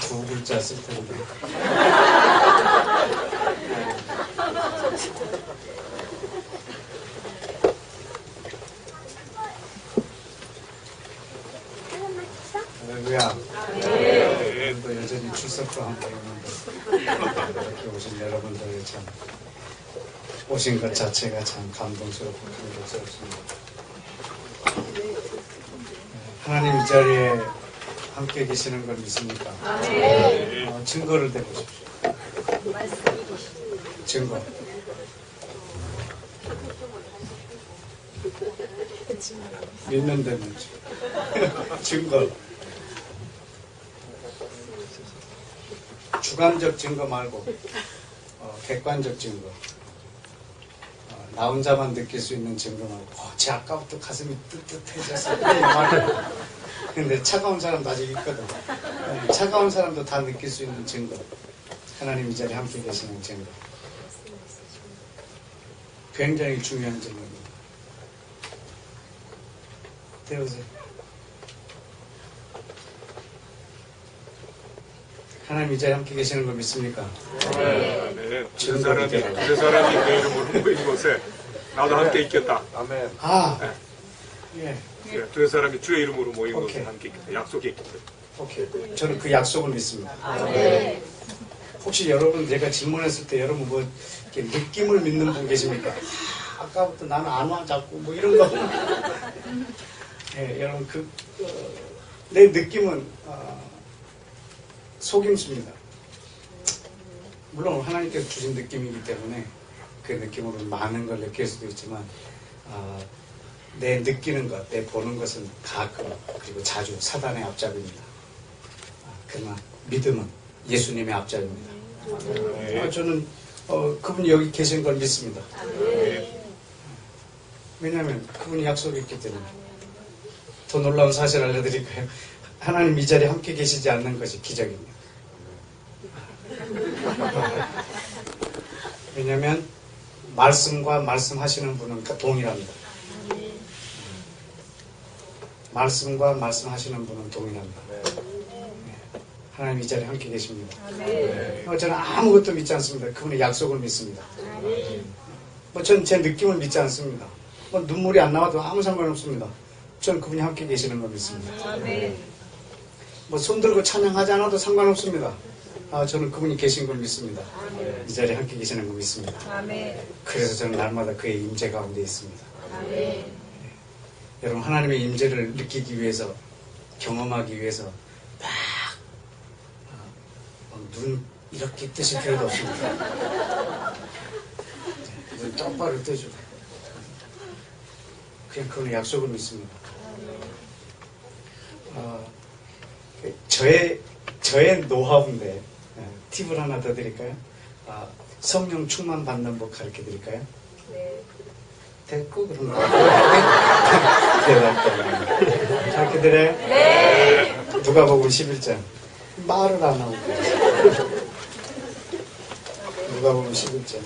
두 글자 쓸 텐데. 할렐루야. 오늘도 여전히 출석도 함께 있는데 이렇게 오신 여러분들의 참 오신 것 자체가 참 감동스럽고 감격스럽습니다. 하나님 이 자리에 함께 계시는 걸 믿습니까? 증거를 대보십시오. 증거. 믿는 데는 증거. 주관적 증거 말고 객관적 증거. 나 혼자만 느낄 수 있는 증거 말고 제 아까부터 가슴이 뜨뜻해졌어. 근데 차가운 사람도 아직 있거든. 차가운 사람도 다 느낄 수 있는 증거. 하나님 이 자리에 함께 계시는 증거. 굉장히 중요한 증거입니다. 대우세요. 하나님 이 자리에 함께 계시는 거 믿습니까? 네. 두 사람이 그 이름으로 모인 곳에 나도 함께 있겠다. 아멘. 예. 두 사람이 주의 이름으로 모인 곳에 함께 있겠다. 약속했기 때문에. 오케이. 저는 그 약속을 믿습니다. 혹시 여러분 제가 질문했을 때 여러분 뭐 이렇게 느낌을 믿는 분 계십니까? 아까부터 나는 안 와 자꾸 뭐 이런 거. 예, 여러분 내 느낌은 속임수입니다. 물론 하나님께서 주신 느낌이기 때문에 그 느낌으로 많은 걸 느낄 수도 있지만 내 느끼는 것, 내 보는 것은 가끔 그리고 자주 사단의 앞잡이입니다. 그러나 믿음은 예수님의 앞잡이입니다. 저는 그분이 여기 계신 걸 믿습니다. 왜냐하면 그분이 약속했기 때문에. 더 놀라운 사실을 알려드릴까요? 하나님 이 자리에 함께 계시지 않는 것이 기적입니다. 왜냐하면 말씀과 말씀하시는 분은 동일합니다. 말씀과 말씀하시는 분은 동일합니다. 하나님 이 자리에 함께 계십니다. 저는 아무것도 믿지 않습니다. 그분의 약속을 믿습니다. 저는 제 느낌을 믿지 않습니다. 눈물이 안 나와도 아무 상관없습니다. 저는 그분이 함께 계시는 걸 믿습니다. 손 들고 찬양하지 않아도 상관없습니다. 저는 그분이 계신 걸 믿습니다. 이 자리에 함께 계시는 걸 믿습니다. 그래서 저는 날마다 그의 임재 가운데 있습니다. 여러분 하나님의 임재를 느끼기 위해서 경험하기 위해서 눈 이렇게 뜨실 필요도 없습니다. 눈 똑바로 뜨죠. 그냥 그분의 약속을 믿습니다. 저의 노하우인데 팁을 하나 더 드릴까요? 성령 충만 받는 법 가르쳐 드릴까요? 네. 됐고 그럼 가르쳐 드려요? 네. 누가복음 11장 말을 안 하고 누가복음 11장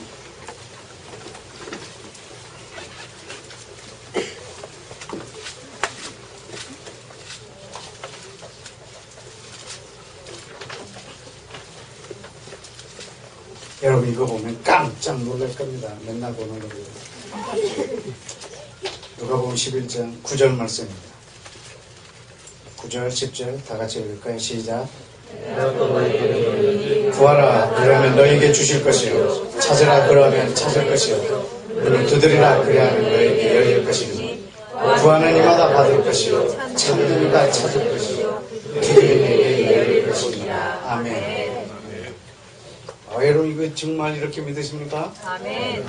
여러분 이거 보면 깜짝 놀랄 겁니다. 맨날 보는 거고요. 누가복음 11장 9절 말씀입니다. 9절 10절 다 같이 읽을까요? 시작. 구하라 그러면 너에게 주실 것이요 찾으라 그러면 찾을 것이요 문을 두드리라 그리하면 너에게 열릴 것이니 구하는 이마다 받을 것이요 찾는 이가 찾을 것이요 두드리는 이에게 열릴 것이니라. 아멘. 여러분 이거 정말 이렇게 믿으십니까? 아멘.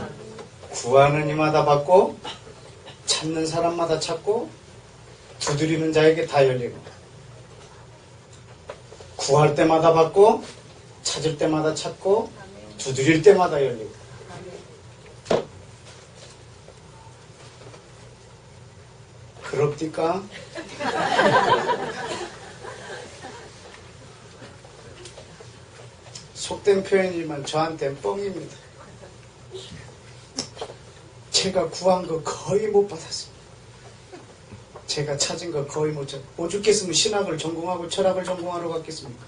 구하는 이마다 받고 찾는 사람마다 찾고 두드리는 자에게 다 열리고 구할 때마다 받고 찾을 때마다 찾고 두드릴 때마다 열리고 그럽니까? 속된 표현이지만 저한테는 뻥입니다. 제가 구한 거 거의 못 받았습니다. 제가 찾은 거 거의 못 찾았습니다. 오죽했으면 신학을 전공하고 철학을 전공하러 갔겠습니까?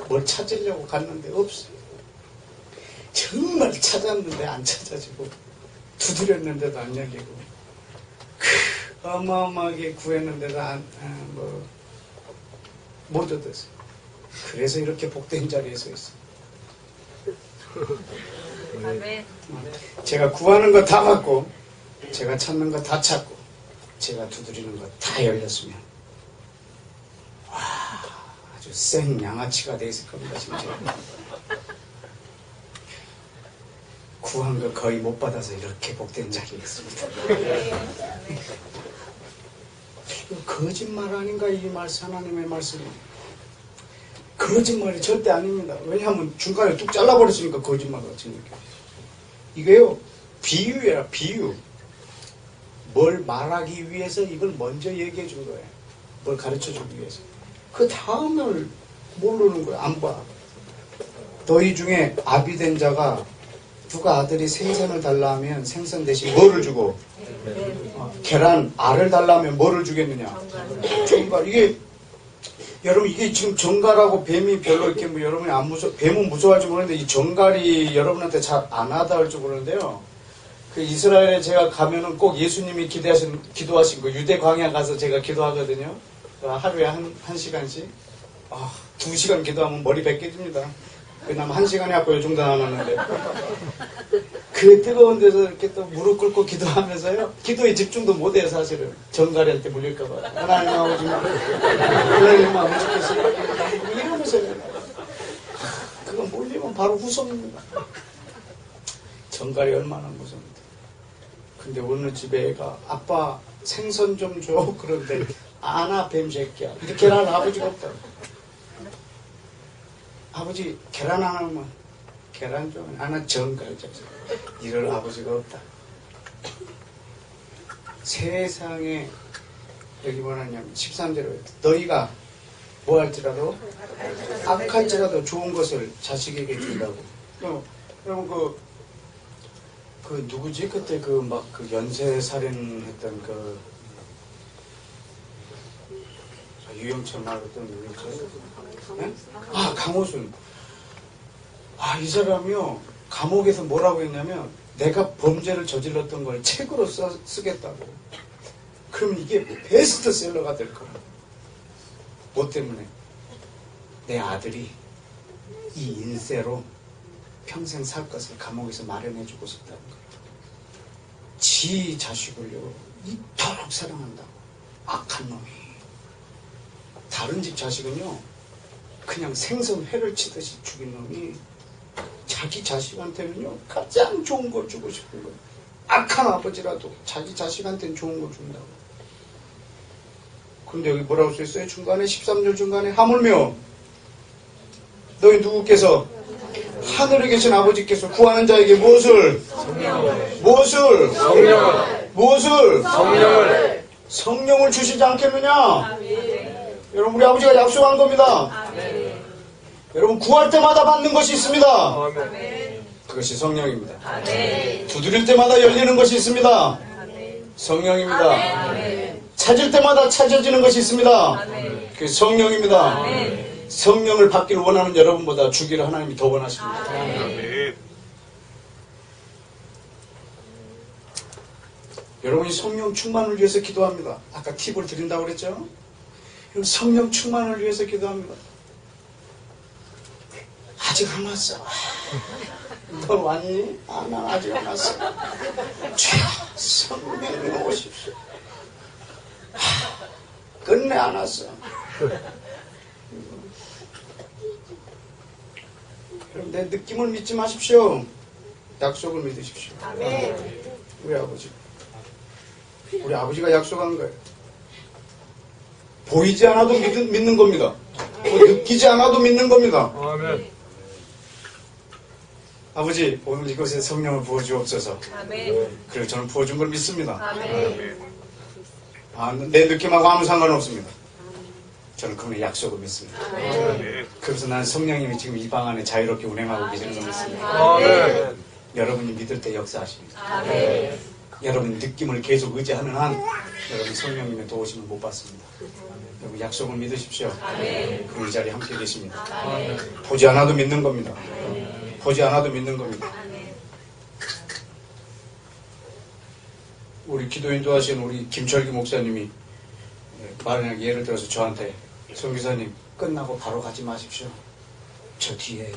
뭘 찾으려고 갔는데 없어요. 정말 찾았는데 안 찾아지고 두드렸는데도 안 열리고 어마어마하게 구했는데도 못 얻었어요. 그래서 이렇게 복된 자리에 서 있어요. 제가 구하는 거 다 받고 제가 찾는 거 다 찾고 제가 두드리는 거 다 열렸으면 와, 아주 생 양아치가 돼 있을 겁니다. 진짜. 구한 거 거의 못 받아서 이렇게 복된 자리에 있습니다. 거짓말 아닌가 이 말씀, 하나님의 말씀이. 거짓말이 절대 아닙니다. 왜냐하면 중간에 뚝 잘라버렸으니까 거짓말 같이 느껴요. 이게요, 비유야, 비유. 뭘 말하기 위해서 이걸 먼저 얘기해 준 거예요. 뭘 가르쳐 주기 위해서. 그 다음을 모르는 거야, 안 봐. 너희 중에 아비된 자가 누가 아들이 생선을 달라 하면 생선 대신 뭐를 주고? 계란, 알을 달라 하면 뭐를 주겠느냐? 정갈. 이게, 여러분, 이게 지금 정갈하고 뱀이 별로 이렇게 뭐 여러분이 안 뱀은 무서워할지 모르는데 이 정갈이 여러분한테 잘 안 와닿을 줄 모르는데요. 그 이스라엘에 제가 가면은 꼭 예수님이 기도하신 거, 유대 광야 가서 제가 기도하거든요. 하루에 한 시간씩. 2시간 기도하면 머리 벗겨집니다. 그나마 1시간에 아까 요 정도 남았는데. 그 뜨거운 데서 이렇게 또 무릎 꿇고 기도하면서요. 기도에 집중도 못해요, 사실은. 정갈한테 물릴까봐. 하나님 아버지만, 하나님 아버지께서 이러면서요. 그거 물리면 바로 후손입니다. 정갈이 얼마나 무섭니다. 근데 어느 집에 애가 아빠 생선 좀 줘. 그런데 아나 뱀 새끼야. 이렇게 할 아버지가 없다고. 아버지 계란 하나만 계란 좀 하나 정갈 좀 이럴 아버지가 없다. 세상에 여기 뭐냐면 13절에 너희가 뭐 할지라도 악할지라도 좋은 것을 자식에게 준다고. 그럼 그 누구지 그때 그 연쇄살인 했던 그 유영철 말했던 누구지? 네? 강호순. 이 사람이요, 감옥에서 뭐라고 했냐면, 내가 범죄를 저질렀던 걸 책으로 쓰겠다고. 그러면 이게 베스트셀러가 될 거야. 뭐 때문에? 내 아들이 이 인세로 평생 살 것을 감옥에서 마련해주고 싶다는 거야. 지 자식을요, 이토록 사랑한다고. 악한 놈이. 다른 집 자식은요, 그냥 생선회를 치듯이 죽인 놈이 자기 자식한테는요, 가장 좋은 걸 주고 싶은 거예요. 악한 아버지라도 자기 자식한테는 좋은 걸 준다고. 근데 여기 뭐라고 써있어요? 중간에 13절 중간에 하물며 너희 누구께서 하늘에 계신 아버지께서 구하는 자에게 무엇을? 성령을 주시지 않겠느냐? 여러분, 우리 아버지가 약속한 겁니다. 여러분, 구할 때마다 받는 것이 있습니다. 그것이 성령입니다. 두드릴 때마다 열리는 것이 있습니다. 성령입니다. 찾을 때마다 찾아지는 것이 있습니다. 그게 성령입니다. 성령을 받기를 원하는 여러분보다 주기를 하나님이 더 원하십니다. 여러분이 성령 충만을 위해서 기도합니다. 아까 팁을 드린다고 그랬죠? 성령 충만을 위해서 기도합니다. 아직 안 왔어. 너 왔니? 난 아직 안 왔어. 주여, 성령님 오십시오. 끝내 안 왔어. 여러분, 내 느낌을 믿지 마십시오. 약속을 믿으십시오. 우리 아버지가 약속한 거예요. 보이지 않아도 믿는 겁니다. 느끼지 않아도 믿는 겁니다. 아멘. 아버지, 오늘 이곳에 성령을 부어주옵소서. 그리고 저는 부어준 걸 믿습니다. 내 느낌하고 아무 상관없습니다. 저는 그분의 약속을 믿습니다. 그래서 나는 성령님이 지금 이 방 안에 자유롭게 운행하고 계시는 걸 믿습니다. 여러분이 믿을 때 역사하십니다. 여러분 느낌을 계속 의지하는 한 여러분 성령님의 도우심을 못 받습니다. 여러분 약속을 믿으십시오. 그 이 자리에 함께 계십니다. 보지 않아도 믿는 겁니다. 보지 않아도 믿는 겁니다. 우리 기도 인도하신 우리 김철기 목사님이 만약 예를 들어서 저한테 선교사님 끝나고 바로 가지 마십시오. 저 뒤에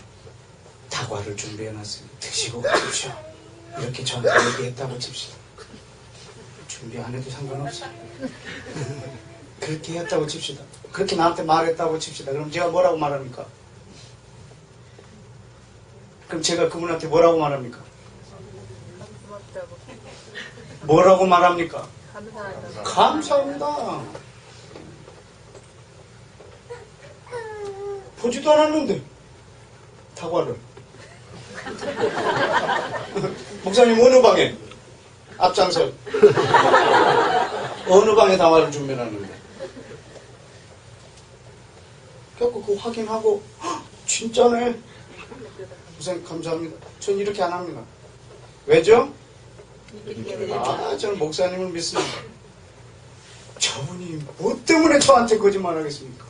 다과를 준비해놨으니 드시고 가십시오. 이렇게 저한테 얘기했다고 칩시다. 준비 안 해도 상관없어요. 그렇게 했다고 칩시다. 그렇게 나한테 말했다고 칩시다. 그럼 제가 뭐라고 말합니까? 그럼 제가 그분한테 뭐라고 말합니까? 뭐라고 말합니까? 감사합니다. 보지도 않았는데 다과를. 목사님 어느 방에? 앞장서. 어느 방에 다과를 준비해놨는데. 그래서 그거 확인하고 헉, 진짜네. 목사님 감사합니다. 전 이렇게 안 합니다. 왜죠? 저는 목사님을 믿습니다. 저분이 뭐 때문에 저한테 거짓말하겠습니까?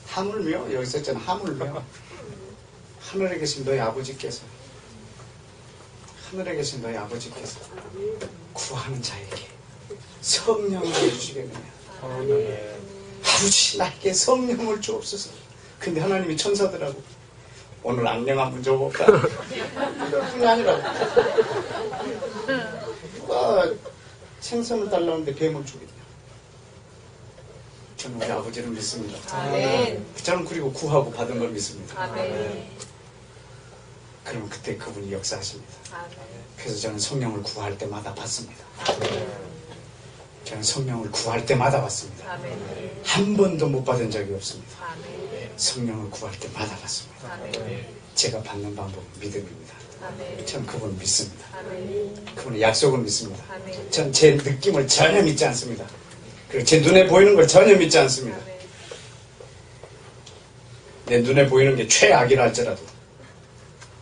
하물며 여기서 했잖아. 하물며 하늘에 계신 너희 아버지께서 하늘에 계신 너희 아버지께서 구하는 자에게 성령을 주시겠느냐. 아버지 나에게 성령을 주옵소서. 근데 하나님이 천사들하고 오늘 악령 한번 줘볼까? 이것뿐이 아니라 누가 생선을 달라는데 뱀을 주겠냐. 저는 우리 아버지를 믿습니다. 저는 그리고 구하고 받은 걸 믿습니다. 그러면 그때 그분이 역사하십니다. 그래서 저는 성령을 구할 때마다 받습니다. 저는 성령을 구할 때마다 받습니다. 한 번도 못 받은 적이 없습니다. 성령을 구할 때마다 받습니다. 제가 받는 방법은 믿음입니다. 저는 그분을 믿습니다. 그분의 약속을 믿습니다. 전 제 느낌을 전혀 믿지 않습니다. 그리고 제 눈에 보이는 걸 전혀 믿지 않습니다. 내 눈에 보이는 게 최악이라 할지라도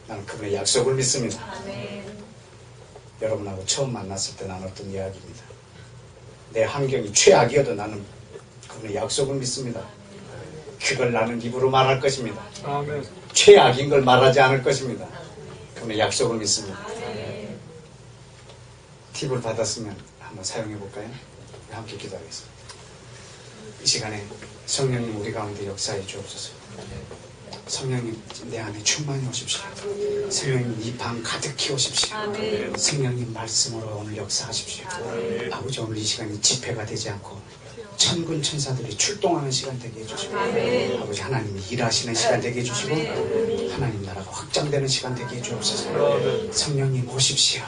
나는 그분의 약속을 믿습니다. 여러분하고 처음 만났을 때 나눴던 이야기입니다. 내 환경이 최악이어도 나는 그분의 약속을 믿습니다. 그걸 나는 입으로 말할 것입니다. 최악인 걸 말하지 않을 것입니다. 그분의 약속을 믿습니다. 팁을 받았으면 한번 사용해 볼까요? 함께 기도하겠습니다. 이 시간에 성령님 우리 가운데 역사해 주옵소서. 성령님 내 안에 충만히 오십시오. 성령님 이 방 가득히 오십시오. 성령님 말씀으로 오늘 역사하십시오. 아버지 오늘 이 시간이 집회가 되지 않고 천군 천사들이 출동하는 시간 되게 해주시고 아버지 하나님이 일하시는 시간 되게 해주시고 하나님 나라가 확장되는 시간 되게 해주옵소서. 성령님 오십시오.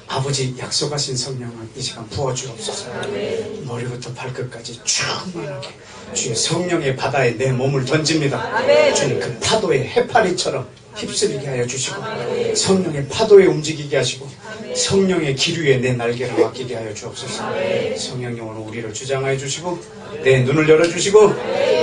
아버지 약속하신 성령을 이 시간 부어주옵소서. 머리부터 발끝까지 충만하게 주의 성령의 바다에 내 몸을 던집니다. 주님 그 파도의 해파리처럼 휩쓸리게 하여 주시고 성령의 파도에 움직이게 하시고 성령의 기류에 내 날개를 맡기게 하여 주옵소서. 성령님 오늘 우리를 주장하여 주시고 내 눈을 열어주시고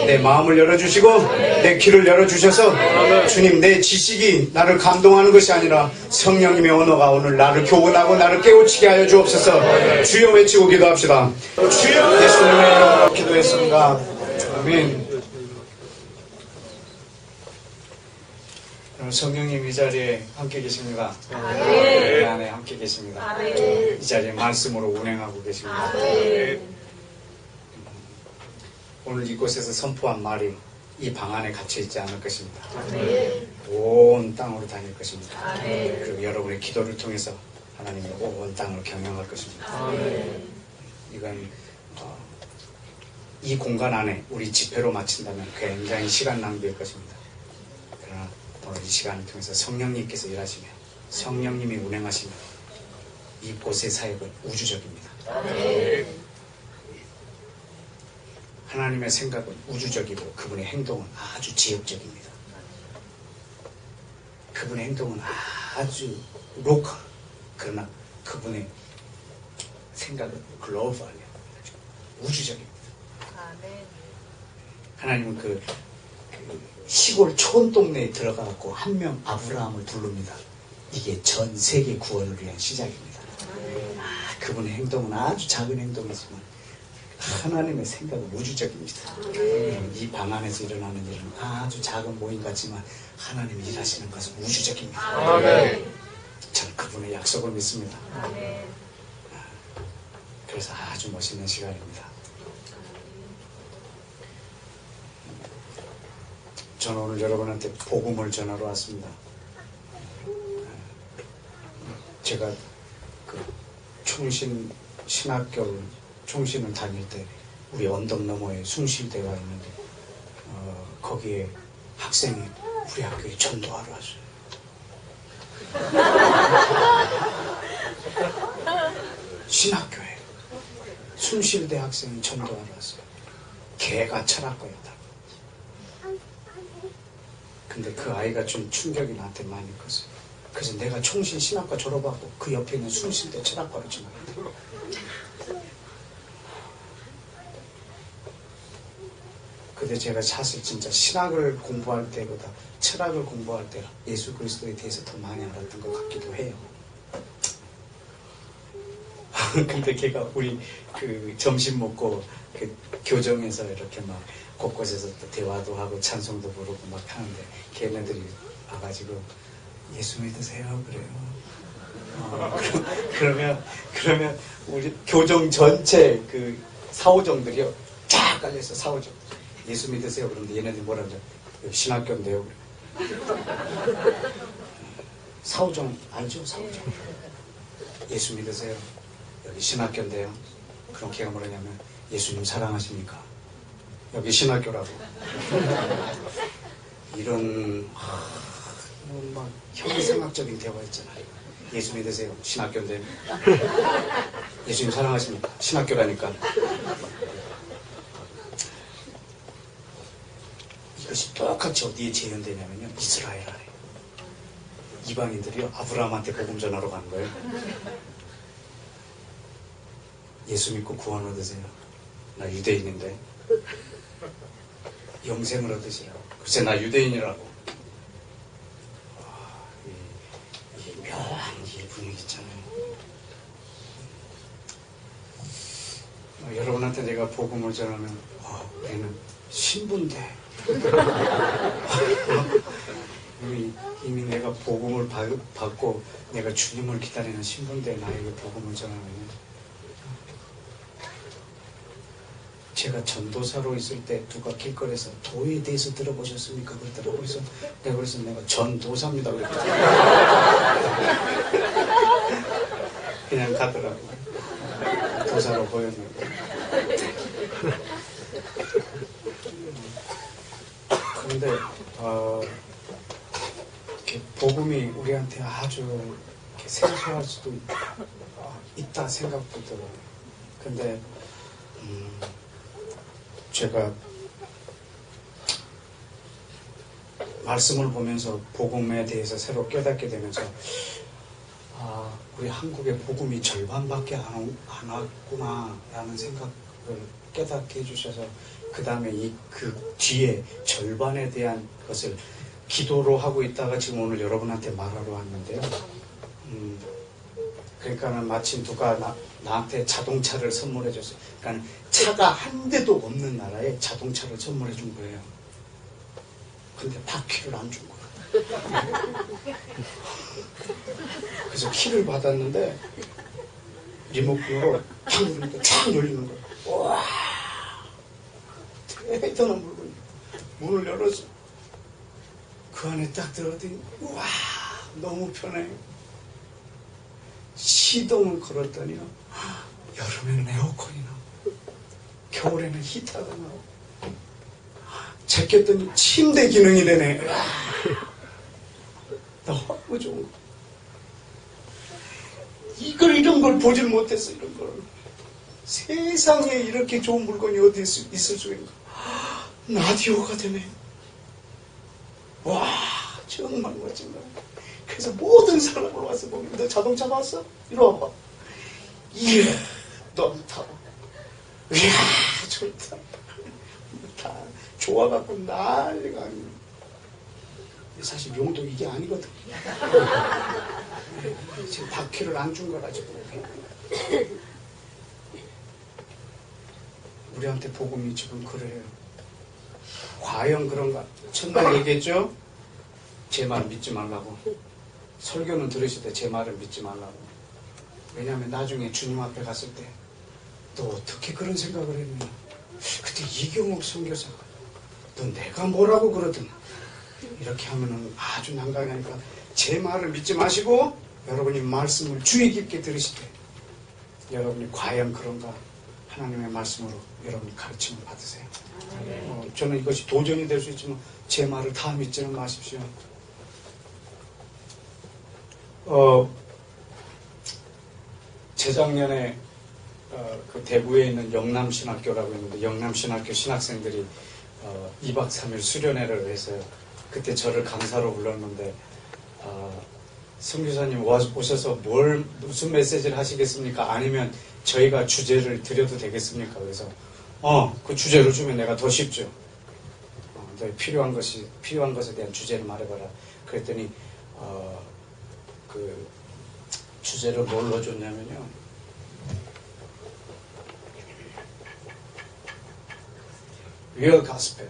내 마음을 열어주시고 내 귀를 열어주셔서 주님 내 지식이 나를 감동하는 것이 아니라 성령님의 언어가 오늘 나를 교훈하고 나를 깨우치게 하여 주옵소서. 주여 외치고 기도합시다. 주여 예수님의 이름으로 기도했습니다. 아멘. 성령님 이 자리에 함께 계십니다. 내 안에 함께 계십니다. 이 자리에 말씀으로 운행하고 계십니다. 오늘 이곳에서 선포한 말이 이 방 안에 갇혀있지 않을 것입니다. 온 땅으로 다닐 것입니다. 그리고 여러분의 기도를 통해서 하나님의 온 땅을 경영할 것입니다. 이건 이 공간 안에 우리 집회로 마친다면 굉장히 시간 낭비일 것입니다. 그러나 오늘 이 시간을 통해서 성령님께서 일하시며 성령님이 운행하시며 이곳의 사역은 우주적입니다. 하나님의 생각은 우주적이고 그분의 행동은 아주 지역적입니다. 그분의 행동은 아주 로컬, 그러나 그분의 생각은 글로벌, 우주적입니다. 하나님은 그 시골 촌동네에 들어가고 한 명 아브라함을 부릅니다. 이게 전 세계 구원을 위한 시작입니다. 그분의 행동은 아주 작은 행동이지만 하나님의 생각은 우주적입니다. 이 방 안에서 일어나는 일은 아주 작은 모임 같지만 하나님이 일하시는 것은 우주적입니다. 아멘. 저는 그분의 약속을 믿습니다. 그래서 아주 멋있는 시간입니다. 저는 오늘 여러분한테 복음을 전하러 왔습니다. 제가 그 충신 신학교 충신을 다닐 때 우리 언덕 너머에 숭실대가 있는데 거기에 학생이 우리 학교에 전도하러 왔어요. 신학교에 숭실대 학생이 전도하러 왔어요. 걔가 철학과였다. 근데 그 아이가 준 충격이 나한테 많이 컸어요. 그래서 내가 총신 신학과 졸업하고 그 옆에 있는 숭실대 철학과로 지나갔다. 근데 제가 사실 진짜 신학을 공부할 때보다 철학을 공부할 때 예수 그리스도에 대해서 더 많이 알았던 것 같기도 해요. 근데 걔가 우리 그 점심 먹고 그 교정에서 이렇게 막 곳곳에서 또 대화도 하고 찬송도 부르고 막 하는데 걔네들이 와가지고 예수 믿으세요? 그래요. 그러면 우리 교정 전체 그 사오정들이요 쫙 깔려있어. 사오정 예수 믿으세요? 그런데 얘네들이 뭐라 그래? 신학교인데요. 사오정 알죠? 사오정 예수 믿으세요? 여기 신학교인데요. 그럼 걔가 뭐라냐면 예수님 사랑하십니까? 여기 신학교라고. 이런 막 형이상학적인 대화 있잖아요. 예수 믿으세요? 신학교인데. 예수님 사랑하십니까? 신학교라니까. 이것이 똑같이 어디에 재현되냐면요, 이스라엘 안에 이방인들이요 아브라함한테 복음 전하러 간 거예요. 예수 믿고 구원 얻으세요. 나 유대인인데 영생을 얻으시라고. 글쎄 나 유대인이라고. 이 묘한 이 분위기 있잖아요. 여러분한테 내가 복음을 전하면 우리는 신부인데 이미 내가 복음을 받고 내가 주님을 기다리는 신부인데 나에게 복음을 전하면 제가 전도사로 있을 때 누가 길거리에서 도에 대해서 들어보셨습니까? 그랬더라고요. 그래서 내가 전도사입니다. 그랬더니 그냥 가더라고요. 도사로 보였는데. 그런데 이렇게 복음이 우리한테 아주 이렇게 생소할 수도 있다 생각도 들어요. 근데 제가 말씀을 보면서 복음에 대해서 새로 깨닫게 되면서 우리 한국의 복음이 절반밖에 안 왔구나 라는 생각을 깨닫게 해주셔서 그 다음에 그 뒤에 절반에 대한 것을 기도로 하고 있다가 지금 오늘 여러분한테 말하러 왔는데요. 그러니까는 마침 누가 나한테 자동차를 선물해 줬어요. 그러니까 차가 한 대도 없는 나라에 자동차를 선물해 준 거예요. 근데 바퀴를 안 준 거예요. 그래서 키를 받았는데 리모컨으로 탁 누르니까 탁 열리는 거예요. 와, 대단한 물건이. 문을 열어서 그 안에 딱 들어갔더니 와, 너무 편해요. 시동을 걸었더니요, 여름에는 에어컨이 나오고 겨울에는 히터가 나오고 제꼈더니 침대 기능이 되네. 너무 좋은 거. 이런 걸 보질 못했어. 이런 걸. 세상에 이렇게 좋은 물건이 어디 있을 수 있는가. 라디오가 되네. 와, 정말 멋진 거야. 그래서 모든 사람을 와서 보면 너 자동차 봤어? 이리 와봐. 이야, 너무 타고. 이야, 좋다. 다 좋아갖고 난리가 아니야. 사실 용도 이게 아니거든. 지금 바퀴를 안 준 거라 지고. 우리한테 복음이 지금 그래요. 과연 그런가? 첫날 얘기했죠? 제 말 믿지 말라고. 설교는 들으실 때 제 말을 믿지 말라고. 왜냐하면 나중에 주님 앞에 갔을 때 너 어떻게 그런 생각을 했느냐. 그때 이경옥 선교사가 너 내가 뭐라고 그러든 이렇게 하면은 아주 난감하니까 제 말을 믿지 마시고 여러분이 말씀을 주의 깊게 들으실 때 여러분이 과연 그런가 하나님의 말씀으로 여러분이 가르침을 받으세요. 저는 이것이 도전이 될 수 있지만 제 말을 다 믿지는 마십시오. 재작년에 그 대구에 있는 영남신학교라고 있는데 영남신학교 신학생들이 2박 3일 수련회를 했어요. 그때 저를 강사로 불렀는데 선교사님 오셔서 무슨 메시지를 하시겠습니까? 아니면 저희가 주제를 드려도 되겠습니까? 그래서 그 주제로 주면 내가 더 쉽죠. 너 필요한 것에 대한 주제를 말해봐라. 그랬더니 그 주제를 뭘로 줬냐면요. Real Gospel.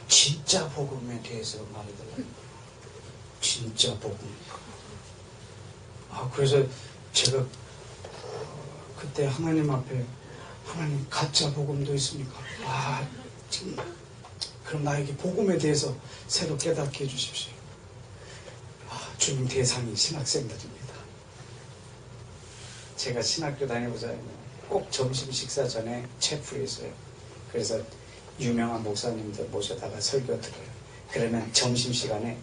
진짜 복음에 대해서 말해달라. 진짜 복음. 그래서 제가 그때 하나님 앞에 하나님 가짜 복음도 있습니까? 정말. 그럼 나에게 복음에 대해서 새로 깨닫게 해주십시오. 주님 대상이 신학생들입니다. 제가 신학교 다니고자 꼭 점심 식사 전에 채플이 있어요. 그래서 유명한 목사님들 모셔다가 설교 들어요. 그러면 점심시간에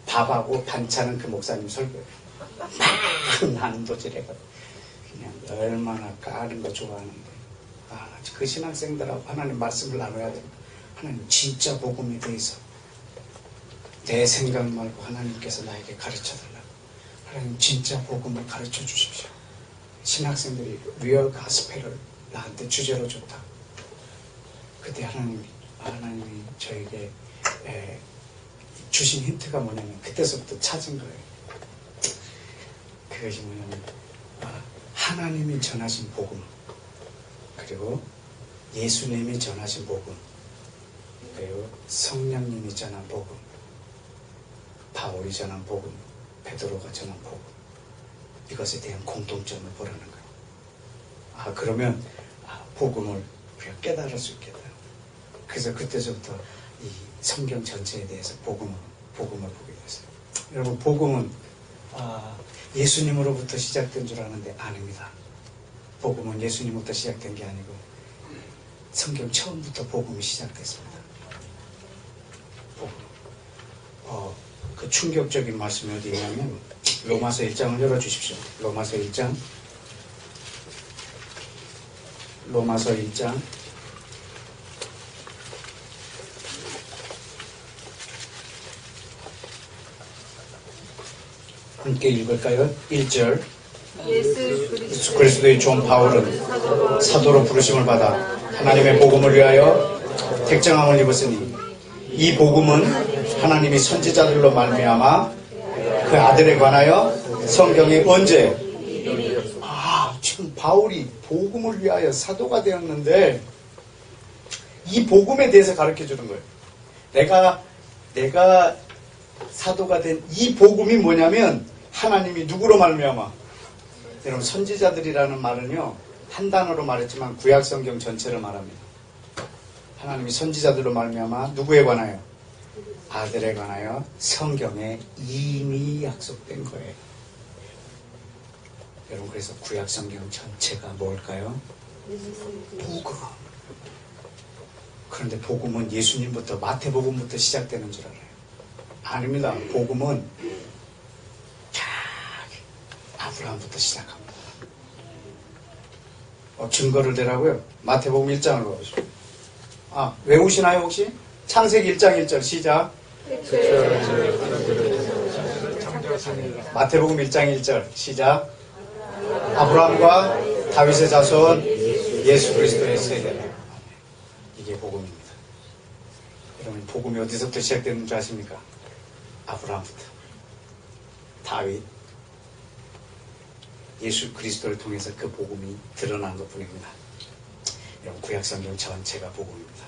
밥하고 반찬은 그 목사님 설교예요. 난도질해가지고 그냥 얼마나 까는 거 좋아하는데 그 신학생들하고 하나님 말씀을 나눠야 됩니다. 하나님 진짜 복음에 대해서 내 생각 말고 하나님께서 나에게 가르쳐달라고. 하나님 진짜 복음을 가르쳐 주십시오. 신학생들이 리얼 가스펠을 나한테 주제로 줬다. 그때 하나님이 저에게 주신 힌트가 뭐냐면 그때서부터 찾은 거예요. 그것이 뭐냐면 하나님이 전하신 복음, 그리고 예수님이 전하신 복음, 그리고 성령님이 전한 복음, 바울이 전한 복음, 베드로가 전한 복음, 이것에 대한 공통점을 보라는 거예요. 그러면 복음을 우리가 깨달을 수 있겠다. 그래서 그때서부터 이 성경 전체에 대해서 복음을 보게 됐어요. 여러분, 복음은 예수님으로부터 시작된 줄 아는데 아닙니다. 복음은 예수님부터 시작된 게 아니고 성경 처음부터 복음이 시작됐습니다. 복음. 그 충격적인 말씀이 어디 있냐면 로마서 1장을 열어주십시오. 로마서 1장 함께 읽을까요? 1절. 예수 그리스도의 종 바울은 사도로 부르심을 받아 하나님의 복음을 위하여 택정함을 입었으니 이 복음은 하나님이 선지자들로 말미암아 그 아들에 관하여 성경이 언제 지금 바울이 복음을 위하여 사도가 되었는데 이 복음에 대해서 가르쳐 주는 거예요. 내가 사도가 된 이 복음이 뭐냐면 하나님이 누구로 말미암아? 여러분, 선지자들이라는 말은요 한 단어로 말했지만 구약 성경 전체를 말합니다. 하나님이 선지자들로 말미암아 누구에 관하여? 아들에 관하여 성경에 이미 약속된 거예요. 여러분, 그래서 구약 성경 전체가 뭘까요? 복음. 그런데 복음은 예수님부터 마태복음부터 시작되는 줄 알아요. 아닙니다. 복음은 아브라함부터 시작합니다. 증거를 대라고요? 마태복음 1장을 보십시오. 외우시나요 혹시? 창세기 1장 1절 시작. 마태복음 1장 1절 시작. 아브라함과 다윗의 자손 예수 그리스도의 세대. 이게 복음입니다. 여러분, 복음이 어디서부터 시작되는 줄 아십니까? 아브라함부터 다윗, 예수 그리스도를 통해서 그 복음이 드러난 것뿐입니다. 이런 구약성경 전체가 복음입니다.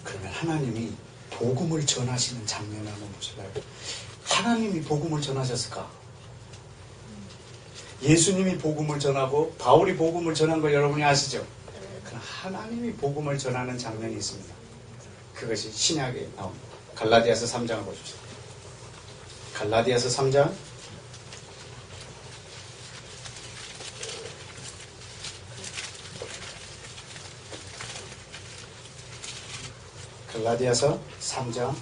그러면 하나님이 복음을 전하시는 장면을 한번 보실까요? 하나님이 복음을 전하셨을까? 예수님이 복음을 전하고 바울이 복음을 전한 걸 여러분이 아시죠? 그럼 하나님이 복음을 전하는 장면이 있습니다. 그것이 신약에 나옵니다. 갈라디아서 3장을 보십시오. 갈라디아서 3장 갈라디아서 3장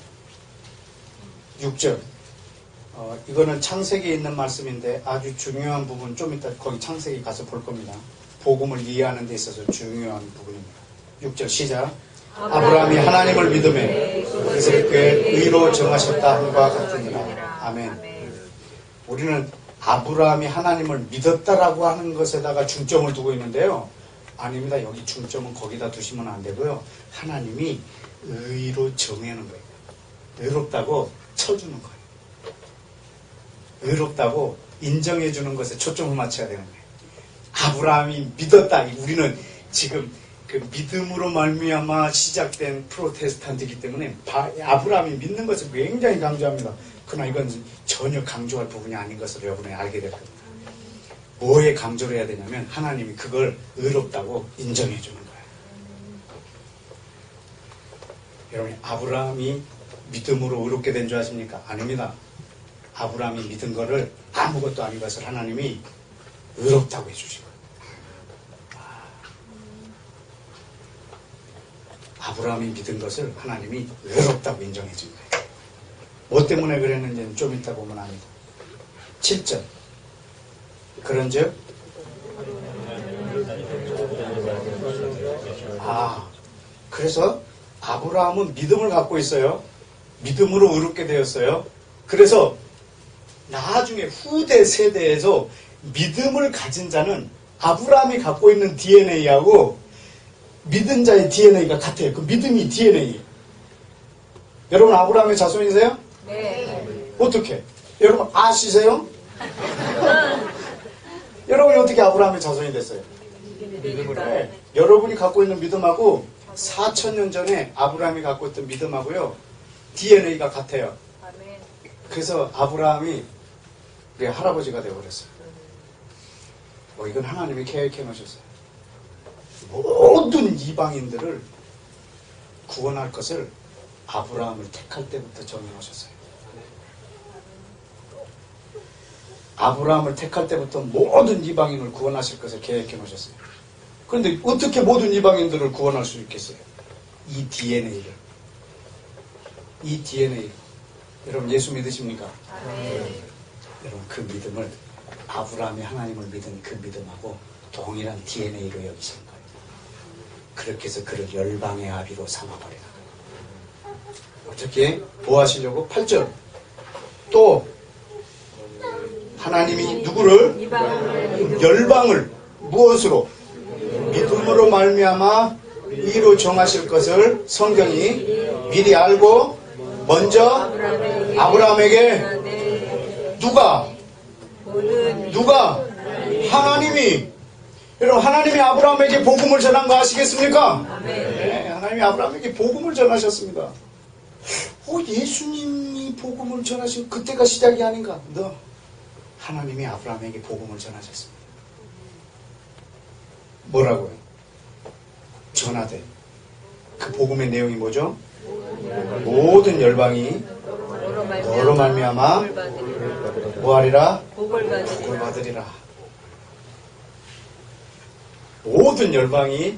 6절. 이거는 창세기에 있는 말씀인데 아주 중요한 부분, 좀 이따 거기 창세기 가서 볼 겁니다. 복음을 이해하는 데 있어서 중요한 부분입니다. 6절 시작. 아브라함이 하나님을 믿음에 그래서 그의 의로 정하셨다 함과 같으니라. 아멘. 우리는 아브라함이 하나님을 믿었다라고 하는 것에다가 중점을 두고 있는데요. 아닙니다. 여기 중점은 거기다 두시면 안 되고요. 하나님이 의로 정하는 거예요. 의롭다고 쳐주는 거예요. 의롭다고 인정해주는 것에 초점을 맞춰야 되는 거예요. 아브라함이 믿었다. 우리는 지금 그 믿음으로 말미암아 시작된 프로테스탄트이기 때문에 아브라함이 믿는 것을 굉장히 강조합니다. 그러나 이건 전혀 강조할 부분이 아닌 것을 여러분이 알게 될 겁니다. 뭐에 강조를 해야 되냐면 하나님이 그걸 의롭다고 인정해 주는 거예요. 여러분, 아브라함이 믿음으로 의롭게 된 줄 아십니까? 아닙니다. 아브라함이 믿은 거를 아무것도 아닌 것을 하나님이 의롭다고 해주신 거예요. 아브라함이 믿은 것을 하나님이 의롭다고 인정해 준 거예요. 뭐 때문에 그랬는지는 좀 이따 보면 압니다. 7절. 그런즉 그래서 아브라함은 믿음을 갖고 있어요. 믿음으로 의롭게 되었어요. 그래서 나중에 후대 세대에서 믿음을 가진 자는 아브라함이 갖고 있는 DNA하고 믿은 자의 DNA가 같아요. 그 믿음이 DNA. 여러분 아브라함의 자손이세요? 네. 어떻게? 여러분 아시세요? 여러분이 어떻게 아브라함의 자손이 됐어요? 믿음으로. 네. 여러분이 갖고 있는 믿음하고 4,000년 전에 아브라함이 갖고 있던 믿음하고요 DNA가 같아요. 아멘. 그래서 아브라함이 우리 할아버지가 되어버렸어요. 이건 하나님이 계획해 놓으셨어요. 모든 이방인들을 구원할 것을 아브라함을 택할 때부터 정해 놓으셨어요. 아브라함을 택할 때부터 모든 이방인을 구원하실 것을 계획해 놓으셨어요. 그런데 어떻게 모든 이방인들을 구원할 수 있겠어요? 이 DNA를. 여러분 예수 믿으십니까? 아멘. 여러분 그 믿음을 아브라함이 하나님을 믿은 그 믿음하고 동일한 DNA로 여기신 거예요. 그렇게 해서 그를 열방의 아비로 삼아버리는 거예요. 어떻게? 뭐 하시려고? 8절. 또 하나님이 누구를? 열방을 무엇으로? 믿음으로 말미암아 의로 정하실 것을 성경이 미리 알고 먼저 아브라함에게 누가? 하나님이. 여러분 하나님이 아브라함에게 복음을 전한 거 아시겠습니까? 네, 하나님이 아브라함에게 복음을 전하셨습니다. 예수님이 복음을 전하신 그때가 시작이 아닌가? 하나님이 아브라함에게 복음을 전하셨습니다. 뭐라고요? 전하되. 그 복음의 내용이 뭐죠? 모든 열방이 너로 말미암아 뭐하리라? 복을 받으리라. 모든 열방이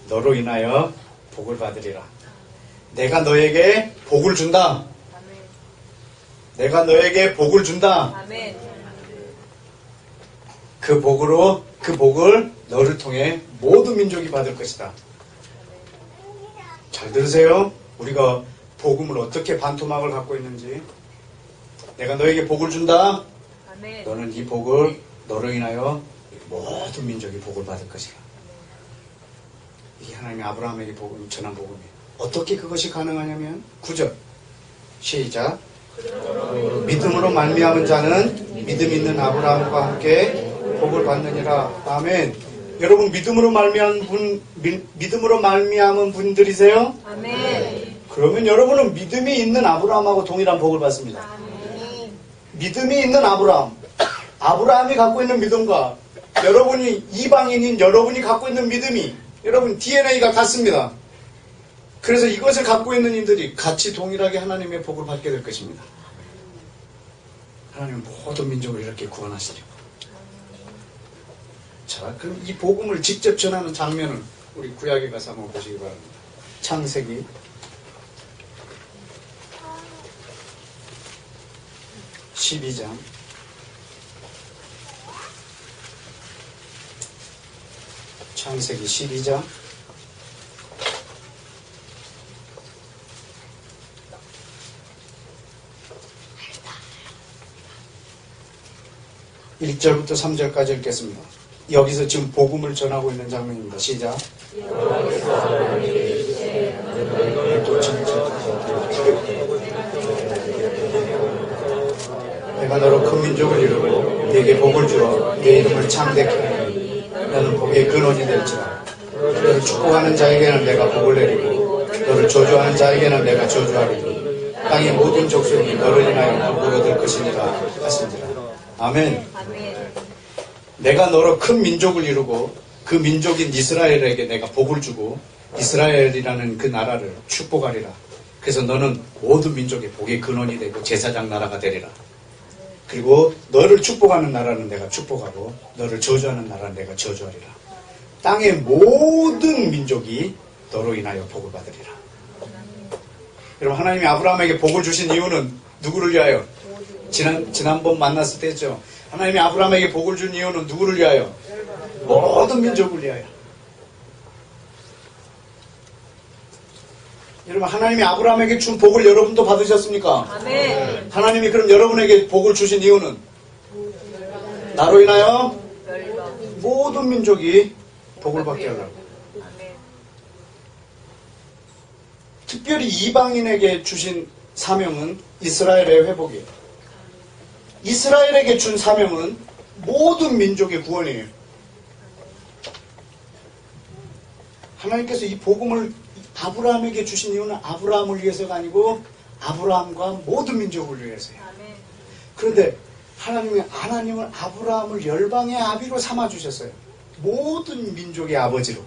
너로 인하여 복을 받으리라. 내가 너에게 복을 준다. 내가 너에게 복을 준다. 그 복을 너를 통해 모든 민족이 받을 것이다. 잘 들으세요. 우리가 복음을 어떻게 반토막을 갖고 있는지. 내가 너에게 복을 준다. 너는 이 복을 너로 인하여 모든 민족이 복을 받을 것이다. 이게 하나님이 아브라함에게 전한 복음이에요. 어떻게 그것이 가능하냐면 9절 시작. 믿음으로 말미암은 자는 믿음 있는 아브라함과 함께 복을 받느니라. 아멘. 여러분 믿음으로 말미암은 분들이세요? 아멘. 그러면 여러분은 믿음이 있는 아브라함하고 동일한 복을 받습니다. 믿음이 있는 아브라함이 갖고 있는 믿음과 여러분이 이방인인 여러분이 갖고 있는 믿음이 여러분 DNA가 같습니다. 그래서 이것을 갖고 있는 이들이 같이 동일하게 하나님의 복을 받게 될 것입니다. 하나님은 모든 민족을 이렇게 구원하시려고. 자, 그럼 이 복음을 직접 전하는 장면을 우리 구약에 가서 한번 보시기 바랍니다. 창세기 12장 12장 1절부터 3절까지 읽겠습니다. 여기서 지금 복음을 전하고 있는 장면입니다. 시작. 내가 너로 큰 민족을 이루고 네게 복을 주어 네 이름을 창대케 하니 너는 복의 근원이 될지라. 너를 축복하는 자에게는 내가 복을 내리고 너를 저주하는 자에게는 내가 저주하리니 땅의 모든 족속이 너를 인하여 복을 얻을 것이니라 하시니라. 아멘. 내가 너로 큰 민족을 이루고 그 민족인 이스라엘에게 내가 복을 주고 이스라엘이라는 그 나라를 축복하리라. 그래서 너는 모든 민족의 복의 근원이 되고 제사장 나라가 되리라. 그리고 너를 축복하는 나라는 내가 축복하고 너를 저주하는 나라는 내가 저주하리라. 땅의 모든 민족이 너로 인하여 복을 받으리라. 여러분, 하나님이 아브라함에게 복을 주신 이유는 누구를 위하여? 지난번 만났을 때 했죠. 하나님이 아브라함에게 복을 준 이유는 누구를 위하여? 모든 민족을 위하여. 여러분, 하나님이 아브라함에게 준 복을 여러분도 받으셨습니까? 아멘. 하나님이 그럼 여러분에게 복을 주신 이유는 나로 인하여 모든 민족이 복을 받게 하려고. 아멘. 특별히 이방인에게 주신 사명은 이스라엘의 회복이에요. 이스라엘에게 준 사명은 모든 민족의 구원이에요. 하나님께서 이 복음을 아브라함에게 주신 이유는 아브라함을 위해서가 아니고 아브라함과 모든 민족을 위해서요. 아멘. 그런데 하나님은 아브라함을 열방의 아비로 삼아주셨어요. 모든 민족의 아버지로.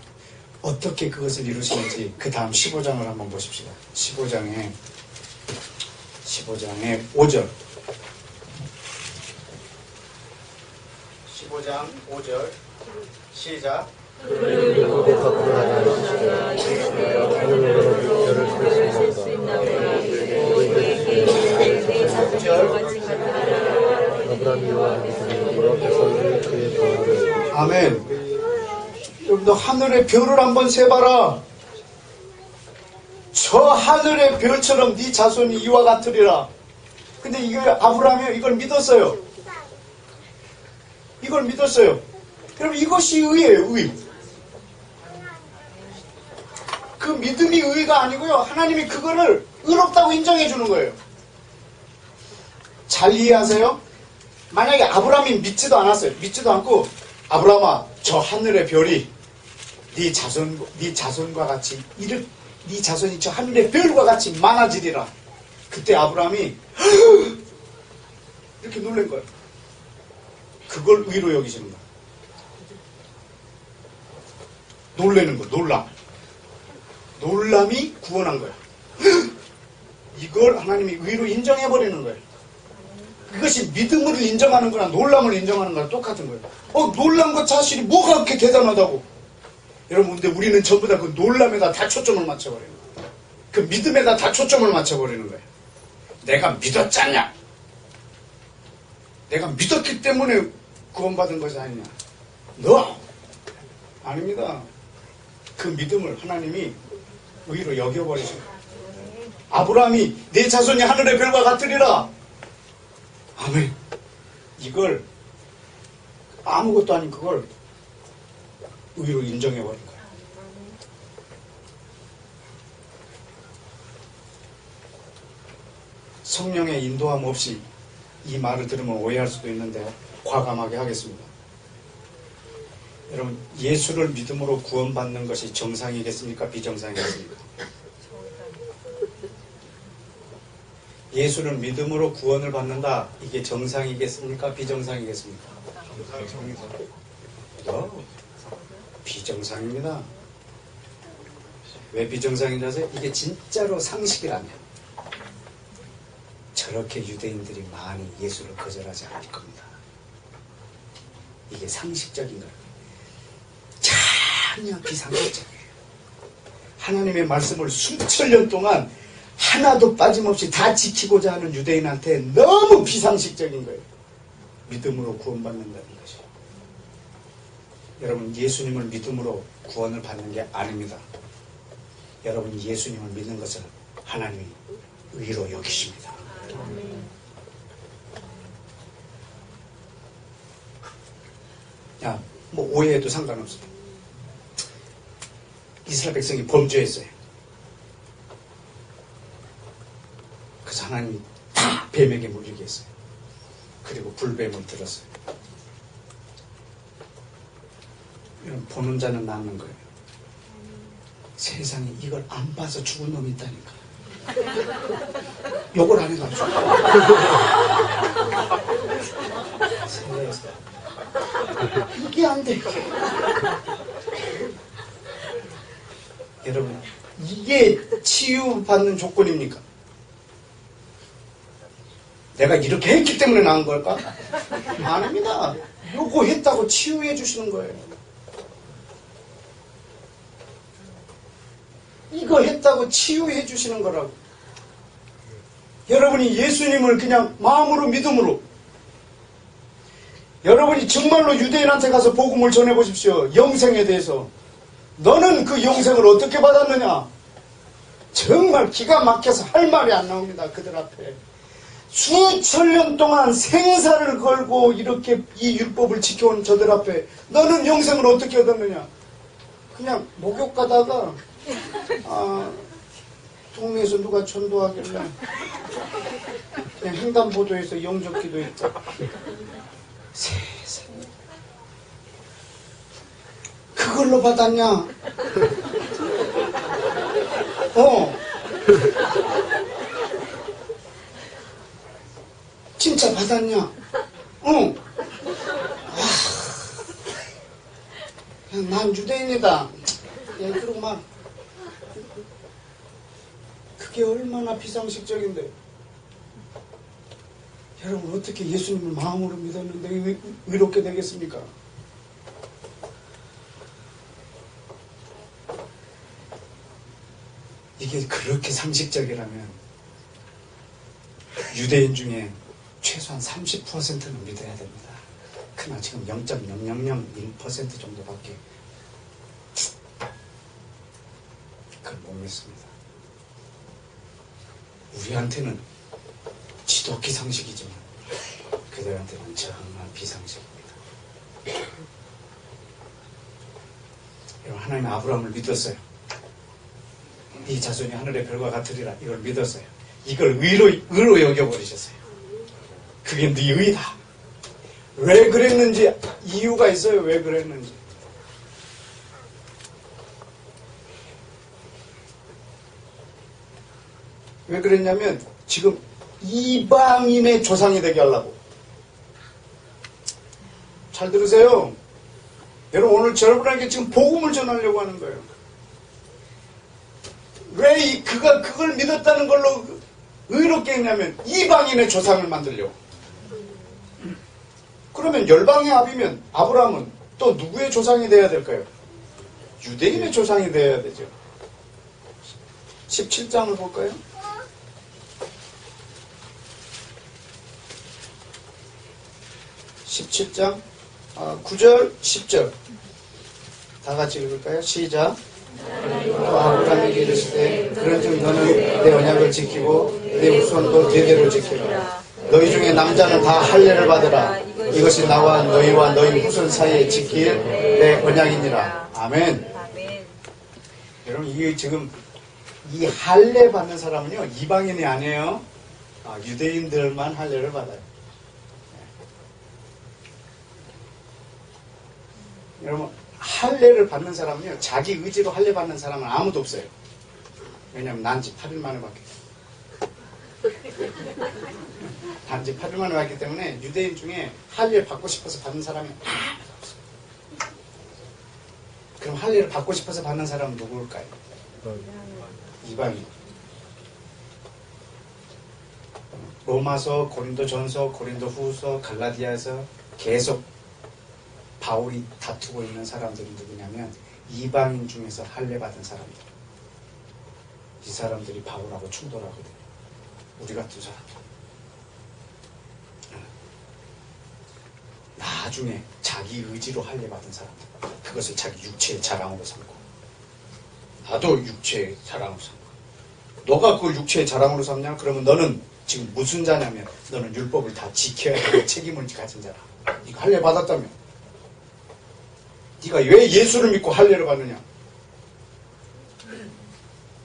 어떻게 그것을 이루시는지 그 다음 15장을 한번 보십시다. 15장의 5절. 15장 5절 시작. 아멘. 여러분들 하늘의 별을 한번 세봐라. 저 하늘의 별처럼 네 자손이 이와 같으리라. 근데 이거 아브라함이 이걸 믿었어요. 이걸 믿었어요. 여러분, 이것이 의예요, 의. 그 믿음이 의가 아니고요. 하나님이 그거를 의롭다고 인정해 주는 거예요. 잘 이해하세요? 만약에 아브라함이 믿지도 않았어요. 믿지도 않고 아브라함아, 저 하늘의 별이 네 자손과 같이 네 자손이 저 하늘의 별과 같이 많아지리라. 그때 아브라함이 이렇게 놀란 거예요. 그걸 의로 여기시는 거예요. 놀라는 거, 놀람이 구원한 거야. 이걸 하나님이 의로 인정해버리는 거예요. 이것이 믿음을 인정하는 거랑 놀람을 인정하는 거랑 똑같은 거예요. 놀란 것 자신이 뭐가 그렇게 대단하다고. 여러분, 근데 우리는 전부 다 그 놀람에다 다 초점을 맞춰버리는 거예요. 그 믿음에다 다 초점을 맞춰버리는 거예요. 내가 믿었잖냐? 내가 믿었기 때문에 구원받은 것이 아니냐? 너! 아닙니다. 그 믿음을 하나님이 의로 여겨버리신 거예요. 아브라함이 내 자손이 하늘의 별과 같으리라. 아멘. 이걸 아무것도 아닌 그걸 의로 인정해버린 거예요. 성령의 인도함 없이 이 말을 들으면 오해할 수도 있는데 과감하게 하겠습니다. 여러분, 예수를 믿음으로 구원받는 것이 정상이겠습니까? 비정상이겠습니까? 예수를 믿음으로 구원을 받는다. 이게 정상이겠습니까? 비정상이겠습니까? 비정상입니다. 왜 비정상인지 아세요? 이게 진짜로 상식이라면 저렇게 유대인들이 많이 예수를 거절하지 않을 겁니다. 이게 상식적인 거예요. 전혀 비상식적이에요. 하나님의 말씀을 수천 년 동안 하나도 빠짐없이 다 지키고자 하는 유대인한테 너무 비상식적인 거예요. 믿음으로 구원받는다는 것이. 여러분, 예수님을 믿음으로 구원을 받는 게 아닙니다. 여러분, 예수님을 믿는 것은 하나님이 의로 여기십니다. 야, 뭐 오해해도 상관없어요. 이스라엘 백성이 범죄했어요. 그래서 하나님이 다 뱀에게 물리게 했어요. 그리고 불뱀을 들었어요. 이런 보는 자는 낳는 거예요. 세상에 이걸 안 봐서 죽은 놈이 있다니까. 욕을 안 해가지고. 세상에서. 이게 안 돼. 여러분, 이게 치유받는 조건입니까? 내가 이렇게 했기 때문에 나은 걸까? 아닙니다. 요거 했다고 치유해 주시는 거예요. 이거 했다고 치유해 주시는 거라고. 여러분이 예수님을 그냥 마음으로 믿음으로, 여러분이 정말로 유대인한테 가서 복음을 전해보십시오. 영생에 대해서. 너는 그 영생을 어떻게 받았느냐? 정말 기가 막혀서 할 말이 안 나옵니다. 그들 앞에. 수천 년 동안 생사를 걸고 이렇게 이 율법을 지켜온 저들 앞에 너는 영생을 어떻게 얻었느냐? 그냥 목욕 가다가 동네에서 누가 전도하길래 그냥 횡단보도에서 영접기도 했다. 세상에. 그걸로 받았냐? 진짜 받았냐? 응. 난 유대인이다. 그러고 막. 그게 얼마나 비상식적인데. 여러분, 어떻게 예수님을 마음으로 믿었는데 의롭게 되겠습니까? 이게 그렇게 상식적이라면 유대인 중에 최소한 30%는 믿어야 됩니다. 그러나 지금 0.0001% 정도밖에 그걸 못 믿습니다. 우리한테는 지독히 상식이지만 그들한테는 정말 비상식입니다. 여러분, 하나님 아브라함을 믿었어요. 네 자손이 하늘의 별과 같으리라. 이걸 믿었어요. 이걸 의로 여겨버리셨어요. 그게 네 의다. 왜 그랬는지 이유가 있어요. 왜 그랬는지. 왜 그랬냐면 지금 이방인의 조상이 되게 하려고. 잘 들으세요. 여러분, 오늘 여러분에게 지금 복음을 전하려고 하는 거예요. 왜 그가 그걸 믿었다는 걸로 의롭게 했냐면 이방인의 조상을 만들려고. 그러면 열방의 아비면 아브라함은 또 누구의 조상이 돼야 될까요? 유대인의 조상이 돼야 되죠. 17장을 볼까요? 17장 9절 10절 다 같이 읽을까요? 시작. 또 아브라함에게 이르시되 그런즉 너는 내 언약을 지키고 내 후손도 대대로 지키라. 너희 중에 남자는 다 할례를 받으라. 이것이 나와 너희와 너희 후손 사이에 지킬 내 언약이니라. 아멘. 여러분, 이게 지금 이 할례 받는 사람은요, 이방인이 아니에요. 유대인들만 할례를 받아요. 여러분, 할례를 받는 사람은요, 자기 의지로 할례 받는 사람은 아무도 없어요. 왜냐면 난지 8일 만에 받기 단지 8일 만에 받기 때문에 유대인 중에 할례를 받고 싶어서 받는 사람이 아무도 없어요. 그럼 할례를 받고 싶어서 받는 사람은 누구일까요? 이방인. 로마서, 고린도전서, 고린도후서, 갈라디아서 계속 바울이 다투고 있는 사람들이 누구냐면 이방인 중에서 할례 받은 사람들. 이 사람들이 바울하고 충돌하거든요. 우리 같은 사람들. 나중에 자기 의지로 할례 받은 사람들. 그것을 자기 육체의 자랑으로 삼고. 나도 육체의 자랑으로 삼고. 너가 그걸 육체의 자랑으로 삼냐? 그러면 너는 지금 무슨 자냐면 너는 율법을 다 지켜야 할 책임을 가진 자라. 네가 할례 받았다며. 네가 왜 예수를 믿고 할례를 받느냐?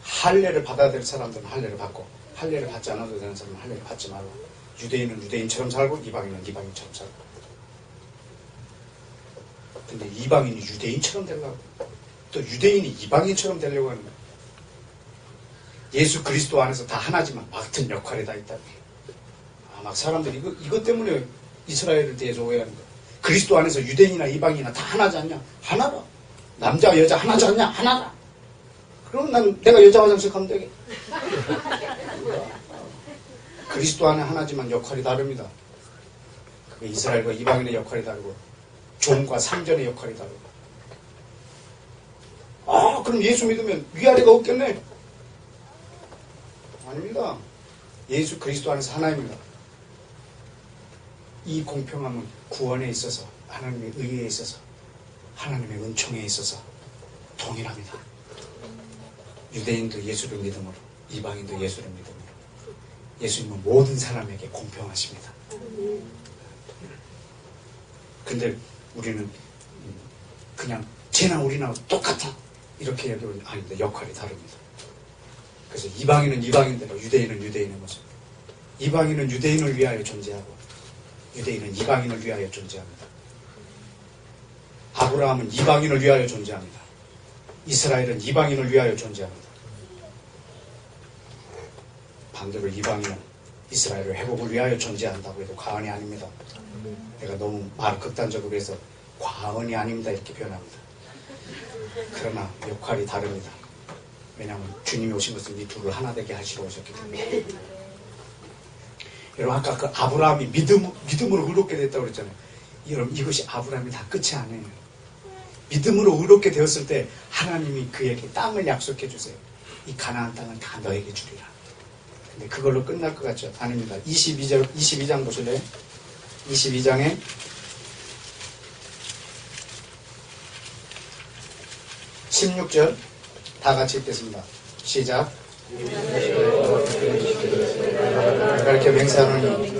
할례를 받아야 될 사람들은 할례를 받고 할례를 받지 않아도 되는 사람은 할례를 받지 말고 유대인은 유대인처럼 살고 이방인은 이방인처럼 살고. 근데 이방인이 유대인처럼 되려고 또 유대인이 이방인처럼 되려고 하는 거야. 예수 그리스도 안에서 다 하나지만 맡은 역할이 다 있다. 막 사람들이 이것 때문에 이스라엘을 대해서 오해하는 거야. 그리스도 안에서 유대인이나 이방인이나 다 하나지 않냐? 하나라. 남자 여자 하나지 않냐? 하나라. 그럼 난 내가 여자 화장실 가면 되겠. 그리스도 안에 하나지만 역할이 다릅니다. 그게 이스라엘과 이방인의 역할이 다르고 종과 상전의 역할이 다르고. 그럼 예수 믿으면 위아래가 없겠네? 아닙니다. 예수 그리스도 안에서 하나입니다. 이 공평함은 구원에 있어서 하나님의 의에 있어서 하나님의 은총에 있어서 동일합니다. 유대인도 예수를 믿음으로 이방인도 예수를 믿음으로 예수님은 모든 사람에게 공평하십니다. 근데 우리는 그냥 쟤나 우리나 똑같아 이렇게 여기면 아닙니다. 역할이 다릅니다. 그래서 이방인은 이방인대로 유대인은 유대인의 모습. 이방인은 유대인을 위하여 존재하고 유대인은 이방인을 위하여 존재합니다. 아브라함은 이방인을 위하여 존재합니다. 이스라엘은 이방인을 위하여 존재합니다. 반대로 이방인은 이스라엘의 회복을 위하여 존재한다고 해도 과언이 아닙니다. 내가 너무 말을 극단적으로 해서 과언이 아닙니다 이렇게 표현합니다. 그러나 역할이 다릅니다. 왜냐하면 주님이 오신 것은 이 둘을 하나 되게 하시러 오셨기 때문에. 여러분 아까 그 아브라함이 믿음으로 의롭게 됐다고 그랬잖아요. 여러분 이것이 아브라함이 다 끝이 아니에요. 믿음으로 의롭게 되었을 때 하나님이 그에게 땅을 약속해 주세요. 이 가나안 땅은 다 너에게 주리라. 근데 그걸로 끝날 것 같죠? 아닙니다. 22장 보실래요? 22장에 16절 다 같이 읽겠습니다. 시작. 내가 이렇게 맹세하노니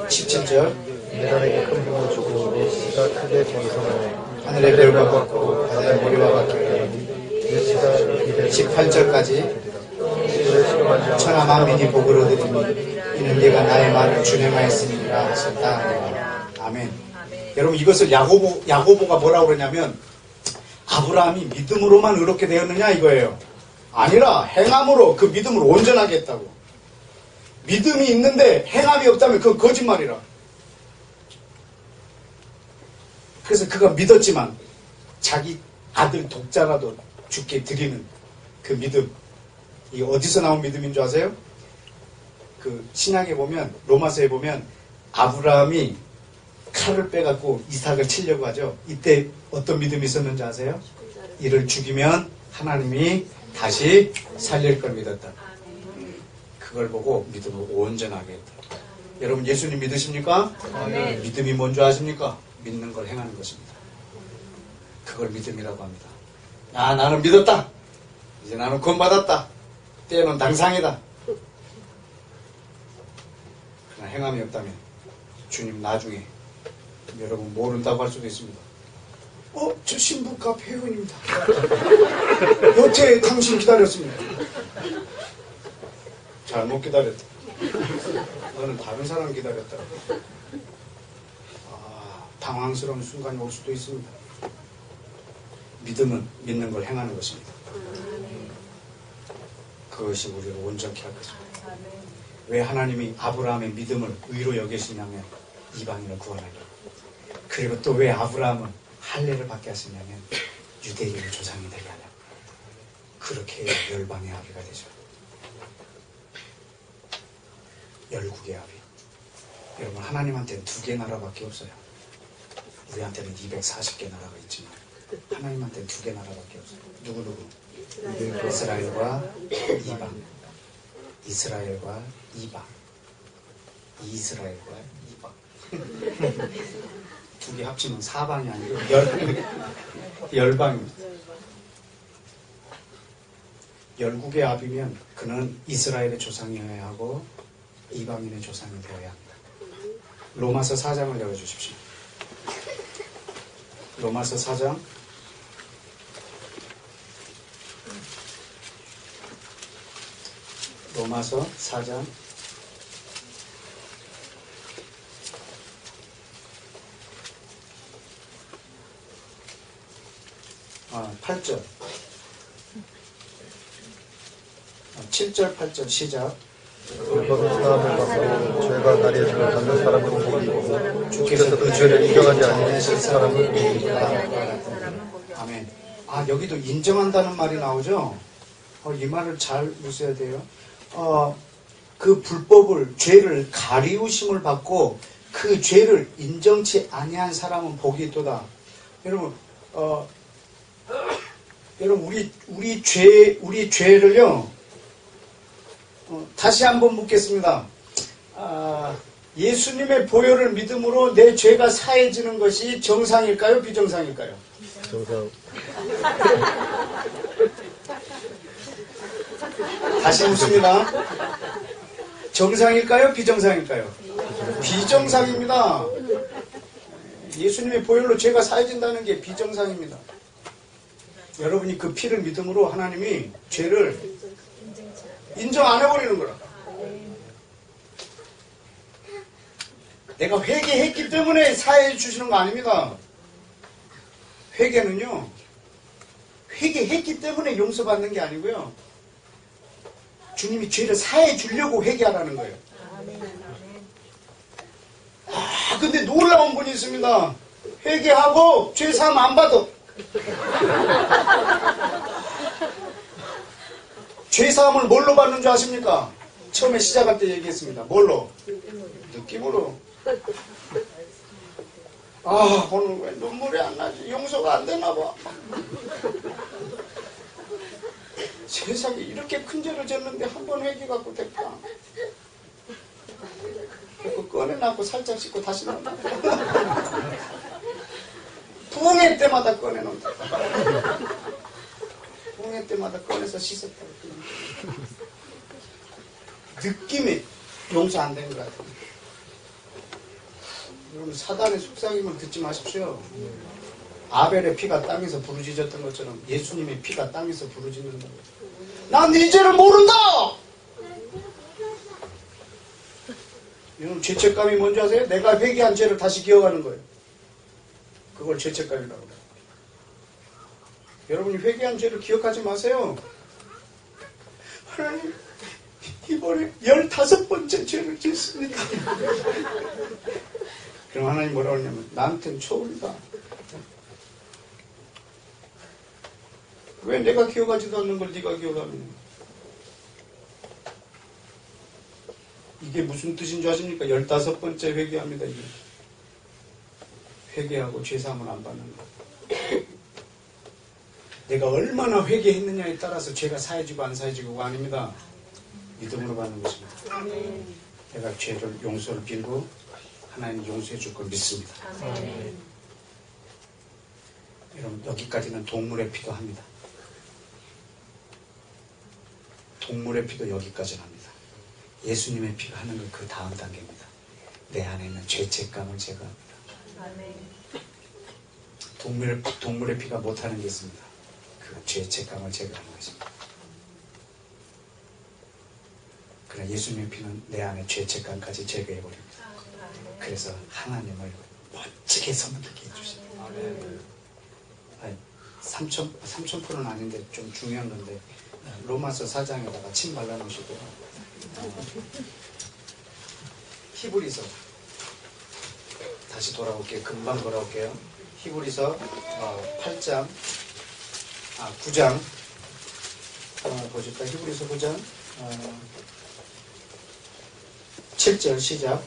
17절 내가 내게 큰 복을 주고 내 씨가 크게 번성하네. 하늘의 별과 같고 바다의 모래와 같게 내 씨가 이래 18절까지 천하 만민이 복을 얻으리니 이는 네가 나의 말을 준행하였으니라 하셨다. 아멘. 여러분 이것을 야고보가 뭐라고 그러냐면 아브라함이 믿음으로만 의롭게 되었느냐 이거예요. 아니라 행함으로 그 믿음을 온전하게 했다고. 믿음이 있는데 행함이 없다면 그건 거짓말이라. 그래서 그가 믿었지만 자기 아들 독자라도 죽게 드리는 그 믿음. 이게 어디서 나온 믿음인 줄 아세요? 그 신약에 보면 로마서에 보면 아브라함이 칼을 빼갖고 이삭을 치려고 하죠. 이때 어떤 믿음이 있었는지 아세요? 이를 죽이면 하나님이 다시 살릴 걸 믿었다. 그걸 보고 믿음을 온전하게 했다. 여러분 예수님 믿으십니까? 네. 믿음이 뭔지 아십니까? 믿는 걸 행하는 것입니다. 그걸 믿음이라고 합니다. 나는 믿었다. 이제 나는 구원받았다. 때는 당상이다. 그러나 행함이 없다면 주님 나중에 여러분 모른다고 할 수도 있습니다. 저 신부갑 회원입니다. 여태 당신 기다렸습니다. 잘못 기다렸다. 너는 다른 사람 기다렸다. 당황스러운 순간이 올 수도 있습니다. 믿음은 믿는 걸 행하는 것입니다. 그것이 우리를 온전케 할 것입니다. 왜 하나님이 아브라함의 믿음을 의로 여기시냐면 이방인을 구원하려. 그리고 또 왜 아브라함은 할례를 받게 하시냐면 유대인의 조상이 되게 하려. 그렇게 해야 열방의 아비가 되죠. 열국의 아비. 여러분, 하나님한테는 2개 나라밖에 없어요. 우리한테는 240개 나라가 있지만 하나님한테는 2개 나라밖에 없어요. 누구? 이스라엘과 이방. 이스라엘과 이방. 이스라엘과 이방. 2개 합치면 사방이 아니고 열방입니다. 열국의 아비면 그는 이스라엘의 조상이어야 하고 이방인의 조상이 되어야 합니다. 로마서 4장을 열어주십시오. 로마서 4장 8절 7절 8절 시작. 율법은 사함을 받고 죄가 나뉘어짐을 받는 사람은 복이 있고 주께서 그 죄를 인정하지 아니하신 사람은 복이 있다. 아멘. 여기도 인정한다는 말이 나오죠. 이 말을 잘 보셔야 돼요. 그 불법을, 죄를 가리우심을 받고 그 죄를 인정치 아니한 사람은 복이 있도다. 여러분, 우리 죄를요, 다시 한번 묻겠습니다. 예수님의 보혈을 믿음으로 내 죄가 사해지는 것이 정상일까요? 비정상일까요? 정상. 다시 묻습니다. 정상일까요? 비정상일까요? 비정상입니다. 예수님의 보혈로 죄가 사해진다는 게 비정상입니다. 여러분이 그 피를 믿음으로 하나님이 죄를 인정 안 해버리는 거라. 내가 회개했기 때문에 사해 주시는 거 아닙니다. 회개는요, 회개했기 때문에 용서받는 게 아니고요, 주님이 죄를 사해 주려고 회개하라는 거예요. 근데 놀라운 분이 있습니다. 회개하고 죄 사함 안 받아. 죄 사함을 뭘로 받는 줄 아십니까? 처음에 시작할 때 얘기했습니다. 뭘로? 느낌으로. 오늘 왜 눈물이 안 나지? 용서가 안 되나 봐. 세상에 이렇게 큰 죄를 졌는데 한 번 회개 갖고 될까? 그거 꺼내놨고 살짝 씻고 다시 나온다. 부흥회 때마다 꺼내놓는다. 부흥회 때마다 꺼내서 씻었다. 느낌이 용서 안 되는 것 같아요. 여러분, 사단의 속삭임을 듣지 마십시오. 아벨의 피가 땅에서 부르짖었던 것처럼 예수님의 피가 땅에서 부르짖는다. 난 네 죄를 모른다! 여러분, 죄책감이 뭔지 아세요? 내가 회개한 죄를 다시 기억하는 거예요. 그걸 죄책감이라고 해요. 여러분이 회개한 죄를 기억하지 마세요. 하나님, 이번에 15번째 죄를 짓습니다. 그럼 하나님 뭐라고 하냐면, 나한테는 초월이다. 왜 내가 기억하지도 않는 걸 네가 기억하느냐? 이게 무슨 뜻인 줄 아십니까? 15번째 회개합니다. 이게. 회개하고 죄사함을 안 받는 거. 내가 얼마나 회개했느냐에 따라서 죄가 사해지고 안 사해지고가 아닙니다. 믿음으로 받는 것입니다. 내가 죄를 용서를 빌고 하나님 용서해 줄 걸 믿습니다. 여러분, 여기까지는 동물의 피도 합니다. 동물의 피도 여기까지는 합니다. 예수님의 피가 하는 건 그 다음 단계입니다. 내 안에 있는 죄책감을 제거합니다. 동물의 피가 못하는 게 있습니다. 그 죄책감을 제거하는 것입니다. 그러나 예수님의 피는 내 안에 죄책감까지 제거해버립니다. 그래서 하나님을 멋지게 섬기게 해주십니다. 아니, 삼천포는 아닌데 좀 중요한 건데 로마서 4장에다가 침 발라놓으시고요. 히브리서 다시 돌아올게요. 금방 돌아올게요. 히브리서 8장 9장 보실까? 히브리서 9장 7절 시작.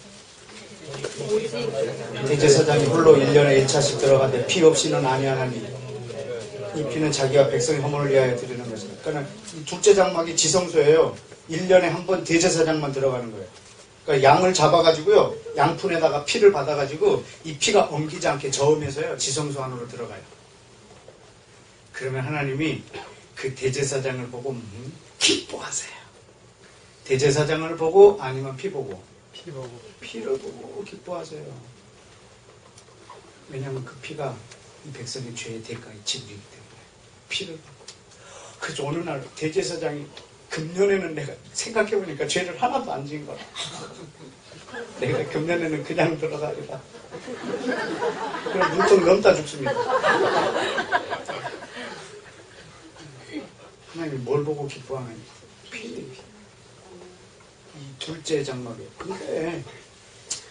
대제사장이 홀로 1년에 1차씩 들어가는데 피 없이는 아니하나니 이 피는 자기와 백성의 허물을 위하여 드리는 것입니다. 그러니까 이 둘째 장막이 지성소예요. 1년에 한 번 대제사장만 들어가는 거예요. 그러니까 양을 잡아가지고요, 양푼에다가 피를 받아가지고 이 피가 엉키지 않게 저으면서요 지성소 안으로 들어가요. 그러면 하나님이 그 대제사장을 보고 기뻐하세요. 대제사장을 보고 아니면 피 보고? 피를 보고 기뻐하세요. 왜냐하면 그 피가 이 백성의 죄의 대가에 지불이기 때문에 피를 보고. 그래서 어느 날 대제사장이 금년에는 내가 생각해보니까 죄를 하나도 안 지은 거야. 내가 금년에는 그냥 들어가리라. 그럼 눈통 넘다 죽습니다. 하나님이 뭘 보고 기뻐하느냐? 피. 이 둘째 장막에. 근데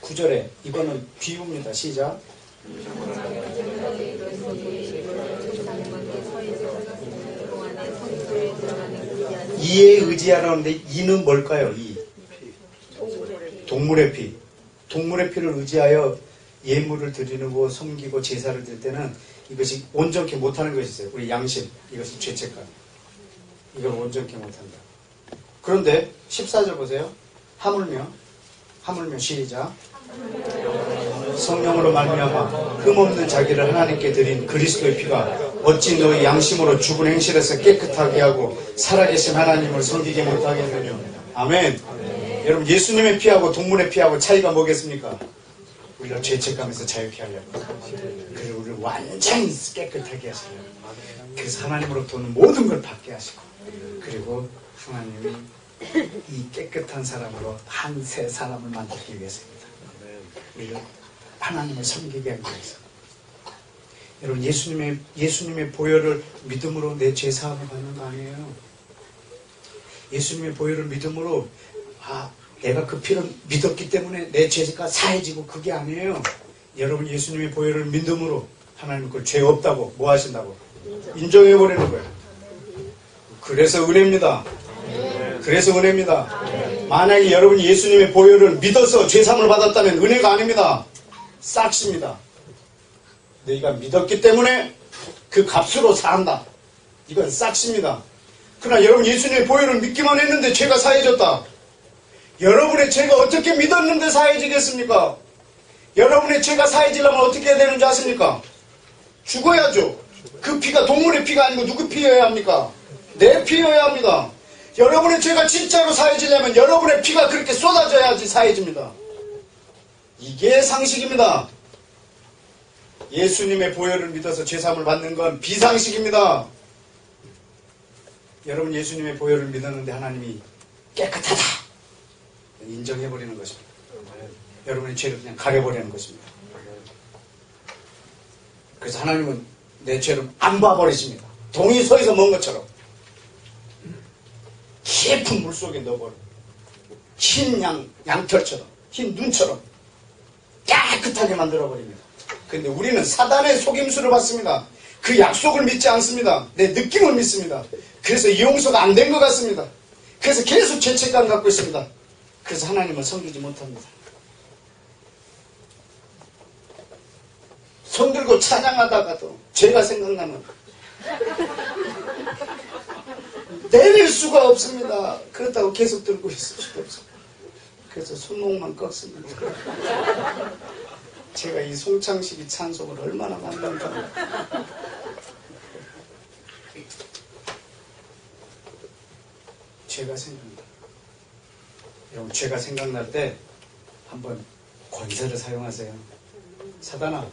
9절에 이거는 비유입니다. 시작. 이에 의지하라는데 이는 뭘까요? 이 동물의 피. 동물의 피를 의지하여 예물을 드리고 섬기고 제사를 드릴 때는 이것이 온전케 못하는 것이 있어요. 우리 양심, 이것이 죄책감. 이걸 온전케 못한다. 그런데 14절 보세요. 하물며 시작. 성령으로 말미암아 흠없는 자기를 하나님께 드린 그리스도의 피가 어찌 너희 양심으로 죽은 행실에서 깨끗하게 하고 살아계신 하나님을 섬기게 못하겠느냐. 아멘. 여러분, 예수님의 피하고 동물의 피하고 차이가 뭐겠습니까? 우리가 죄책감에서 자유케 하려고. 그리고 우리를 완전히 깨끗하게 하시려고. 그래서 하나님으로부터는 모든 걸 받게 하시고, 그리고 하나님이 이 깨끗한 사람으로 한 새 사람을 만들기 위해서입니다. 우리를 하나님을 섬기게 하기 위해서. 여러분, 예수님의 보혈을 믿음으로 내 죄 사함을 받는 거 아니에요. 예수님의 보혈을 믿음으로 내가 그 피를 믿었기 때문에 내 죄가 사해지고, 그게 아니에요. 여러분, 예수님의 보혈을 믿음으로 하나님 그걸 죄 없다고 뭐 하신다고? 인정해버리는 거예요. 그래서 은혜입니다. 그래서 은혜입니다. 만약에 여러분이 예수님의 보혈을 믿어서 죄사함을 받았다면 은혜가 아닙니다. 싹시입니다. 너희가 믿었기 때문에 그 값으로 산다. 이건 싹시입니다. 그러나 여러분, 예수님의 보혈을 믿기만 했는데 죄가 사해졌다. 여러분의 죄가 어떻게 믿었는데 사해지겠습니까? 여러분의 죄가 사해지려면 어떻게 해야 되는지 아십니까? 죽어야죠. 그 피가 동물의 피가 아니고 누구 피여야 합니까? 내 피여야 합니다. 여러분의 죄가 진짜로 사해지려면 여러분의 피가 그렇게 쏟아져야지 사해집니다. 이게 상식입니다. 예수님의 보혈을 믿어서 죄사함을 받는 건 비상식입니다. 여러분, 예수님의 보혈을 믿었는데 하나님이 깨끗하다 인정해버리는 것입니다. 여러분의 죄를 그냥 가려버리는 것입니다. 그래서 하나님은 내 죄를 안 봐버리십니다. 동이 서에서 먼 것처럼 깊은 물속에 넣어버려. 흰 양털처럼, 흰 눈처럼 깨끗하게 만들어버립니다. 근데 우리는 사단의 속임수를 받습니다. 그 약속을 믿지 않습니다. 내 느낌을 믿습니다. 그래서 이 용서가 안 된 것 같습니다. 그래서 계속 죄책감 갖고 있습니다. 그래서 하나님을 섬기지 못합니다. 손 들고 찬양하다가도 죄가 생각나면 내릴 수가 없습니다. 그렇다고 계속 들고 있을 수도 없습니다. 그래서 손목만 꺾습니다. 제가 이 송창식이 찬송을 얼마나 만든가. 죄가 생각난다. 여러분, 죄가 생각날 때 한번 권세를 사용하세요. 사단아,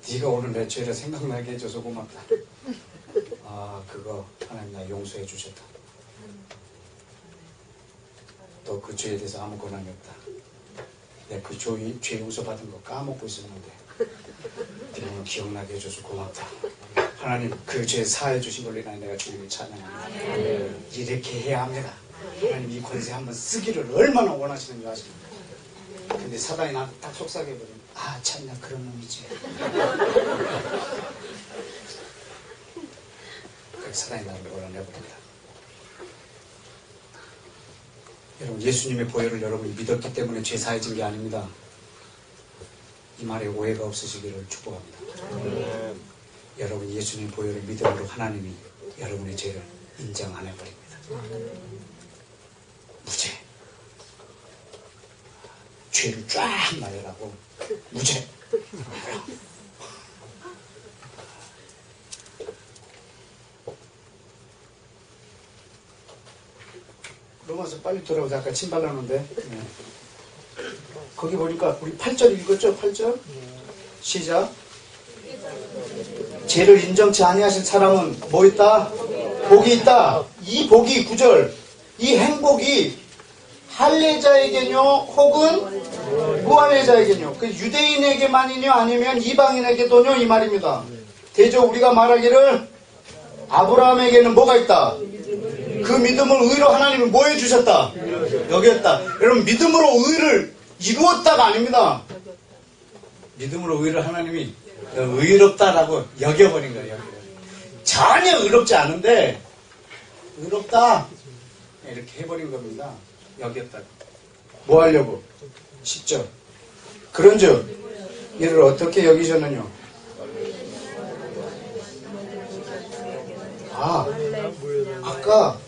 네가 오늘 내 죄를 생각나게 해줘서 고맙다. 그거 하나님 나 용서해 주셨다. 또 그 죄에 대해서 아무 권한이 없다. 내가 그 죄 용서받은 거 까먹고 있었는데 오늘 기억나게 해줘서 고맙다. 하나님 그 죄 사해 주신 걸로 인하여 내가 주님을 찬양합니다. 이렇게 해야 합니다. 하나님 이 권세 한번 쓰기를 얼마나 원하시는지 아십니까? 근데 사단이 나한테 딱 속삭여버리면 아 참나 그런 놈이지. 그래서 사단이 나를 몰아내버립니다. 여러분 예수님의 보혈을 여러분이 믿었기 때문에 죄 사해진 게 아닙니다. 이 말에 오해가 없으시기를 축복합니다. 여러분 예수님의 보혈을 믿음으로 하나님이 여러분의 죄를 인정 안 해버립니다. 무죄. 죄를 쫙 나열하고 무죄. 로마서 빨리 돌아오자. 아까 침 발랐는데 거기 보니까 우리 8절 읽었죠? 8절? 시작. 죄를 인정치 아니하신 사람은 뭐 있다? 복이 있다. 이 복이 9절. 이 행복이 할례자에게뇨 혹은 무할례자에게뇨 그 유대인에게만이뇨 아니면 이방인에게도뇨 이 말입니다. 대저 우리가 말하기를 아브라함에게는 뭐가 있다? 그 믿음을 의로 하나님이 뭐 해주셨다? 여겼다. 여러분 믿음으로 의를 이루었다가 아닙니다. 믿음으로 의를 하나님이 의롭다라고 여겨버린 거예요. 전혀 의롭지 않은데 의롭다 이렇게 해버린 겁니다. 여겼다. 뭐 하려고? 10절. 그런즉 이를 어떻게 여기셨느냐? 아까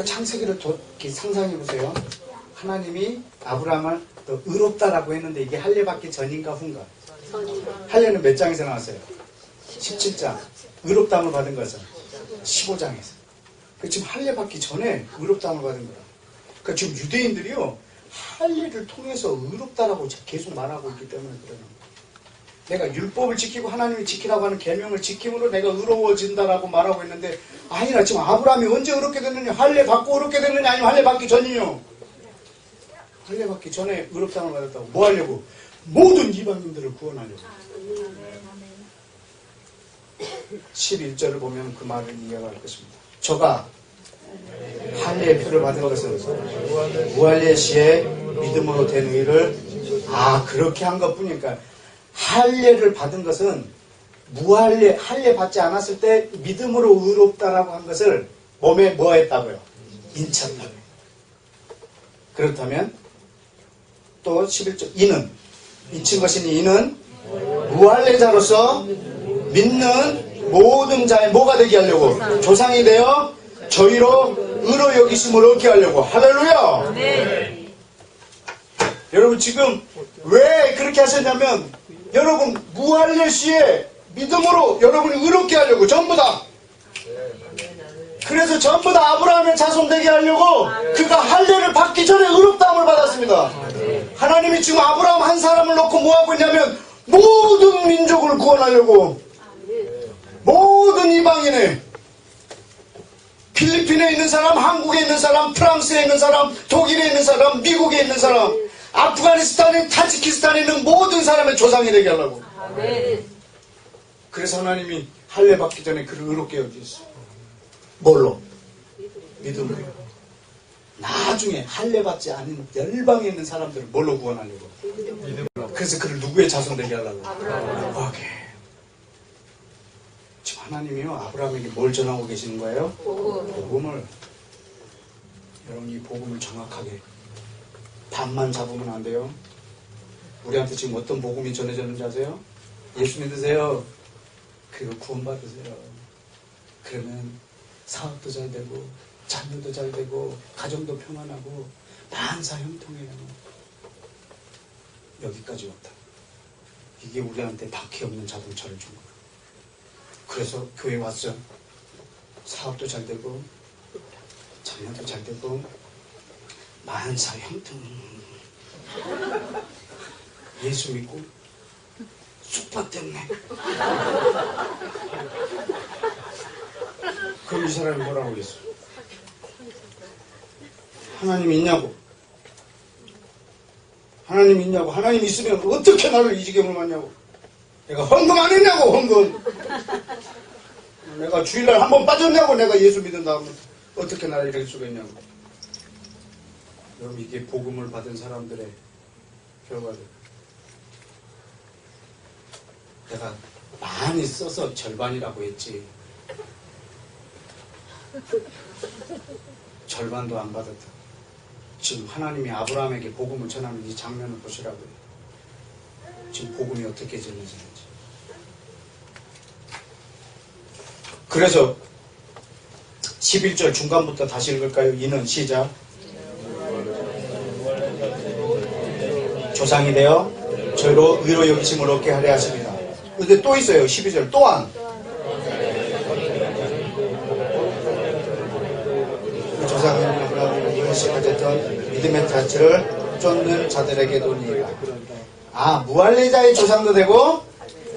창세기를 이렇게 상상해 보세요. 하나님이 아브라함을 너 의롭다라고 했는데 이게 할례 받기 전인가 후인가? 할례는 몇 장에서 나왔어요? 17장. 의롭다함을 받은 것은 15장에서. 지금 할례 받기 전에 의롭다함을 받은 거야. 그러니까 지금 유대인들이요 할례를 통해서 의롭다라고 계속 말하고 있기 때문에 그래요. 내가 율법을 지키고 하나님이 지키라고 하는 계명을 지킴으로 내가 의로워진다라고 말하고 있는데 아니라 지금 아브라함이 언제 의롭게 됐느냐? 할례 받고 의롭게 됐느냐? 아니면 할례 받기 전이요? 할례 받기 전에 의롭다함을 받았다고. 뭐 하려고? 모든 이방인들을 구원하려고. 11절을 보면 그 말을 이해할 것입니다. 저가 할례의 표를 받은 것은 무할례 시에 믿음으로 된 의를 그렇게 한 것뿐이니까 할례를 받은 것은 할례 받지 않았을 때 믿음으로 의롭다라고 한 것을 몸에 뭐 했다고요? 인쳤다고요. 그렇다면 또 11절 이는 인친 것이니 이는 무할례자로서 믿는 모든 자의 뭐가 되게 하려고? 조상이 되어 저희로 의로 여기심을 얻게 하려고. 할렐루야. 네. 여러분 지금 왜 그렇게 하셨냐면 여러분 무할례 시에 믿음으로 여러분이 의롭게 하려고. 전부 다. 그래서 전부 다 아브라함의 자손 되게 하려고 그가 할례를 받기 전에 의롭다함을 받았습니다. 하나님이 지금 아브라함 한 사람을 놓고 뭐 하고 있냐면 모든 민족을 구원하려고. 모든 이방인의 필리핀에 있는 사람, 한국에 있는 사람, 프랑스에 있는 사람, 독일에 있는 사람, 미국에 있는 사람, 아프가니스탄에, 타지키스탄에 있는 모든 사람의 조상이 되게 하려고. 그래서 하나님이 할례 받기 전에 그를 의롭게 여기셨어요. 뭘로? 믿음으로. 나중에 할례 받지 않은 열방에 있는 사람들을 뭘로 구원하려고? 믿음으로. 그래서 그를 누구의 자손 되게 하려고? 오케이. 지금 하나님이요 아브라함에게 뭘 전하고 계시는 거예요? 복음을. 여러분 이 복음을 정확하게 반만 잡으면 안 돼요. 우리한테 지금 어떤 복음이 전해졌는지 아세요? 예수 믿으세요. 그리고 구원받으세요. 그러면 사업도 잘 되고 자녀도 잘 되고 가정도 평안하고 만사 형통해요. 여기까지 왔다. 이게 우리한테 바퀴 없는 자동차를 준 거예요. 그래서 교회 왔어. 사업도 잘 되고 자녀도 잘 되고 만사 형통. 예수 믿고 쑥밭 때문에. 그럼 이 사람이 뭐라고 그랬어? 하나님이 있냐고. 하나님 있냐고. 하나님 있으면 어떻게 나를 이 지경을 만냐고. 내가 헌금 안 했냐고. 헌금. 내가 주일날 한 번 빠졌냐고. 내가 예수 믿은 다음에 어떻게 나를 이럴 수가 있냐고. 여러분, 이게 복음을 받은 사람들의 결과들. 내가 많이 써서 절반이라고 했지. 절반도 안 받았다. 지금 하나님이 아브라함에게 복음을 전하는 이 장면을 보시라고요. 지금 복음이 어떻게 전해지는지. 그래서 11절 중간부터 다시 읽을까요? 이는 시작. 조상이 되어 저로 의로 여기심을 얻게 하려 하십니다. 근데 또 있어요. 12절 또한 조상은 아브라함이 이것이 가졌던 믿음의 자체를 쫓는 자들에게도니라. 아, 무할례자의 조상도 되고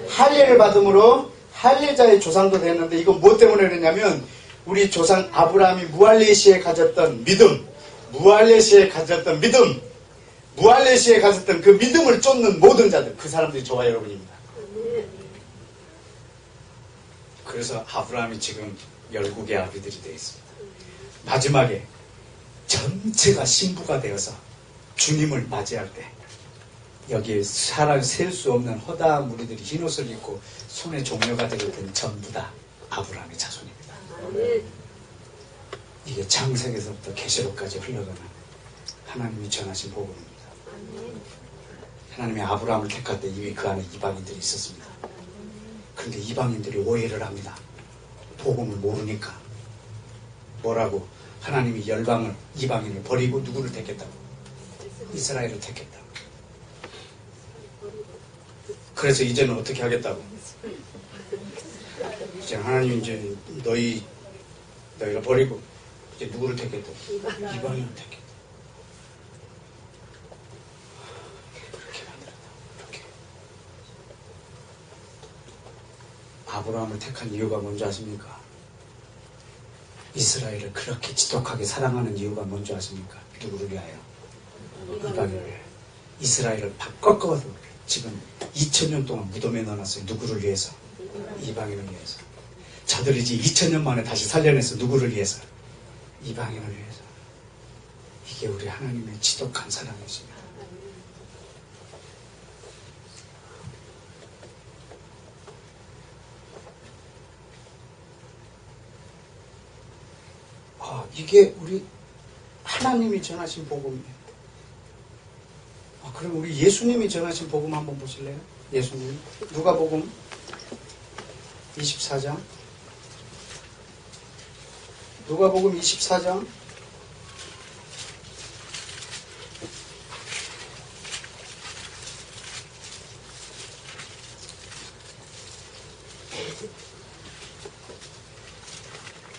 할례를 받음으로 할례자의 조상도 됐는데, 이거 뭐 때문에 그랬냐면 우리 조상 아브라함이 무할례 시에 가졌던 믿음, 무할례 시에 가졌던 믿음, 무할례 시에 가졌던 그 믿음을 쫓는 모든 자들, 그 사람들이 저와 여러분입니다. 그래서 아브라함이 지금 열국의 아비들이 되어 있습니다. 마지막에 전체가 신부가 되어서 주님을 맞이할 때 여기에 사람 셀 수 없는 허다한 무리들이 흰옷을 입고 손에 종려가 들었던 전부 다 아브라함의 자손입니다. 이게 창세기에서부터 계시록까지 흘러가는 하나님이 전하신 복음입니다. 하나님이 아브라함을 택할 때 이미 그 안에 이방인들이 있었습니다. 그런데 이방인들이 오해를 합니다. 복음을 모르니까. 뭐라고? 하나님이 열방을, 이방인을 버리고 누구를 택했다고? 이스라엘을 택했다고. 그래서 이제는 어떻게 하겠다고? 이제 하나님이 이제 너희를 버리고 이제 누구를 택했다고? 이방인을 택했다. 그렇게 만들었다. 그렇게. 아브라함을 택한 이유가 뭔지 아십니까? 이스라엘을 그렇게 지독하게 사랑하는 이유가 뭔지 아십니까? 누구를 위하여? 이방인을 위하여. 이스라엘을 바꿔서 지금 2000년 동안 무덤에 넣어놨어요. 누구를 위해서? 이방인을 위해서. 저들이 이제 2000년 만에 다시 살려내서 누구를 위해서? 이방인을 위해서. 이게 우리 하나님의 지독한 사랑이십니다. 이게 우리 하나님이 전하신 복음이에요. 그럼 우리 예수님이 전하신 복음 한번 보실래요? 예수님. 누가복음 24장. 누가복음 24장.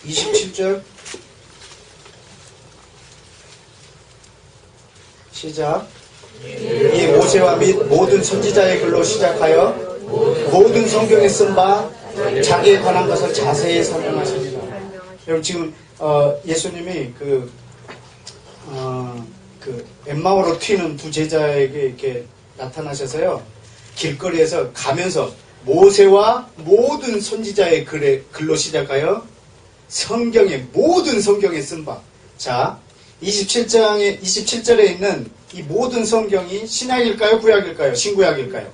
(27절) 시작. 이 모세와 및 모든 선지자의 글로 시작하여 모든 성경에 쓴 바 자기에 관한 것을 자세히 설명하십니다. 여러분 지금 예수님이 그 엠마오로 튀는 두 제자에게 이렇게 나타나셔서요, 길거리에서 가면서 모세와 모든 선지자의 글로 시작하여 모든 성경에 쓴 바. 자, 27절에 있는 이 모든 성경이 신약일까요? 구약일까요? 신구약일까요?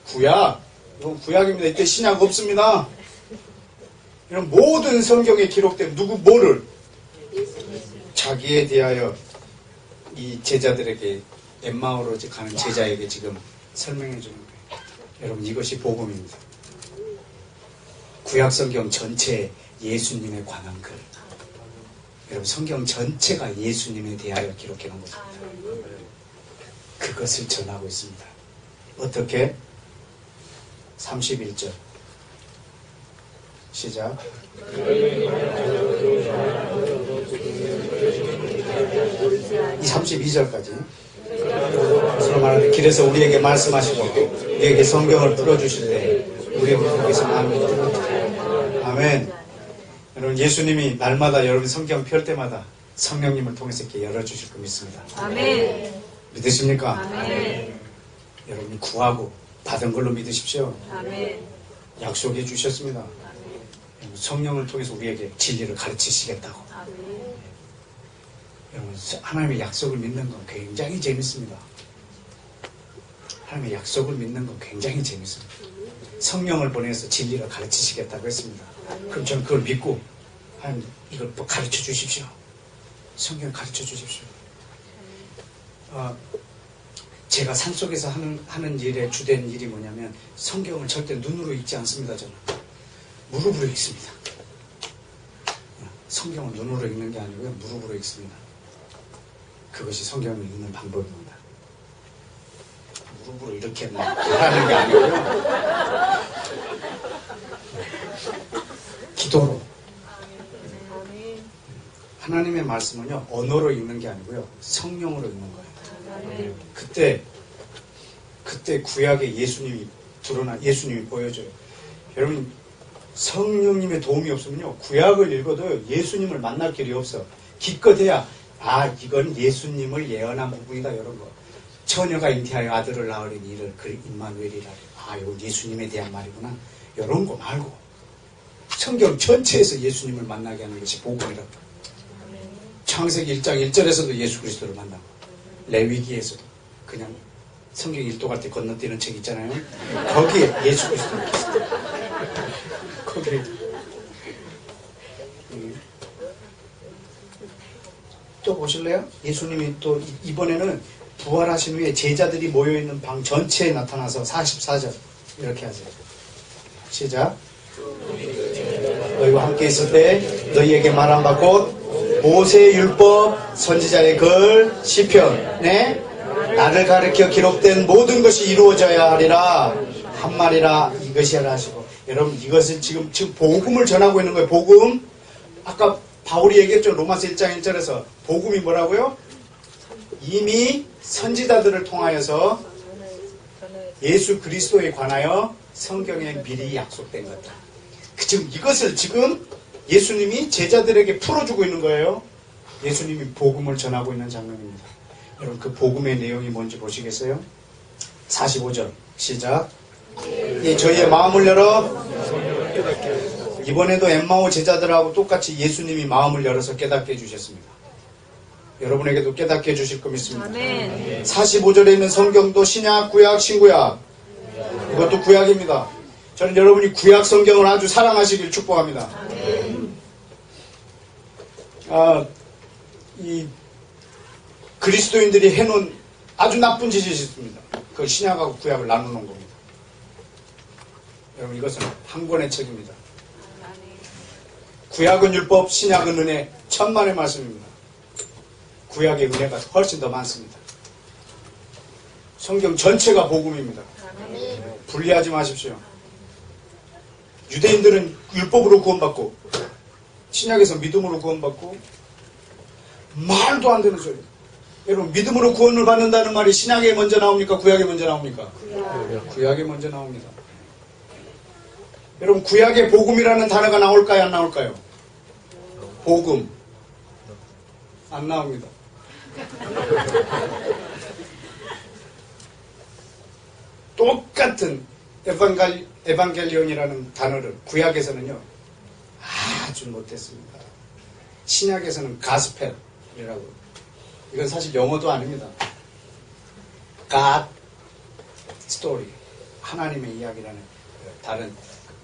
구약. 이건 구약입니다. 이때 신약 없습니다. 이런 모든 성경에 기록된 뭐를? 자기에 대하여 이 제자들에게, 엠마오로 가는 제자에게 지금 설명해 주는 거예요. 여러분, 이것이 복음입니다. 구약 성경 전체 예수님에 관한 글. 여러분, 성경 전체가 예수님에 대하여 기록해 놓은 것입니다. 그것을 전하고 있습니다. 어떻게? 31절 시작. 이 32절까지 서로 말하는데, 길에서 우리에게 말씀하시고 우리에게 성경을 풀어주실 때 우리의 거기서 아멘. 여러분, 예수님이 날마다 여러분 성경 펼 때마다 성령님을 통해서 이렇게 열어주실 거 믿습니다. 아멘. 믿으십니까? 아멘. 여러분이 구하고 받은 걸로 믿으십시오. 아멘. 약속해 주셨습니다. 성령을 통해서 우리에게 진리를 가르치시겠다고. 아멘. 여러분, 하나님의 약속을 믿는 건 굉장히 재밌습니다. 하나님의 약속을 믿는 건 굉장히 재밌습니다. 성령을 보내서 진리를 가르치시겠다고 했습니다. 그럼 저는 그걸 믿고 하나님 이걸 또 가르쳐 주십시오. 성경 가르쳐 주십시오. 제가 산속에서 하는 일의 주된 일이 뭐냐면 성경을 절대 눈으로 읽지 않습니다. 저는 무릎으로 읽습니다. 성경을 눈으로 읽는 게 아니고요, 무릎으로 읽습니다. 그것이 성경을 읽는 방법입니다. 무릎으로 이렇게 하는 게 아니고요, 기도로. 아멘. 하나님의 말씀은요, 언어로 읽는 게 아니고요, 성령으로 읽는 거예요. 아멘. 그때 구약에 예수님이 예수님이 보여줘요. 여러분, 성령님의 도움이 없으면요, 구약을 읽어도 예수님을 만날 길이 없어. 기껏해야, 이건 예수님을 예언한 부분이다, 이런 거. 처녀가 잉태하여 아들을 낳으리니 이를 그 임마누엘이라. 이건 예수님에 대한 말이구나. 이런 거 말고 성경 전체에서 예수님을 만나게 하는 것이 복음이라고. 창세기 1장 1절에서도 예수 그리스도를 만나고, 레위기에서도 그냥 성경 일독할 때 건너뛰는 책 있잖아요. 거기에 예수 그리스도를 있어요. 거기에 또 보실래요? 예수님이 또 이번에는 부활하신 후에 제자들이 모여있는 방 전체에 나타나서 44절 이렇게 하세요. 시작. 너희와 함께 있을 때 너희에게 말한 바 곧 모세의 율법 선지자의 글 시편 나를 가르쳐 기록된 모든 것이 이루어져야 하리라 한 말이라 이것이라 하시고. 여러분, 이것은 지금 복음을 전하고 있는 거예요. 복음. 아까 바울이 얘기했죠. 로마서 1장 1절에서 복음이 뭐라고요? 이미 선지자들을 통하여서 예수 그리스도에 관하여 성경에 미리 약속된 것다. 지금 이것을 지금 예수님이 제자들에게 풀어주고 있는 거예요. 예수님이 복음을 전하고 있는 장면입니다. 여러분, 그 복음의 내용이 뭔지 보시겠어요? 45절 시작. 저희의 마음을 열어. 이번에도 엠마오 제자들하고 똑같이 예수님이 마음을 열어서 깨닫게 해주셨습니다. 여러분에게도 깨닫게 해주실 거 믿습니다. 아멘. 45절에 있는 성경도 신약, 구약, 신구약, 이것도 구약입니다. 저는 여러분이 구약 성경을 아주 사랑하시길 축복합니다. 이 그리스도인들이 해놓은 아주 나쁜 짓이 있습니다. 그 신약하고 구약을 나누는 겁니다. 여러분, 이것은 한 권의 책입니다. 구약은 율법, 신약은 은혜, 천만의 말씀입니다. 구약의 은혜가 훨씬 더 많습니다. 성경 전체가 복음입니다. 분리하지 마십시오. 유대인들은 율법으로 구원받고 신약에서 믿음으로 구원받고, 말도 안 되는 소리. 여러분, 믿음으로 구원을 받는다는 말이 신약에 먼저 나옵니까? 구약에 먼저 나옵니까? 구약에 먼저 나옵니다. 여러분, 구약에 복음이라는 단어가 나올까요? 안 나올까요? 복음. 안 나옵니다. 똑같은 에반겔리온이라는 단어를 구약에서는요, 아주 못했습니다. 신약에서는 가스펠이라고. 이건 사실 영어도 아닙니다. God story. 하나님의 이야기라는 다른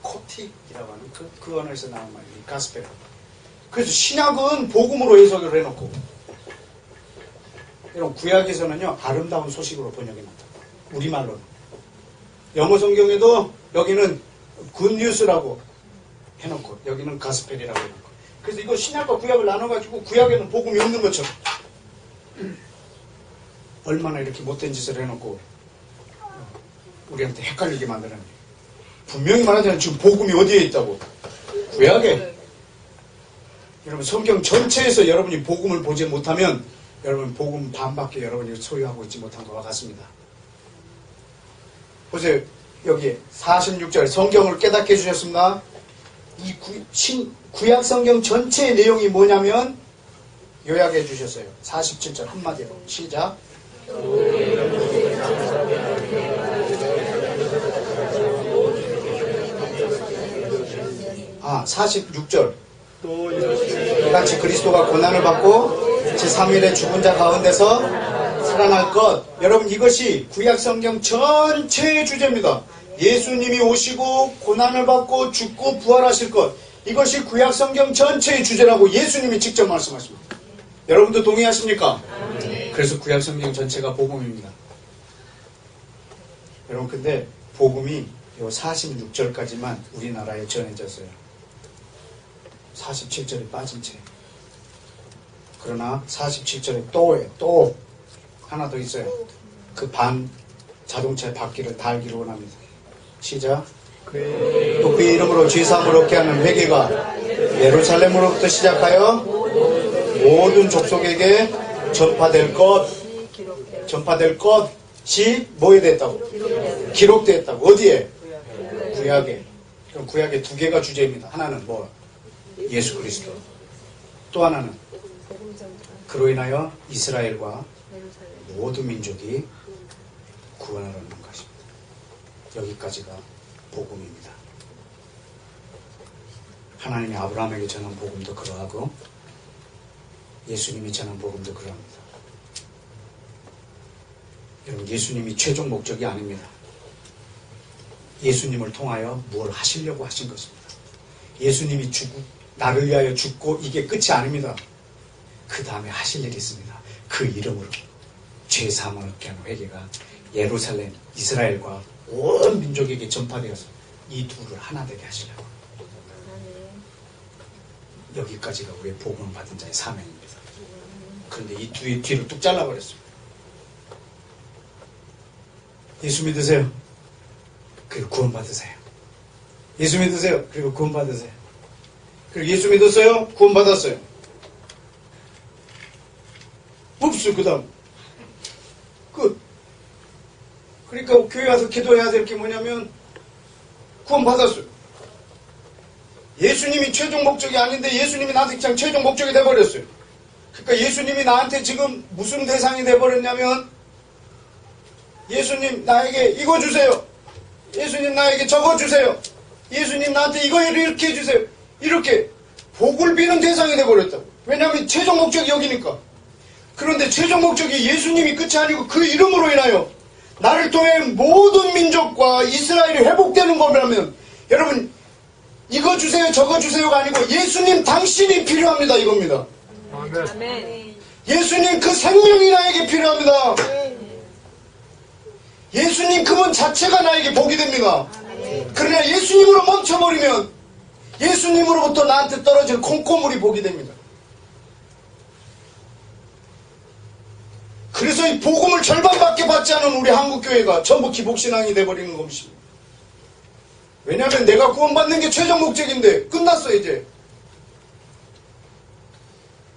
코틱이라고 하는 그 언어에서 나온 말이에요. 가스펠. 그래서 신약은 복음으로 해석을 해놓고, 여러분, 구약에서는요, 아름다운 소식으로 번역해놨다. 우리말로는. 영어 성경에도 여기는 굿뉴스라고 해놓고, 여기는 가스펠이라고 해놓고. 그래서 이거 신약과 구약을 나눠가지고 구약에는 복음이 없는 것처럼. 얼마나 이렇게 못된 짓을 해놓고 우리한테 헷갈리게 만드는지. 분명히 말하자면 지금 복음이 어디에 있다고? 구약에. 여러분, 성경 전체에서 여러분이 복음을 보지 못하면 여러분 복음 반밖에 여러분이 소유하고 있지 못한 것과 같습니다. 보세요. 여기 46절 성경을 깨닫게 해주셨습니다. 이 구약 성경 전체의 내용이 뭐냐면 요약해 주셨어요. 47절 한마디로 시작. 아, 46절. 또 이렇게 이같이 그리스도가 고난을 받고 제3일에 죽은 자 가운데서 살아날 것. 여러분, 이것이 구약 성경 전체의 주제입니다. 예수님이 오시고 고난을 받고 죽고 부활하실 것. 이것이 구약 성경 전체의 주제라고 예수님이 직접 말씀하십니다. 여러분도 동의하십니까? 그래서 구약 성경 전체가 복음입니다. 여러분, 근데 복음이 요 46절까지만 우리나라에 전해졌어요. 47절에 빠진 채. 그러나 47절에 또 하나 더 있어요. 그 반 자동차의 바퀴를 달기를 원합니다. 시작. 또 그의 이름으로 죄사함을 얻게 하는 회개가 예루살렘으로부터 시작하여 모든 족속에게 전파될 것이 뭐에 됐다고? 기록됐다고. 어디에? 구약에. 그럼 구약에 두 개가 주제입니다. 하나는 뭐? 예수 그리스도. 또 하나는 그로 인하여 이스라엘과 모든 민족이 구원을 얻는 것입니다. 여기까지가 복음입니다. 하나님이 아브라함에게 전한 복음도 그러하고 예수님이 전한 복음도 그러합니다. 여러분, 예수님이 최종 목적이 아닙니다. 예수님을 통하여 뭘 하시려고 하신 것입니다. 예수님이 나를 위하여 죽고 이게 끝이 아닙니다. 그 다음에 하실 일이 있습니다. 그 이름으로 죄사함을 얻게 하는 회개가 예루살렘, 이스라엘과 온 민족에게 전파되어서 이 둘을 하나 되게 하시려고. 여기까지가 우리의 복음을 받은 자의 사명입니다. 그런데 이 뒤를 뚝 잘라버렸습니다. 예수 믿으세요. 그리고 구원 받으세요. 예수 믿으세요. 그리고 구원 받으세요. 그리고 예수 믿었어요. 구원 받았어요. 없어요. 그 다음 끝. 그러니까 교회 와서 기도해야 될 게 뭐냐면 구원 받았어요. 예수님이 최종 목적이 아닌데 예수님이 나한테 그냥 최종 목적이 돼버렸어요. 그러니까 예수님이 나한테 지금 무슨 대상이 돼버렸냐면 예수님 나에게 이거 주세요. 예수님 나에게 저거 주세요. 예수님 나한테 이거 이렇게 해주세요. 이렇게 복을 비는 대상이 돼버렸다고. 왜냐하면 최종 목적이 여기니까. 그런데 최종 목적이 예수님이 끝이 아니고 그 이름으로 인하여 나를 통해 모든 민족과 이스라엘이 회복되는 거라면 여러분 이거 주세요 저거 주세요가 아니고 예수님 당신이 필요합니다 이겁니다. 아멘. 예수님 그 생명이 나에게 필요합니다. 예수님 그분 자체가 나에게 복이 됩니다. 그러나 예수님으로 멈춰버리면 예수님으로부터 나한테 떨어질 콩고물이 복이 됩니다. 그래서 이 복음을 절반밖에 받지 않은 우리 한국교회가 전부 기복신앙이 돼버리는 것입니다. 왜냐하면 내가 구원받는 게 최종 목적인데 끝났어 이제.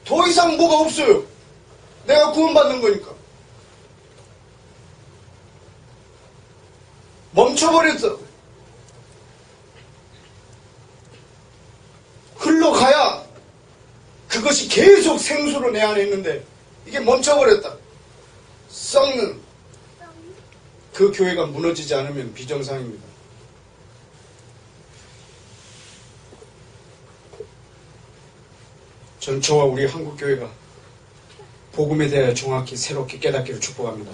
더 이상 뭐가 없어요. 내가 구원받는 거니까. 멈춰버렸어. 흘러가야 그것이 계속 생수로 내 안에 있는데 이게 멈춰버렸다. 썩는 그 교회가 무너지지 않으면 비정상입니다. 전 저와 우리 한국교회가 복음에 대하여 정확히 새롭게 깨닫기를 축복합니다.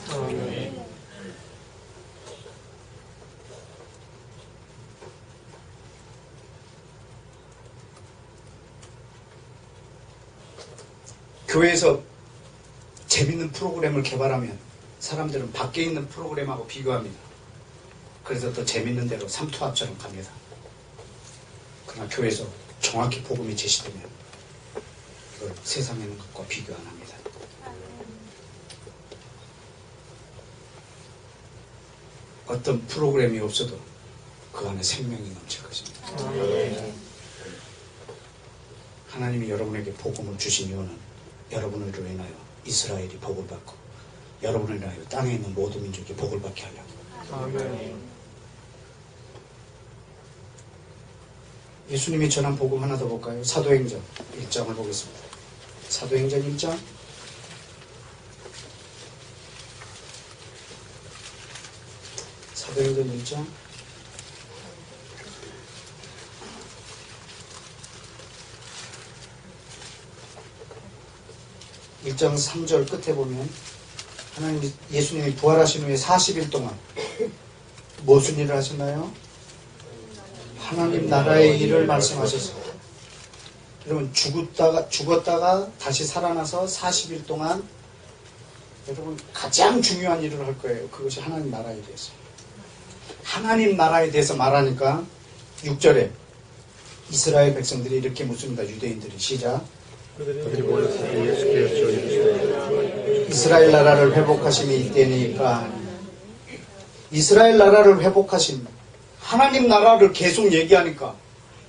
교회에서 재밌는 프로그램을 개발하면 사람들은 밖에 있는 프로그램하고 비교합니다. 그래서 더 재밌는 대로 삼투압처럼 갑니다. 그러나 교회에서 정확히 복음이 제시되면 그걸 세상에 있는 것과 비교 안 합니다. 어떤 프로그램이 없어도 그 안에 생명이 넘칠 것입니다. 하나님이 여러분에게 복음을 주신 이유는 여러분을 인하여 이스라엘이 복을 받고 여러분을 인하여 땅에 있는 모든 민족이 복을 받게 하려고. 아멘. 예수님이 전한 복음 하나 더 볼까요? 사도행전 1장을 보겠습니다. 사도행전 1장 사도행전 1장 1장 3절 끝에 보면 하나님 예수님이 부활하신 후에 40일 동안 무슨 일을 하셨나요? 하나님 나라의 일을 말씀하셨습니다. 여러분 죽었다가 다시 살아나서 40일 동안 여러분 가장 중요한 일을 할 거예요. 그것이 하나님 나라에 대해서. 하나님 나라에 대해서 말하니까 6절에 이스라엘 백성들이 이렇게 묻습니다. 유대인들이 시작. 그들이 모였을 때 예수께 여쭈어 이르시되 이스라엘 나라를 회복하심이 이때니까. 이스라엘 나라를 회복하신 하나님 나라를 계속 얘기하니까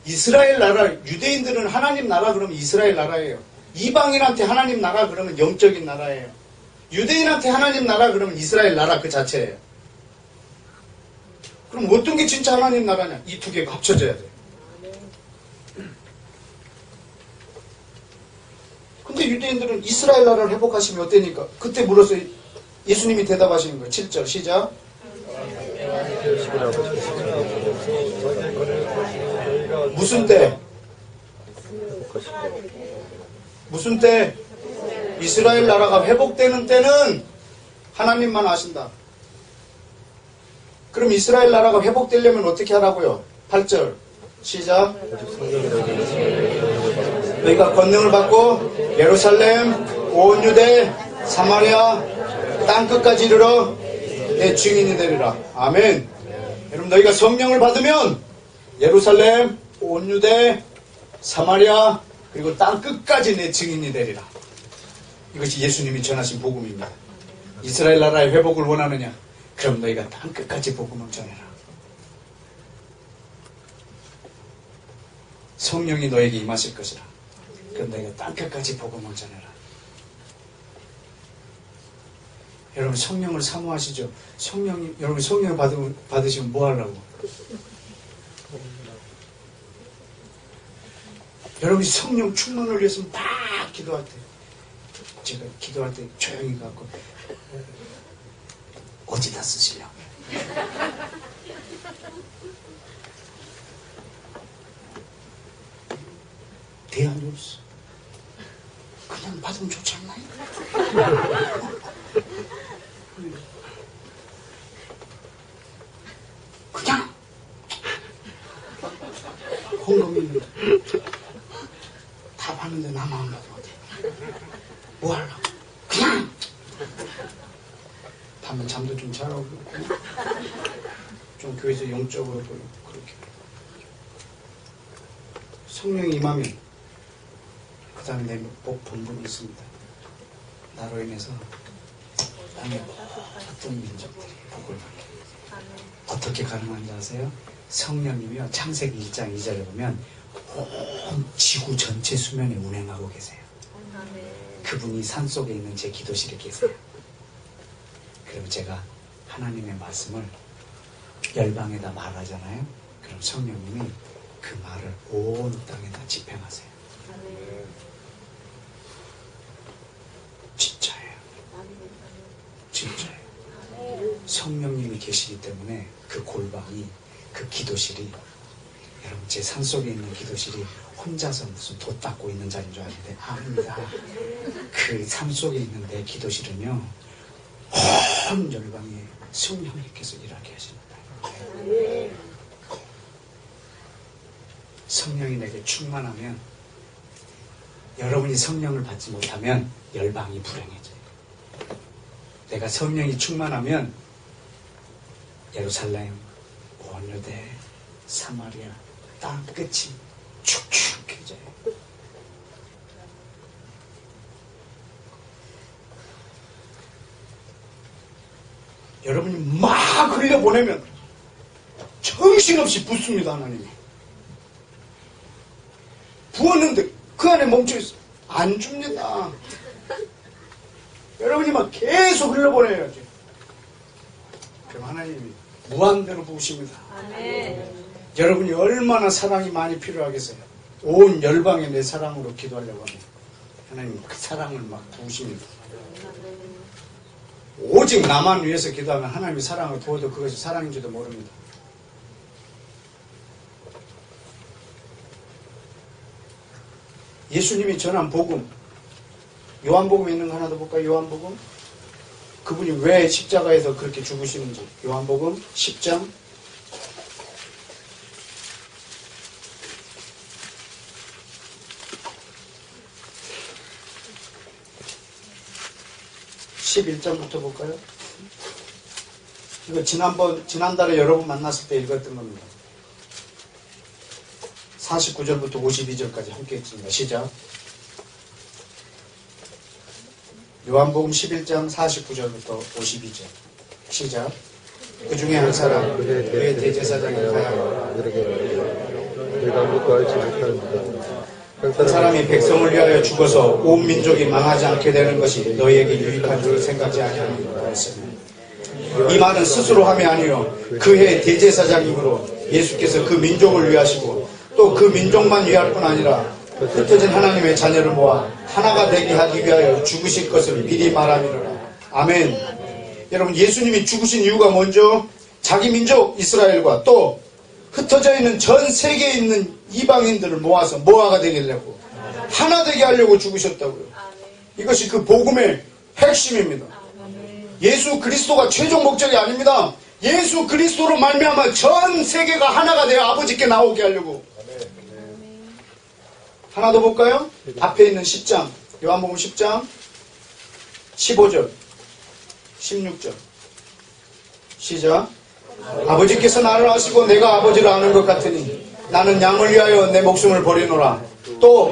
이스라엘 나라, 유대인들은 하나님 나라 그러면 이스라엘 나라예요. 이방인한테 하나님 나라 그러면 영적인 나라예요. 유대인한테 하나님 나라 그러면 이스라엘 나라 그 자체예요. 그럼 어떤 게 진짜 하나님 나라냐? 이 두 개가 합쳐져야 돼요. 근데 유대인들은 이스라엘 나라를 회복하시면 어때니까? 그때 물었어요. 예수님이 대답하시는 거예요. 7절 시작. 무슨 때? 무슨 때? 이스라엘 나라가 회복되는 때는 하나님만 아신다. 그럼 이스라엘 나라가 회복되려면 어떻게 하라고요? 8절 시작. 너희가 권능을 받고 예루살렘, 온 유대, 사마리아, 땅끝까지 이르러 내 증인이 되리라. 아멘. 여러분 너희가 성령을 받으면 예루살렘, 온 유대, 사마리아 그리고 땅끝까지 내 증인이 되리라. 이것이 예수님이 전하신 복음입니다. 이스라엘 나라의 회복을 원하느냐? 그럼 너희가 땅끝까지 복음을 전해라. 성령이 너에게 임하실 것이라. 그럼 너희가 땅끝까지 복음을 전해라. 여러분 성령을 사모하시죠? 여러분 성령 받으시면 뭐 하려고? 여러분이 성령 충만을 위해서 막 기도할 때 제가 기도할 때 조용히 갖고 어디다 쓰시려고? 대안이 없어. 그냥 받으면 좋지 않나요? 그냥 헌금이 있는데 다 받는데 나만 안 받으면 어때? 뭐 하려고? 그냥 밤에 잠도 좀 잘 오고 좀 교회에서 영적으로 보이고 그렇게 성령이 임하면 그 다음에 내 복 본분이 있습니다. 나로 인해서 땅의 모든 민족들이 복을 받게. 어떻게 가능한지 아세요? 성령님이요 창세기 1장 2절에 보면 온 지구 전체 수면에 운행하고 계세요. 그분이 산속에 있는 제 기도실에 계세요. 그리고 제가 하나님의 말씀을 열방에다 말하잖아요. 그럼 성령님이 그 말을 온 땅에다 집행하세요. 진짜예요. 진짜예요. 성령님이 계시기 때문에 그 골방이, 그 기도실이, 여러분 제 산속에 있는 기도실이 혼자서 무슨 돛 닦고 있는 자리인 줄 아는데 아닙니다. 그 산속에 있는 내 기도실은요 온 열방에 성령님께서 일하게 하십니다. 성령이 내게 충만하면, 여러분이 성령을 받지 못하면 열방이 불행해져요. 내가 성령이 충만하면 예루살렘, 온 유대, 사마리아 땅 끝이 축축해져요. 여러분이 막 흘려보내면 정신없이 붓습니다. 하나님이 부었는데 그 안에 멈춰있어. 안 줍니다. 여러분이 막 계속 흘려보내야지. 그럼 하나님이 무한대로 부으십니다. 여러분이 얼마나 사랑이 많이 필요하겠어요. 온 열방에 내 사랑으로 기도하려고 하면 하나님 그 사랑을 막 부으십니다. 오직 나만 위해서 기도하면 하나님이 사랑을 부어도 그것이 사랑인지도 모릅니다. 예수님이 전한 복음, 요한복음에 있는 거 하나 더 볼까요? 요한복음. 그분이 왜 십자가에서 그렇게 죽으시는지. 요한복음 10장 11장부터 볼까요? 이거 지난달에 여러분 만났을 때 읽었던 겁니다. 49절부터 52절까지 함께 했습니다. 시작. 요한복음 11장 49절부터 52절. 시작. 그 중에 한 사람, 그의 대제사장이 가야 내가 아무것도 알지 못하는다. 그 사람이 백성을 위하여 죽어서 온 민족이 망하지 않게 되는 것이 너희에게 유익한 줄 생각지 아니하느니라 했습니다. 이 말은 스스로 함이 아니요 그의 대제사장이므로 예수께서 그 민족을 위하시고 또 그 민족만 위할 뿐 아니라 흩어진 하나님의 자녀를 모아 하나가 되게 하기 위하여 죽으실 것을 미리 말함이로라. 아멘. 여러분, 예수님이 죽으신 이유가 뭔죠? 자기 민족 이스라엘과 또 흩어져 있는 전 세계에 있는 이방인들을 모아서 뭐가 되게 하려고, 하나 되게 하려고 죽으셨다고요. 이것이 그 복음의 핵심입니다. 예수 그리스도가 최종 목적이 아닙니다. 예수 그리스도로 말미암아 전 세계가 하나가 되어 아버지께 나오게 하려고. 하나 더 볼까요? 앞에 있는 10장, 요한복음 10장 15절 16절 시작. 아버지께서 나를 아시고 내가 아버지를 아는 것 같으니 나는 양을 위하여 내 목숨을 버리노라. 또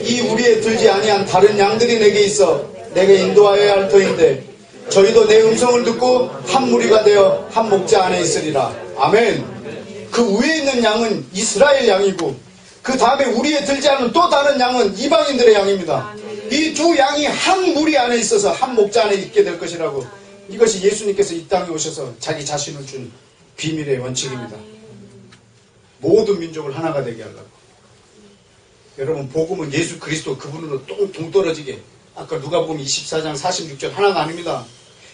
이 우리에 들지 아니한 다른 양들이 내게 있어 내게 인도하여야 할 터인데 저희도 내 음성을 듣고 한 무리가 되어 한 목자 안에 있으리라. 아멘. 그 위에 있는 양은 이스라엘 양이고 그 다음에 우리에 들지 않은 또 다른 양은 이방인들의 양입니다. 이 두 양이 한 무리 안에 있어서 한 목자 안에 있게 될 것이라고. 이것이 예수님께서 이 땅에 오셔서 자기 자신을 준 비밀의 원칙입니다. 모든 민족을 하나가 되게 하려고. 여러분, 복음은 예수 그리스도 그분으로 동떨어지게, 아까 누가복음 24장 46절 하나가 아닙니다.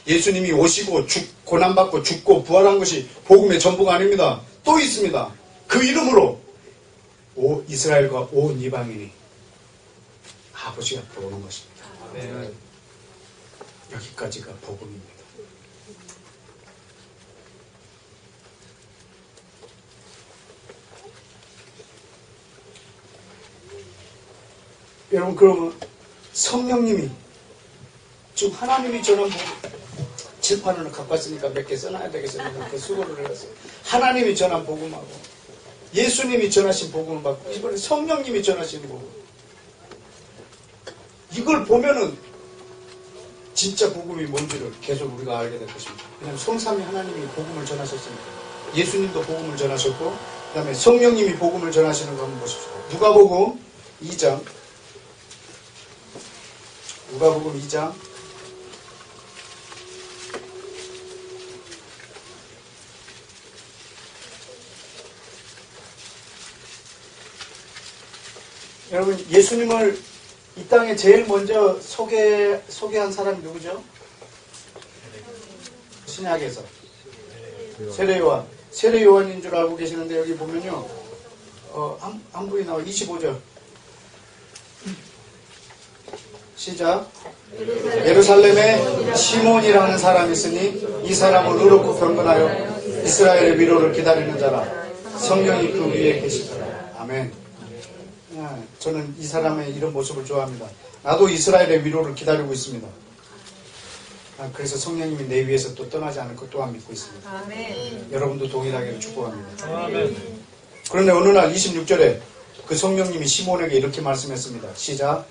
예수님이 오시고 고난받고 죽고 부활한 것이 복음의 전부가 아닙니다. 또 있습니다. 그 이름으로 이스라엘과 온 이방인이 아버지 앞으로 오는 것입니다. 여기까지가 복음입니다. 여러분, 그러면 성령님이 지금 하나님이 전한 칠판을 갖고 왔으니까 몇 개 써놔야 되겠어요. 이렇게 수고를 해서 하나님이 전한 복음하고 예수님이 전하신 복음을 받고 이번에 성령님이 전하신 복음, 이걸 보면은 진짜 복음이 뭔지를 계속 우리가 알게 될 것입니다. 왜냐하면 성삼위 하나님이 복음을 전하셨으니까. 예수님도 복음을 전하셨고 그 다음에 성령님이 복음을 전하시는 거 한번 보십시오. 누가복음 2장 누가복음 2장 여러분, 예수님을 이 땅에 제일 먼저 소개한 사람이 누구죠? 신약에서 세례요한. 세례요한인 줄 알고 계시는데 여기 보면요, 한 분이 나와. 25절 시작. 예루살렘에 시몬이라는 사람이 있으니 이 사람은 의롭고 경건하여 이스라엘의 위로를 기다리는 자라. 성령이 그 위에 계시더라. 아멘. 저는 이 사람의 이런 모습을 좋아합니다. 나도 이스라엘의 위로를 기다리고 있습니다. 그래서 성령님이 내 위에서 또 떠나지 않을 것 또한 믿고 있습니다. 아멘. 여러분도 동일하기를 축복합니다. 아멘. 그런데 어느 날 26절에 그 성령님이 시몬에게 이렇게 말씀했습니다. 시작.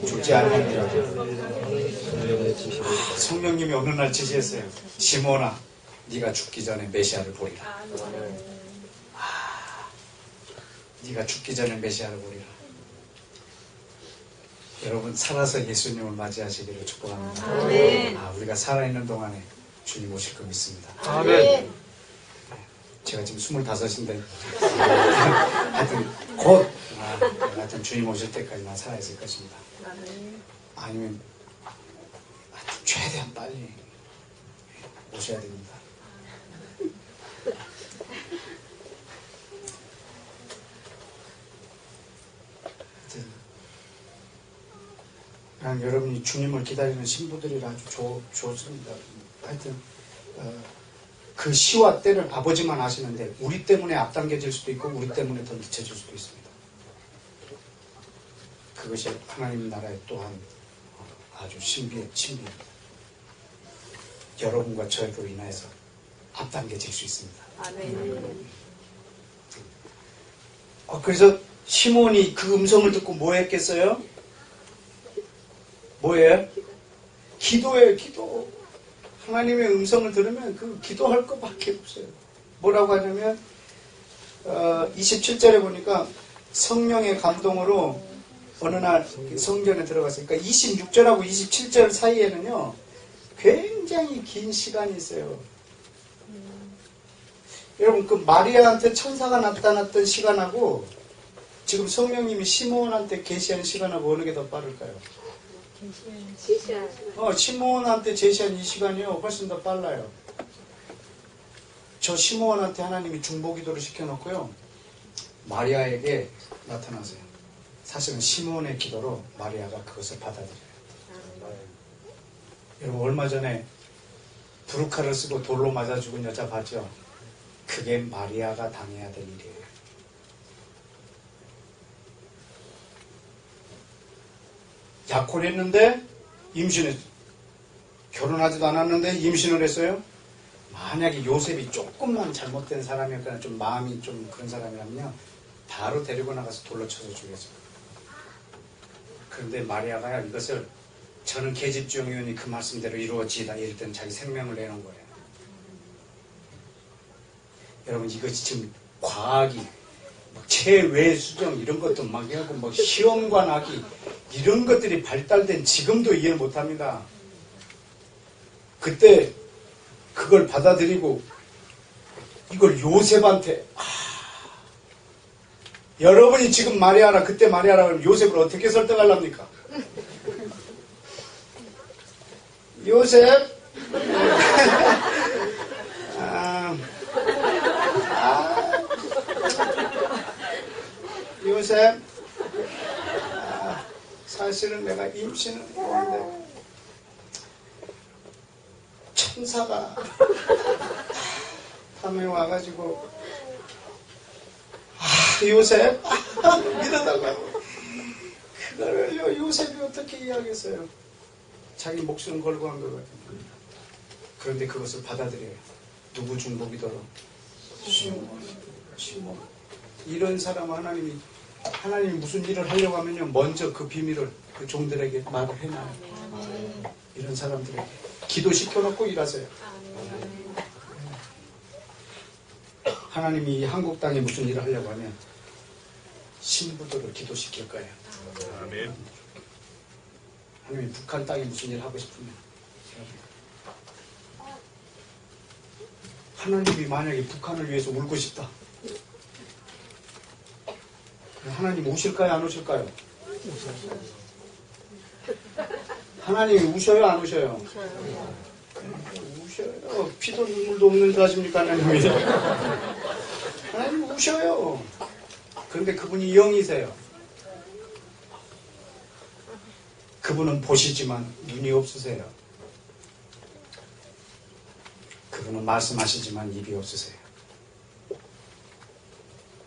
죽지 아니하리라. 성령님이 어느 날 지시했어요. 시몬아, 네가 죽기 전에 메시아를 보리라. 네가 죽기 전에 메시아를 보리라. 여러분, 살아서 예수님을 맞이하시기를 축복합니다. 아멘. 우리가 살아있는 동안에 주님 오실 거 믿습니다. 아멘. 제가 지금 25인데 하여튼 곧 하여튼 주님 오실 때까지 난 살아있을 것입니다. 아니면 최대한 빨리 오셔야 됩니다. 하여튼 여러분이 주님을 기다리는 신부들이 아주 좋습니다. 하여튼 그 시와 때를 아버지만 아시는데 우리 때문에 앞당겨질 수도 있고 우리 때문에 더 늦춰질 수도 있습니다. 그것이 하나님 나라의 또한 아주 신비입니다. 여러분과 저희로 인해서 앞당겨질 수 있습니다. 아멘. 그래서 시몬이 그 음성을 듣고 뭐 했겠어요? 뭐예요? 기도예요. 기도. 하나님의 음성을 들으면 그 기도할 것밖에 없어요. 뭐라고 하냐면 27절에 보니까 성령의 감동으로 어느 날 성전에 들어갔으니까 26절하고 27절 사이에는요 굉장히 긴 시간이 있어요. 여러분 그 마리아한테 천사가 나타났던 시간하고 지금 성령님이 시몬한테 계시한 시간하고 어느 게 더 빠를까요? 시몬한테 제시한 이 시간이요 훨씬 더 빨라요. 저 시몬한테 하나님이 중보기도를 시켜놓고요 마리아에게 나타나세요. 사실은 시몬의 기도로 마리아가 그것을 받아들여요. 여러분 얼마 전에 부르카를 쓰고 돌로 맞아 죽은 여자 봤죠? 그게 마리아가 당해야 될 일이에요. 약혼했는데 임신했어요. 결혼하지도 않았는데 임신을 했어요. 만약에 요셉이 조금만 잘못된 사람이었거나 좀 마음이 좀 그런 사람이라면요 바로 데리고 나가서 돌로 쳐서 죽였어요. 그런데 마리아가 이것을 저는 계집주의원이 그 말씀대로 이루어지다 이럴 때는 자기 생명을 내놓은 거예요. 여러분 이것이 지금 과학이 막 체외 수정 이런 것도 막 하고 막 시험관 하기 이런 것들이 발달된 지금도 이해를 못합니다. 그때 그걸 받아들이고 이걸 요셉한테 여러분이 지금 마리아라 그때 마리아라 그러면 요셉을 어떻게 설득하려합니까? 요셉 요셉 사실은 내가 임신을 했는데 천사가 밤에 와가지고 요셉 믿어달라고 그거를 요셉이 어떻게 이해하겠어요? 자기 목숨 걸고 한 거거든요. 그런데 그것을 받아들여요. 누구 중보기도로? 시몬. 이런 사람은 하나님이 무슨 일을 하려고 하면요 먼저 그 비밀을 그 종들에게 말을 해놔요. 이런 사람들에게 기도시켜놓고 일하세요. 하나님이 한국 땅에 무슨 일을 하려고 하면 신부들을 기도시킬 거예요. 아멘. 하나님이 북한 땅에 무슨 일을 하고 싶으면 하나님이 만약에 북한을 위해서 울고 싶다. 하나님 우실까요? 안 우실까요? 하나님이 우셔요? 안 우셔요? 우셔요. 피도 눈물도 없는 줄 아십니까? 하나님이. 하나님 우셔요. 그런데 그분이 영이세요. 그분은 보시지만 눈이 없으세요. 그분은 말씀하시지만 입이 없으세요.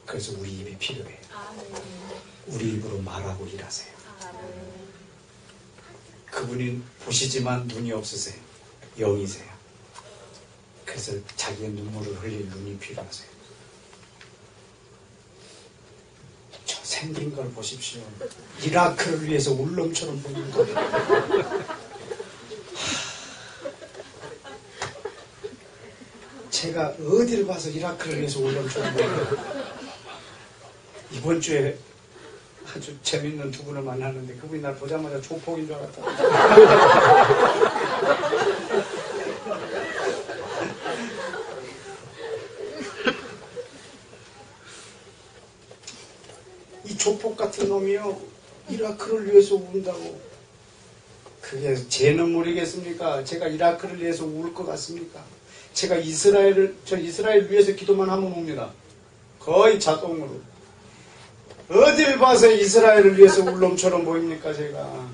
그래서 우리 입이 필요해요. 우리 입으로 말하고 일하세요. 그분이 보시지만 눈이 없으세요. 영이세요. 그래서 자기의 눈물을 흘릴 눈이 필요하세요. 저 생긴 걸 보십시오. 이라크를 위해서 울렁처럼 보는 거예요. 제가 어디를 봐서 이라크를 위해서 울렁처럼 보는 거예요. 이번 주에 아주 재밌는 두 분을 만났는데 그분이 날 보자마자 조폭인 줄 알았다. 이 조폭 같은 놈이요 이라크를 위해서 운다고 그게 제 눈물이겠습니까? 제가 이라크를 위해서 울 것 같습니까? 제가 이스라엘 위해서 기도만 하면 웁니다. 거의 자동으로. 어딜 봐서 이스라엘을 위해서 울 놈처럼 보입니까, 제가?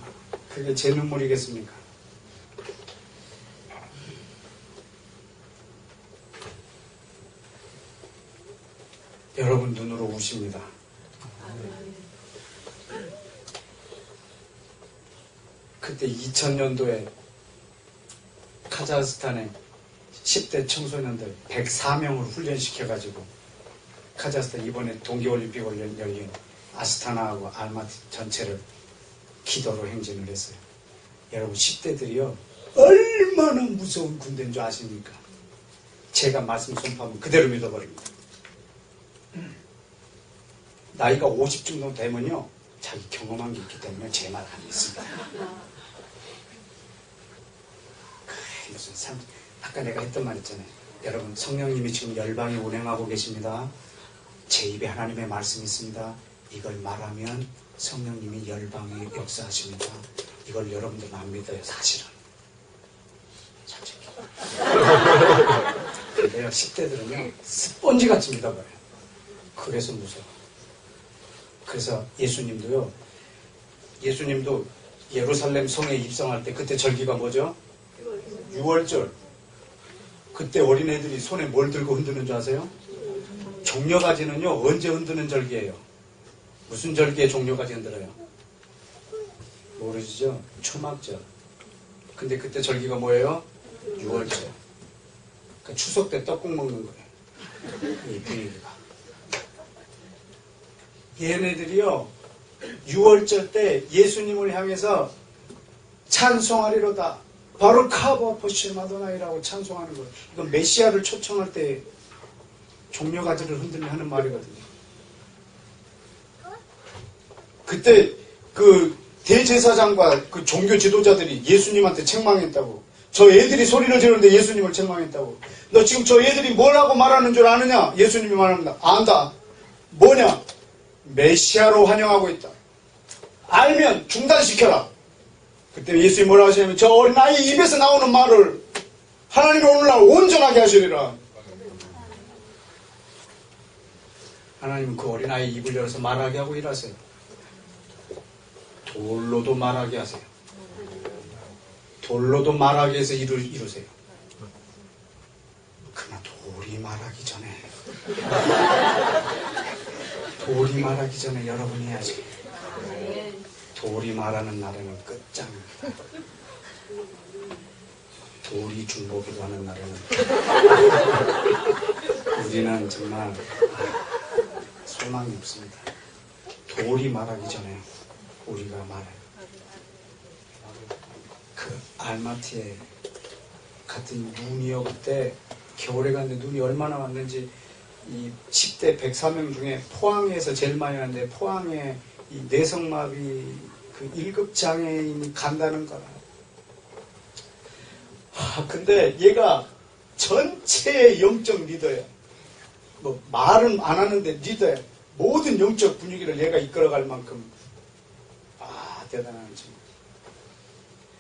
그게 제 눈물이겠습니까? 여러분 눈으로 우십니다. 그때 2000년도에 카자흐스탄에 10대 청소년들 104명을 훈련시켜가지고 카자흐스탄 이번에 동계올림픽을 열린 아스타나하고 알마티 전체를 기도로 행진을 했어요. 여러분 10대들이요 얼마나 무서운 군대인 줄 아십니까? 제가 말씀 선포하면 그대로 믿어버립니다. 나이가 50 정도 되면요 자기 경험한 게 있기 때문에 제 말 안 믿습니다. 무슨 아까 내가 했던 말 있잖아요. 여러분 성령님이 지금 열방에 운행하고 계십니다. 제 입에 하나님의 말씀이 있습니다. 이걸 말하면 성령님이 열방에 역사하십니다. 이걸 여러분들은 안 믿어요. 사실은 솔직히. 근데요 10대들은요 스펀지같이 믿어버려요. 그래서 무서워. 그래서 예수님도 예루살렘 성에 입성할 때 그때 절기가 뭐죠? 6월절. 그때 어린애들이 손에 뭘 들고 흔드는 줄 아세요? 종려가지는요 언제 흔드는 절기예요? 무슨 절기에 종려가지 흔들어요? 모르시죠? 초막절. 근데 그때 절기가 뭐예요? 6월절. 그러니까 추석 때 떡국 먹는 거예요. 이 분위기가. 얘네들이요 6월절 때 예수님을 향해서 찬송하리로다 바르카바 포시마도나이라고 찬송하는 거예요. 이건 메시아를 초청할 때 종려가지를 흔들며 하는 말이거든요. 그때 그 대제사장과 그 종교 지도자들이 예수님한테 책망했다고. 저 애들이 소리를 지르는데 예수님을 책망했다고. 너 지금 저 애들이 뭐라고 말하는 줄 아느냐? 예수님이 말합니다. 안다. 뭐냐? 메시아로 환영하고 있다. 알면 중단시켜라. 그때 예수님이 뭐라고 하시냐면 저 어린아이 입에서 나오는 말을 하나님이 오늘날 온전하게 하시리라. 하나님은 그 어린아이 입을 열어서 말하게 하고 일하세요. 돌로도 말하게 하세요. 돌로도 말하게 해서 이루세요. 그러나 돌이 말하기 전에 여러분이 해야지. 돌이 말하는 날에는 끝장입니다. 돌이 중보기도 하는 날에는 우리는 정말 소망이 없습니다. 돌이 말하기 전에 우리가 말해요. 그 알마티에 같은 눈이요. 그때 겨울에 갔는데 눈이 얼마나 왔는지 이 10대 104명 중에 포항에서 제일 많이 왔는데 포항에 이 뇌성마비 그 1급 장애인이 간다는 거라. 근데 얘가 전체의 영적 리더야. 뭐 말은 안 하는데 리더야. 모든 영적 분위기를 얘가 이끌어갈 만큼 대단한 친구.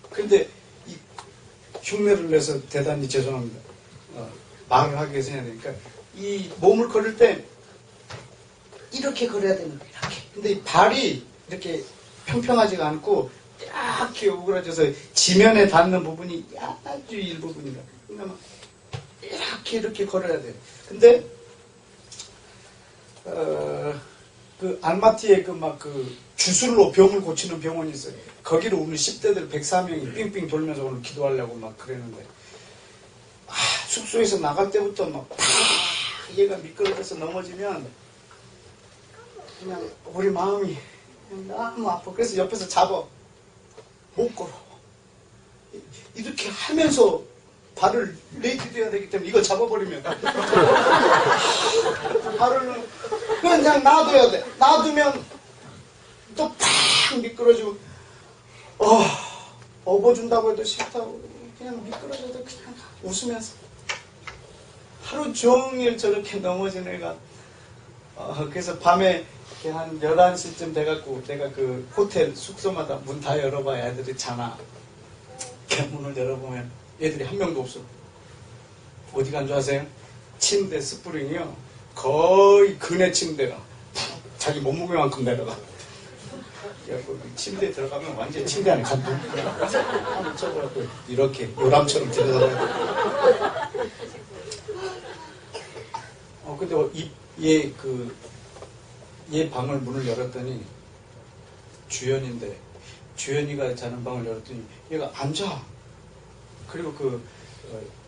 근데 이 흉내를 내서 대단히 죄송합니다. 말을 하기 위해서 해야 되니까 이 몸을 걸을 때 이렇게 걸어야 되는 거예요. 이렇게. 근데 이 발이 이렇게 평평하지가 않고 이렇게 오그라져서 지면에 닿는 부분이 아주 일부분이다. 그러니까 이렇게 걸어야 돼요. 근데 그 알마티에 그 주술로 병을 고치는 병원이 있어요. 거기로 오늘 10대들 104명이 삥삥 돌면서 오늘 기도하려고 막 그랬는데 숙소에서 나갈 때부터 막 얘가 미끄러져서 넘어지면 그냥 우리 마음이 너무 아파. 그래서 옆에서 잡아. 못 걸어. 이렇게 하면서 발을 레이트돼야 되기 때문에 이거 잡아버리면 발을 그냥 놔둬야 돼. 놔두면 또 팍 미끄러지고 업어준다고 해도 싫다고 그냥 미끄러져도 그냥 웃으면서 하루 종일 저렇게 넘어지는 애가 그래서 밤에 한 11시쯤 돼갖고 내가 그 호텔 숙소마다 문 다 열어봐야 애들이 자나 문을 열어보면 애들이 한 명도 없어. 어디 간 줄 아세요? 침대 스프링이요. 거의 그네 침대가 자기 몸무게만큼 내려가. 침대에 들어가면 완전 침대 안에 간 한번 쳐보라고 이렇게 요람처럼 들어가요. 근데 얘 방을 문을 열었더니 주연인데 주연이가 자는 방을 열었더니 얘가 앉아. 그리고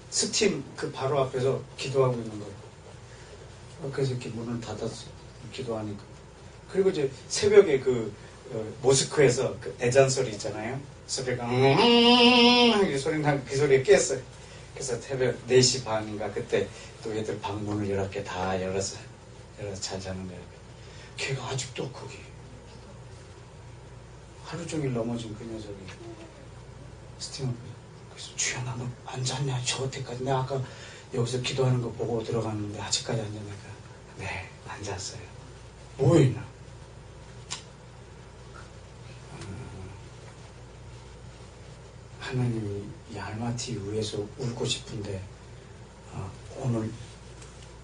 스팀 바로 앞에서 기도하고 있는 거예요. 그래서 이렇게 문을 닫았어. 기도하니까. 그리고 이제 새벽에 모스크에서 대잔 소리 있잖아요. 소리가 하게 소리 나고 그 소리에 깼어요. 그래서 새벽 4시 반인가 그때 또 애들 방문을 이렇게 다 열어서 잘 자는 거예요. 걔가 아직도 거기 하루 종일 넘어진 그 녀석이 스팀 앞에 그래서 주연아 너 앉았냐? 저 때까지 내가 아까 여기서 기도하는 거 보고 들어갔는데 아직까지 앉았냐니까 네 앉았어요. 뭐 있나? 하나님이 이 알마티 위에서 울고 싶은데 오늘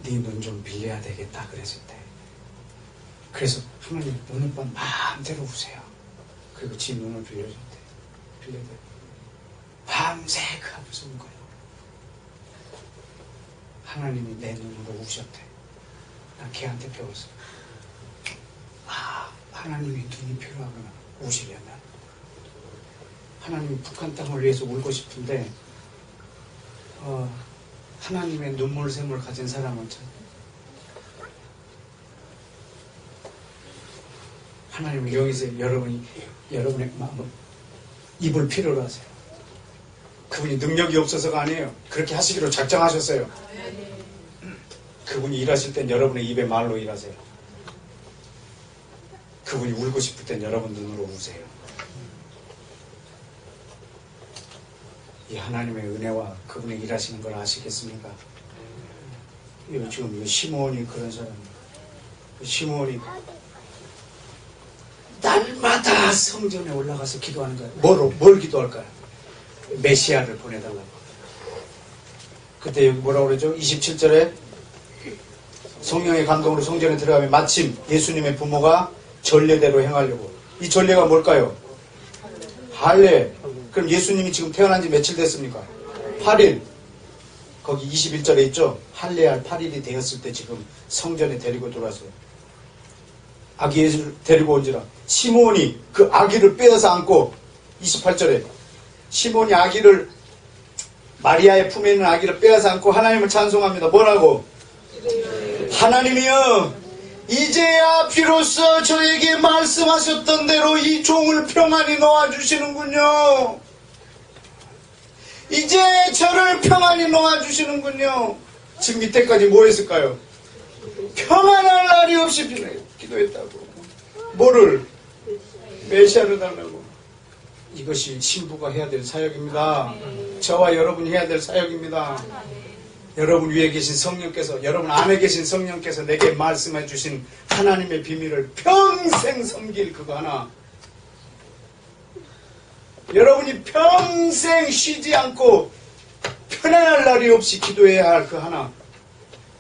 네 눈 좀 빌려야 되겠다 그랬을 때 그래서 하나님 오늘 밤 마음대로 우세요. 그리고 지 눈을 빌려줬대. 빌려대. 밤새 그 앞에서 운 거예요. 하나님이 내 눈으로 우셨대. 난 걔한테 배웠어. 하나님이 눈이 필요하구나. 우시려면 하나님이 북한 땅을 위해서 울고 싶은데 하나님의 눈물샘을 가진 사람은 참 하나님을 여기서 여러분의 마음을 입을 필요로 하세요. 그분이 능력이 없어서가 아니에요. 그렇게 하시기로 작정하셨어요. 그분이 일하실 땐 여러분의 입에 말로 일하세요. 그분이 울고 싶을 땐 여러분 눈으로 우세요. 이 하나님의 은혜와 그분의 일하시는 걸 아시겠습니까? 지금 시므온이 그런 사람이에요. 시므온이 날마다 성전에 올라가서 기도하는 거예요. 뭘 기도할까요? 메시아를 보내달라고. 그때 여기 뭐라고 그러죠? 27절에 성령의 감동으로 성전에 들어가면 마침 예수님의 부모가 전례대로 행하려고. 이 전례가 뭘까요? 할례. 그럼 예수님이 지금 태어난 지 며칠 됐습니까? 8일. 거기 21절에 있죠? 할례할 8일이 되었을 때 지금 성전에 데리고 들어왔어요. 아기 예수를 데리고 온지라. 시므온이 그 아기를 빼어서 안고 28절에 시므온이 아기를 마리아의 품에 있는 아기를 빼어서 안고 하나님을 찬송합니다. 뭐라고? 하나님이여 이제야 비로소 저에게 말씀하셨던 대로 이 종을 평안히 놓아주시는군요. 이제 저를 평안히 놓아주시는군요. 지금 이때까지 뭐 했을까요? 평안할 날이 없이 기도했다고. 뭐를? 메시아를 달라고. 이것이 신부가 해야 될 사역입니다. 저와 여러분이 해야 될 사역입니다. 여러분 위에 계신 성령께서, 여러분 안에 계신 성령께서 내게 말씀해 주신 하나님의 비밀을 평생 섬길 그거 하나. 여러분이 평생 쉬지 않고 편안할 날이 없이 기도해야 할 그 하나.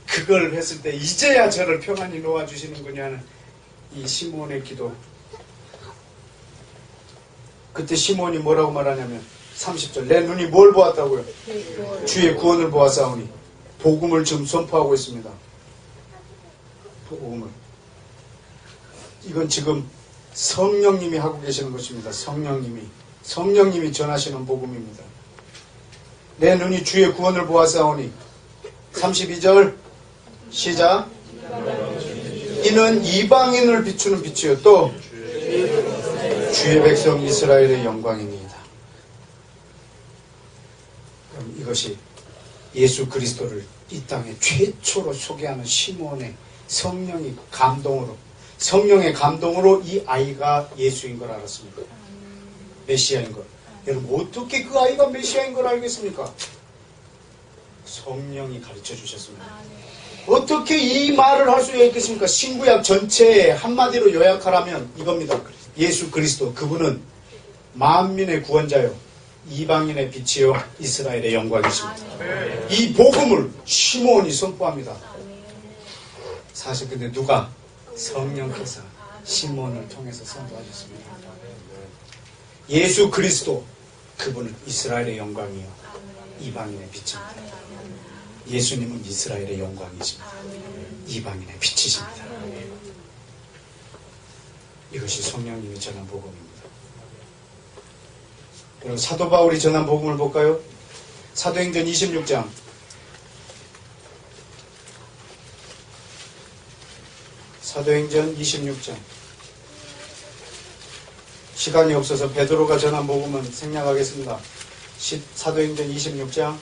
그걸 했을 때 이제야 저를 평안히 놓아주시는군요 하는 이 시므온의 기도. 그때 시므온이 뭐라고 말하냐면 30절 내 눈이 뭘 보았다고요? 주의 구원을 보았사오니. 복음을 지금 선포하고 있습니다. 복음을. 이건 지금 성령님이 하고 계시는 것입니다. 성령님이 전하시는 복음입니다. 내 눈이 주의 구원을 보았사오니. 32절 시작. 이는 이방인을 비추는 빛이요 또 주의 백성 이스라엘의 영광입니다. 그럼 이것이 예수 그리스도를 이 땅에 최초로 소개하는 시므온의 성령의 감동으로 이 아이가 예수인 걸 알았습니다. 메시아인 걸. 여러분 어떻게 그 아이가 메시아인 걸 알겠습니까? 성령이 가르쳐 주셨습니다. 어떻게 이 말을 할 수 있겠습니까? 신구약 전체에 한마디로 요약하라면 이겁니다. 예수 그리스도 그분은 만민의 구원자요 이방인의 빛이요 이스라엘의 영광이십니다. 이 복음을 시몬이 선포합니다. 사실 근데 누가? 성령께서 시몬을 통해서 선포하셨습니다. 예수 그리스도, 그분은 이스라엘의 영광이요 이방인의 빛입니다. 예수님은 이스라엘의 영광이십니다. 이방인의 빛이십니다. 이것이 성령님이 전한 복음입니다. 여러분, 사도 바울이 전한 복음을 볼까요? 사도행전 26장. 사도행전 26장. 시간이 없어서 베드로가 전한 복음은 생략하겠습니다. 사도행전 26장.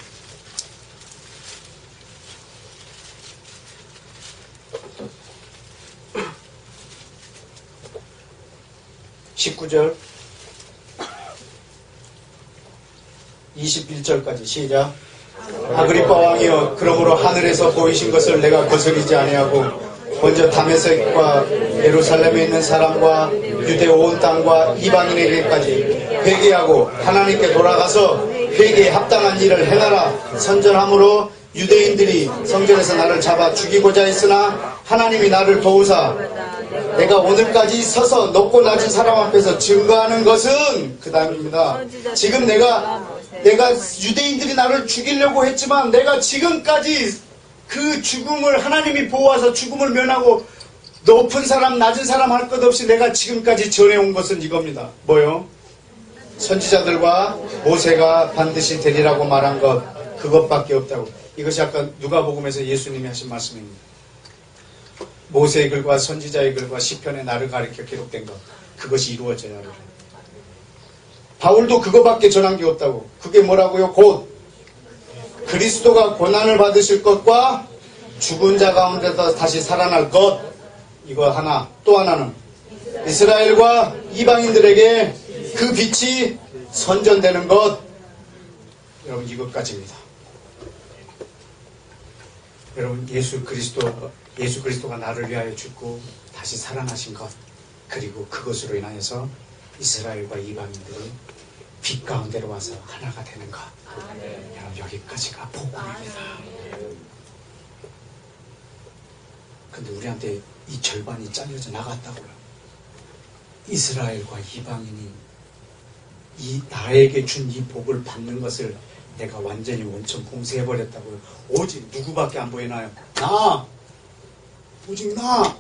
19절 21절까지 시작. 아그리빠 왕이여, 그러므로 하늘에서 보이신 것을 내가 거스리지 아니하고 먼저 다메섹과 예루살렘에 있는 사람과 유대 온 땅과 이방인에게까지 회개하고 하나님께 돌아가서 회개에 합당한 일을 행하라 선전함으로 유대인들이 성전에서 나를 잡아 죽이고자 했으나 하나님이 나를 도우사 내가 오늘까지 서서 높고 낮은 사람 앞에서 증거하는 것은, 그 다음입니다. 지금 내가 유대인들이 나를 죽이려고 했지만 내가 지금까지 그 죽음을 하나님이 보호하사 죽음을 면하고 높은 사람 낮은 사람 할 것 없이 내가 지금까지 전해온 것은 이겁니다. 뭐요? 선지자들과 모세가 반드시 되리라고 말한 것, 그것밖에 없다고. 이것이 아까 누가복음에서 예수님이 하신 말씀입니다. 모세의 글과 선지자의 글과 시편의 나를 가리켜 기록된 것, 그것이 이루어져야 하리라. 바울도 그거밖에 전한 게 없다고. 그게 뭐라고요? 곧 그리스도가 고난을 받으실 것과 죽은 자 가운데서 다시 살아날 것. 이거 하나. 또 하나는 이스라엘과 이방인들에게 그 빛이 선전되는 것. 여러분, 이것까지입니다. 여러분, 예수 그리스도가 나를 위하여 죽고 다시 살아나신 것, 그리고 그것으로 인하여서 이스라엘과 이방인들이 빛 가운데로 와서 하나가 되는 것. 여러분, 여기까지가 복음입니다. 근데 우리한테 이 절반이 잘려져 나갔다고요. 이스라엘과 이방인이 나에게 준 이 복을 받는 것을 내가 완전히 원천 봉쇄해버렸다고요. 오직 누구밖에 안 보이나요? 나! 오직 나!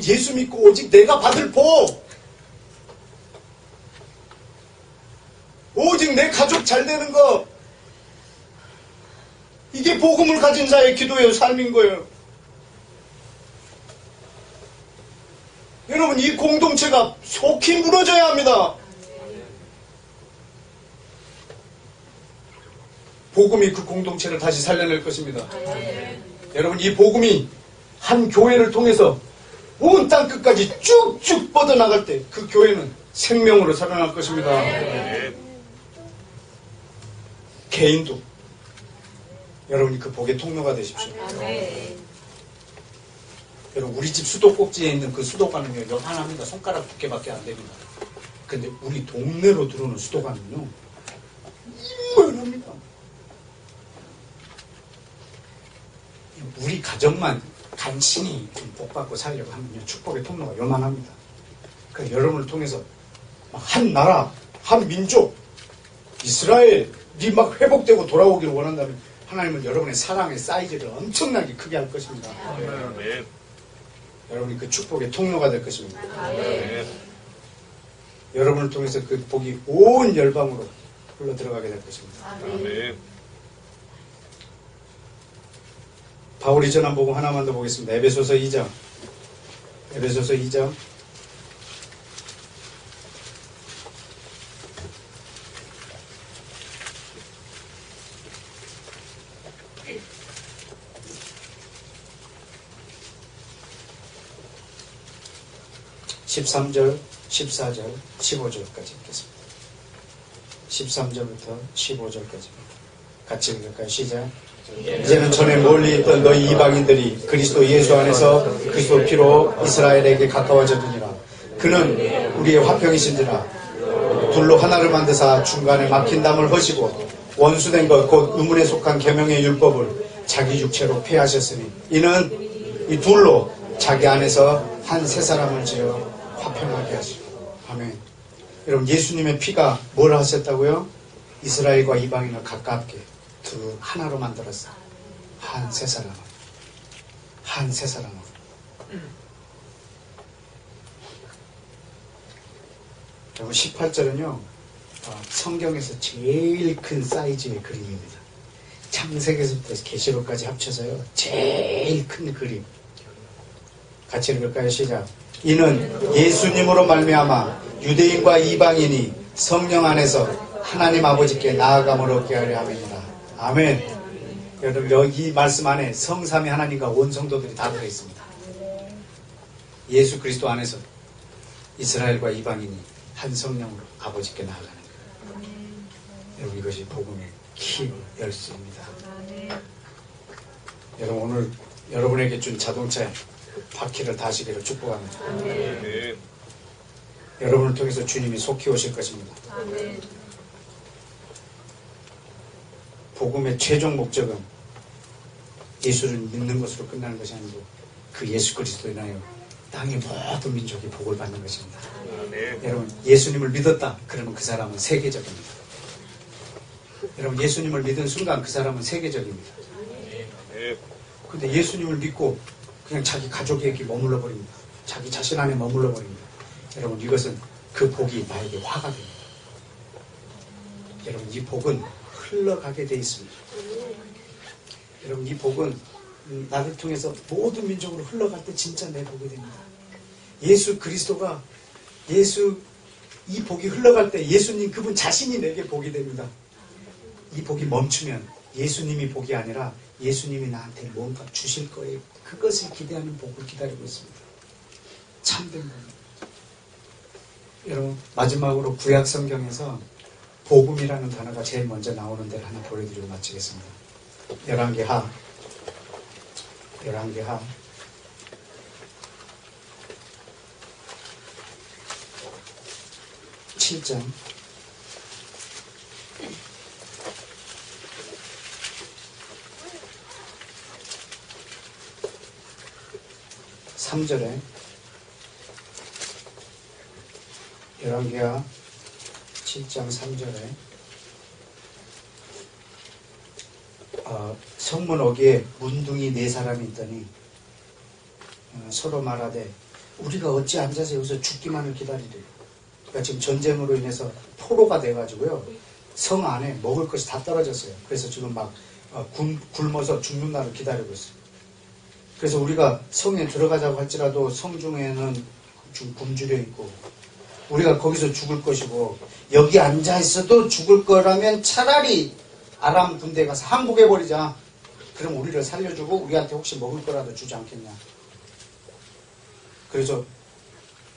예수 믿고 오직 내가 받을 복! 오직 내 가족 잘 되는 거! 이게 복음을 가진 자의 기도예요. 삶인 거예요. 여러분, 이 공동체가 속히 무너져야 합니다. 복음이 그 공동체를 다시 살려낼 것입니다. 여러분, 이 복음이 한 교회를 통해서 온 땅 끝까지 쭉쭉 뻗어나갈 때 그 교회는 생명으로 살아날 것입니다. 개인도 여러분이 그 복의 통로가 되십시오. 여러분, 우리 집 수도꼭지에 있는 그 수도관은요, 요만합니다. 손가락 두께밖에 안 됩니다. 근데 우리 동네로 들어오는 수도관은요, 이만합니다. 우리 가정만 간신히 좀 복받고 살려고 하면요, 축복의 통로가 요만합니다. 그러니까 여러분을 통해서 한 나라, 한 민족, 이스라엘이 막 회복되고 돌아오기를 원한다면 하나님은 여러분의 사랑의 사이즈를 엄청나게 크게 할 것입니다. 아멘. 여러분이 그 축복의 통로가 될 것입니다. 아멘. 여러분을 통해서 그 복이 온 열방으로 흘러 들어가게 될 것입니다. 아멘. 바울이 전한 복음 하나만 더 보겠습니다. 에베소서 2장. 에베소서 2장. (13절) (14절) (15절까지) 읽겠습니다. 13절부터 15절까지입니다. 같이 읽을까요? 시작. 이제는 전에 멀리 있던 너희 이방인들이 그리스도 예수 안에서 그리스도 피로 이스라엘에게 가까워졌느니라. 그는 우리의 화평이신지라. 둘로 하나를 만드사 중간에 막힌 담을 허시고 원수된 것 곧 의문에 속한 계명의 율법을 자기 육체로 폐하셨으니 이는 이 둘로 자기 안에서 한 세 사람을 지어 화평하게 하시고. 아멘. 여러분, 예수님의 피가 뭘 하셨다고요? 이스라엘과 이방인을 가깝게 둘 하나로 만들었어. 한 세 사람을. 한 세 사람을. 여러분, 18절은요 성경에서 제일 큰 사이즈의 그림입니다. 창세기에서부터 계시록까지 합쳐서요 제일 큰 그림. 같이 읽을까요? 시작. 이는 예수님으로 말미암아 유대인과 이방인이 성령 안에서 하나님 아버지께 나아감을 얻게 하려 함이니라. 아멘. 여러분, 여기 말씀 안에 성삼위 하나님과 온 성도들이 다 들어있습니다. 예수 그리스도 안에서 이스라엘과 이방인이 한 성령으로 아버지께 나아가는 거예요. 여러분, 이것이 복음의 키 열쇠입니다. 여러분, 오늘 여러분에게 준 자동차에 바퀴를 다시기를 축복합니다. 여러분을 통해서 주님이 속히 오실 것입니다. 복음의 최종 목적은 예수를 믿는 것으로 끝나는 것이 아니고 그 예수 그리스도로 인하여 땅의 모든 민족이 복을 받는 것입니다. 여러분, 예수님을 믿었다 그러면 그 사람은 세계적입니다. 여러분, 예수님을 믿은 순간 그 사람은 세계적입니다. 근데 예수님을 믿고 그냥 자기 가족에게 머물러 버립니다. 자기 자신 안에 머물러 버립니다. 여러분, 이것은 그 복이 나에게 화가 됩니다. 여러분, 이 복은 흘러가게 돼 있습니다. 여러분, 이 복은 나를 통해서 모든 민족으로 흘러갈 때 진짜 내 복이 됩니다. 예수 그리스도가 이 복이 흘러갈 때 예수님 그분 자신이 내게 복이 됩니다. 이 복이 멈추면 예수님이 복이 아니라 예수님이 나한테 뭔가 주실 거예요. 그것을 기대하는 복을 기다리고 있습니다. 참된 복입니다. 여러분, 마지막으로 구약 성경에서 복음이라는 단어가 제일 먼저 나오는 데를 하나 보여드리고 마치겠습니다. 열왕기하 7장 3절에 열왕기하 7장 3절에 성문 어귀에 문둥이 4사람이 있더니 서로 말하되 우리가 어찌 앉아서 여기서 죽기만을 기다리리요. 그러니까 지금 전쟁으로 인해서 포로가 돼가지고요 성 안에 먹을 것이 다 떨어졌어요. 그래서 지금 막 굶어서 죽는 날을 기다리고 있어요. 그래서 우리가 성에 들어가자고 할지라도 성 중에는 좀 굶주려 있고 우리가 거기서 죽을 것이고 여기 앉아있어도 죽을 거라면 차라리 아람 군대에 가서 항복해버리자. 그럼 우리를 살려주고 우리한테 혹시 먹을 거라도 주지 않겠냐. 그래서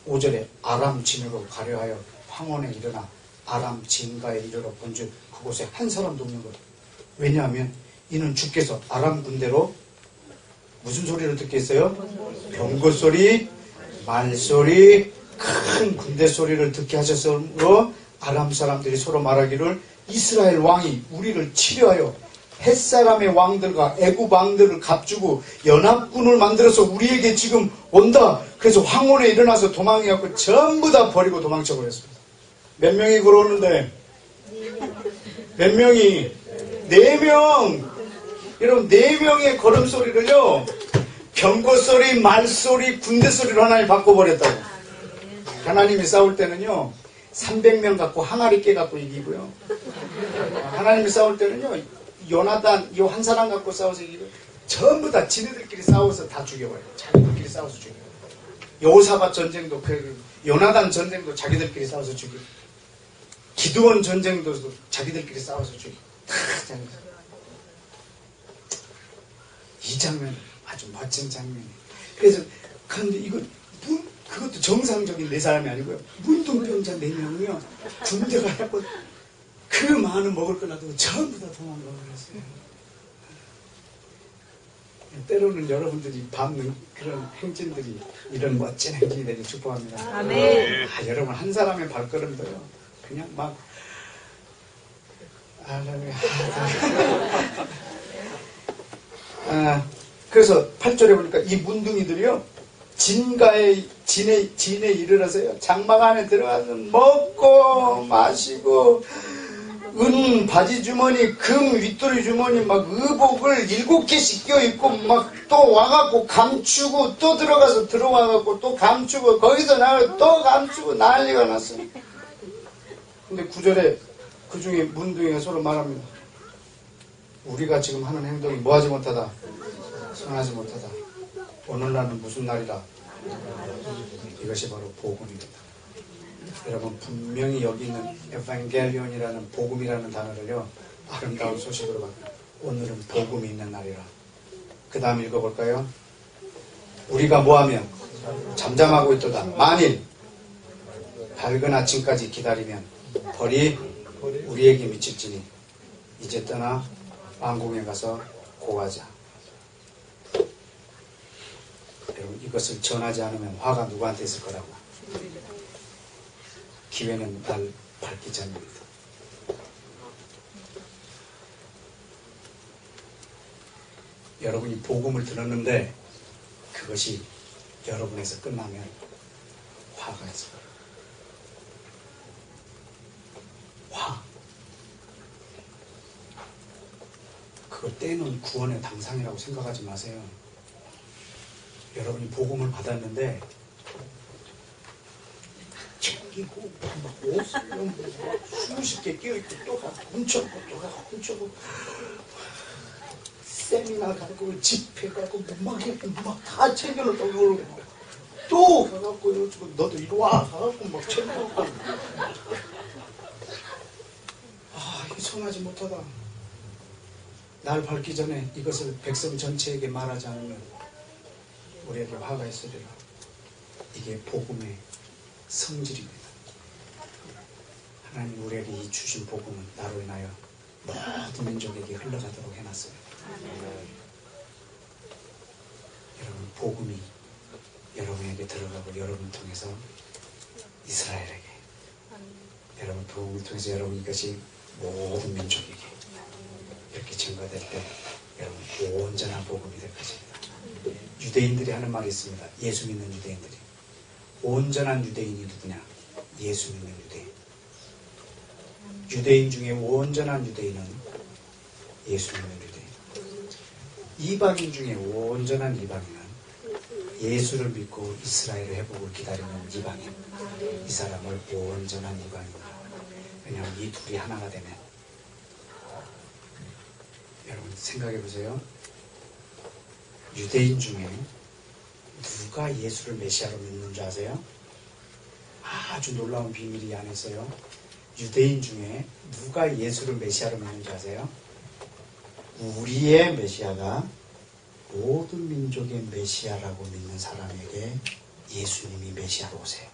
5절에 아람 진으로 가려하여 황혼에 일어나 아람 진가에 이르러 본즉 그곳에 한 사람도 없는 거예요. 왜냐하면 이는 주께서 아람 군대로 무슨 소리를 듣겠어요? 병거소리, 말소리, 큰 군대 소리를 듣게 하셨으므로 아람 사람들이 서로 말하기를 이스라엘 왕이 우리를 치려하여 햇사람의 왕들과 애굽 왕들을 갑주고 연합군을 만들어서 우리에게 지금 온다. 그래서 황혼에 일어나서 도망해갖고 전부 다 버리고 도망쳐버렸습니다. 몇 명이 걸어오는데 몇 명이 4명. 여러분 4명의 걸음소리를요 병거소리, 말소리, 군대소리로 하나님 바꿔버렸다고. 하나님이 싸울 때는요 300명 갖고 항아리 깨 갖고 이기고요. 하나님이 싸울 때는요 요나단 이 한 사람 갖고 싸워서 이기고 전부 다 지네들끼리 싸워서 다 죽여버려요. 자기들끼리 싸워서 죽여요. 여호사밧 전쟁도 요나단 전쟁도 자기들끼리 싸워서 죽이고 기드온 전쟁도 자기들끼리 싸워서 죽이고 다 자기들. 이 장면 아주 멋진 장면이에요. 그래서 그런데 이거 그것도 정상적인 4사람이 아니고요. 문둥병자 4명이요. 군대가 해갖고 그 많은 먹을 거 놔두고 전부 다 도망가 버렸어요. 때로는 여러분들이 밟는 그런 행진들이 이런 멋진 행진이 되길 축복합니다. 아멘. 여러분 한 사람의 발걸음도요. 그냥 막 할렐루야. 그래서 8절에 보니까 이 문둥이들이요, 진에 이르러서요, 장막 안에 들어가서 먹고 마시고, 은 바지 주머니, 금 윗도리 주머니, 막 의복을 7개씩 껴입고, 막 또 와갖고 감추고, 또 들어와갖고 또 감추고, 거기서 나를 또 감추고 난리가 났어요. 근데 9절에 그 중에 문둥이가 서로 말합니다. 우리가 지금 하는 행동이 뭐하지 못하다, 선하지 못하다. 오늘날은 무슨 날이다? 이것이 바로 복음입니다. 여러분, 분명히 여기 있는 에반겔리온이라는 복음이라는 단어를요, 아름다운 소식으로 바꿔요. 오늘은 복음이 있는 날이라. 그 다음 읽어볼까요? 우리가 뭐하면 잠잠하고 있도다. 만일 밝은 아침까지 기다리면 벌이 우리에게 미칠지니 이제 떠나 왕궁에 가서 고하자. 여러분, 이것을 전하지 않으면 화가 누구한테 있을 거라고? 기회는 날 밝기 전입니다. 여러분이 복음을 들었는데 그것이 여러분에서 끝나면 화가 있어요. 화. 그걸 때는 구원의 당상이라고 생각하지 마세요. 여러분이 복음을 받았는데 챙기고 막 옷을 수십 개 끼어있고 또 가고 훔쳐고 또 가고 훔쳐고 세미나 가고 집회 가고 막 다 챙겨놓고 그러고 또 가갖고 이러고 너도 이리 와 가갖고 막 챙겨놓고 이게 선하지 못하다. 날 밝기 전에 이것을 백성 전체에게 말하지 않으면 우리에게 화가 있으리라. 이게 복음의 성질입니다. 하나님 우리에게 이 주신 복음은 나로 인하여 모든 민족에게 흘러가도록 해놨어요. 여러분, 복음이 여러분에게 들어가고 여러분을 통해서 이스라엘에게, 여러분 복음을 통해서 여러분 이것이 모든 민족에게 이렇게 증거될 때 여러분 온전한 복음이 될 것입니다. 유대인들이 하는 말이 있습니다. 예수 믿는 유대인들이. 온전한 유대인이 누구냐? 예수 믿는 유대인. 유대인 중에 온전한 유대인은 예수 믿는 유대인. 이방인 중에 온전한 이방인은 예수를 믿고 이스라엘의 회복을 기다리는 이방인. 이 사람을 온전한 이방인이라고. 왜냐하면 이 둘이 하나가 되면, 여러분 생각해 보세요. 유대인 중에 누가 예수를 메시아로 믿는 줄 아세요? 아주 놀라운 비밀이 안에 있어요. 유대인 중에 누가 예수를 메시아로 믿는 줄 아세요? 우리의 메시아가 모든 민족의 메시아라고 믿는 사람에게 예수님이 메시아로 오세요.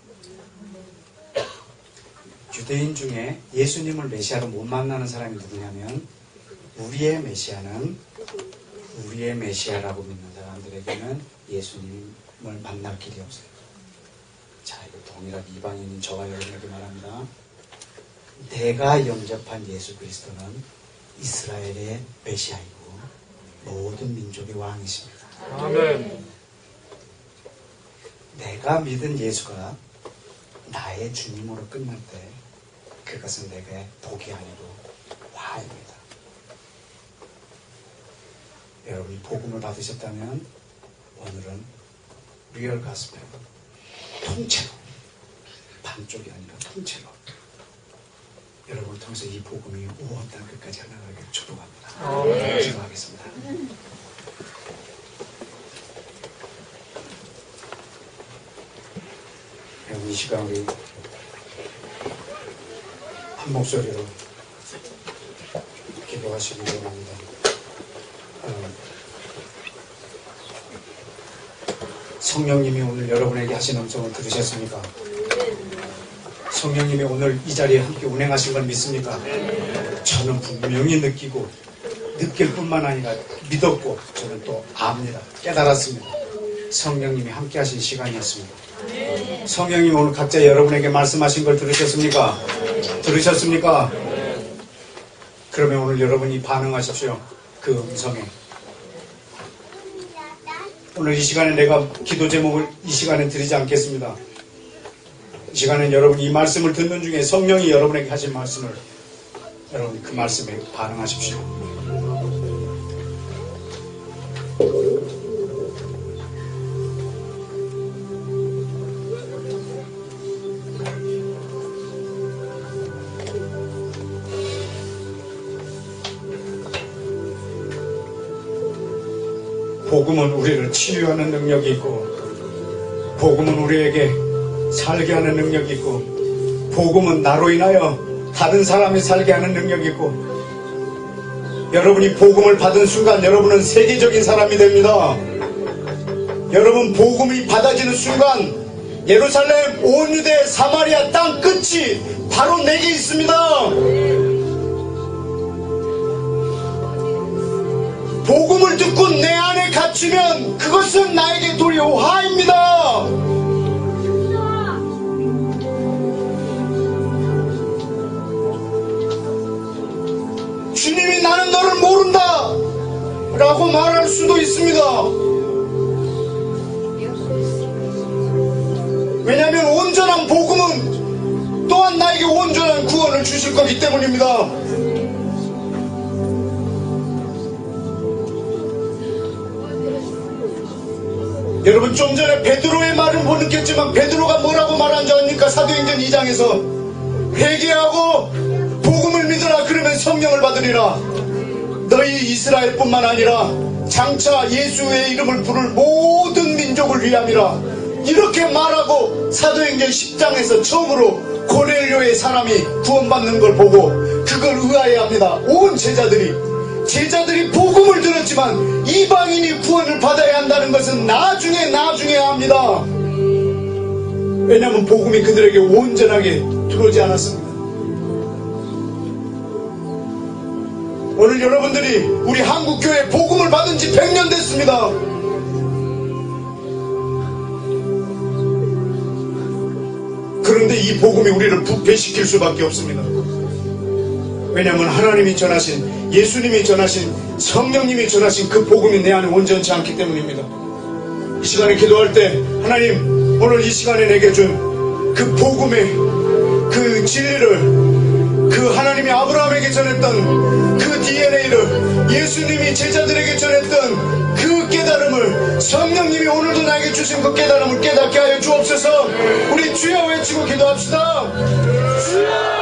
유대인 중에 예수님을 메시아로 못 만나는 사람이 누구냐면, 우리의 메시아는 우리의 메시아라고 믿는 사람들에게는 예수님을 만날 길이 없어요. 자, 이거 동일하게 이방인인 저와 여러분에게 말합니다. 내가 영접한 예수 그리스도는 이스라엘의 메시아이고 모든 민족의 왕이십니다. 아멘. 내가 믿은 예수가 나의 주님으로 끝날 때 그것은 내게 복이 아니고 화입니다. 여러분이 복음을 받으셨다면 오늘은 리얼 가스펠, 통째로, 반쪽이 아니라 통째로 여러분을 통해서 이 복음이 온 땅 끝까지 흘러가길 축복합니다. 기도하겠습니다. 여러분, 이 시간 우리 한 목소리로 기도하시기 원합니다. 성령님이 오늘 여러분에게 하신 음성을 들으셨습니까? 성령님이 오늘 이 자리에 함께 운행하신 걸 믿습니까? 저는 분명히 느끼고 느낄 뿐만 아니라 믿었고 저는 또 압니다. 깨달았습니다. 성령님이 함께 하신 시간이었습니다. 성령님이 오늘 각자 여러분에게 말씀하신 걸 들으셨습니까? 들으셨습니까? 그러면 오늘 여러분이 반응하십시오. 그 음성에. 오늘 이 시간에 내가 기도 제목을 이 시간에 드리지 않겠습니다. 이 시간엔 여러분 이 말씀을 듣는 중에 성령이 여러분에게 하신 말씀을 여러분 그 말씀에 반응하십시오. 복음은 우리를 치유하는 능력이 있고, 복음은 우리에게 살게 하는 능력이 있고, 복음은 나로 인하여 다른 사람이 살게 하는 능력이 있고, 여러분이 복음을 받은 순간 여러분은 세계적인 사람이 됩니다. 여러분 복음이 받아지는 순간 예루살렘, 온 유대, 사마리아 땅 끝이 바로 내게 있습니다. 복음을 듣고 내 안에 갇히면 그것은 나에게 도리어 화입니다. 주님이 나는 너를 모른다 라고 말할 수도 있습니다. 왜냐하면 온전한 복음은 또한 나에게 온전한 구원을 주실 거기 때문입니다. 여러분 좀 전에 베드로의 말을 못 느꼈지만 베드로가 뭐라고 말한 줄 아십니까? 사도행전 2장에서 회개하고 복음을 믿으라 그러면 성령을 받으리라. 너희 이스라엘뿐만 아니라 장차 예수의 이름을 부를 모든 민족을 위함이라. 이렇게 말하고 사도행전 10장에서 처음으로 고넬료의 사람이 구원받는 걸 보고 그걸 의아해합니다. 온 제자들이 복음을 들었지만 이방인이 구원을 받아야 한다는 것은 나중에 합니다. 왜냐하면 복음이 그들에게 온전하게 들어오지 않았습니다. 오늘 여러분들이 우리 한국교회 복음을 받은 지 100년 됐습니다. 그런데 이 복음이 우리를 부패시킬 수밖에 없습니다. 왜냐하면 하나님이 전하신, 예수님이 전하신, 성령님이 전하신 그 복음이 내 안에 온전치 않기 때문입니다. 이 시간에 기도할 때 하나님 오늘 이 시간에 내게 준 그 복음의 그 진리를, 그 하나님이 아브라함에게 전했던 그 DNA를, 예수님이 제자들에게 전했던 그 깨달음을, 성령님이 오늘도 나에게 주신 그 깨달음을 깨닫게 하여 주옵소서. 우리 주여 외치고 기도합시다. 주여!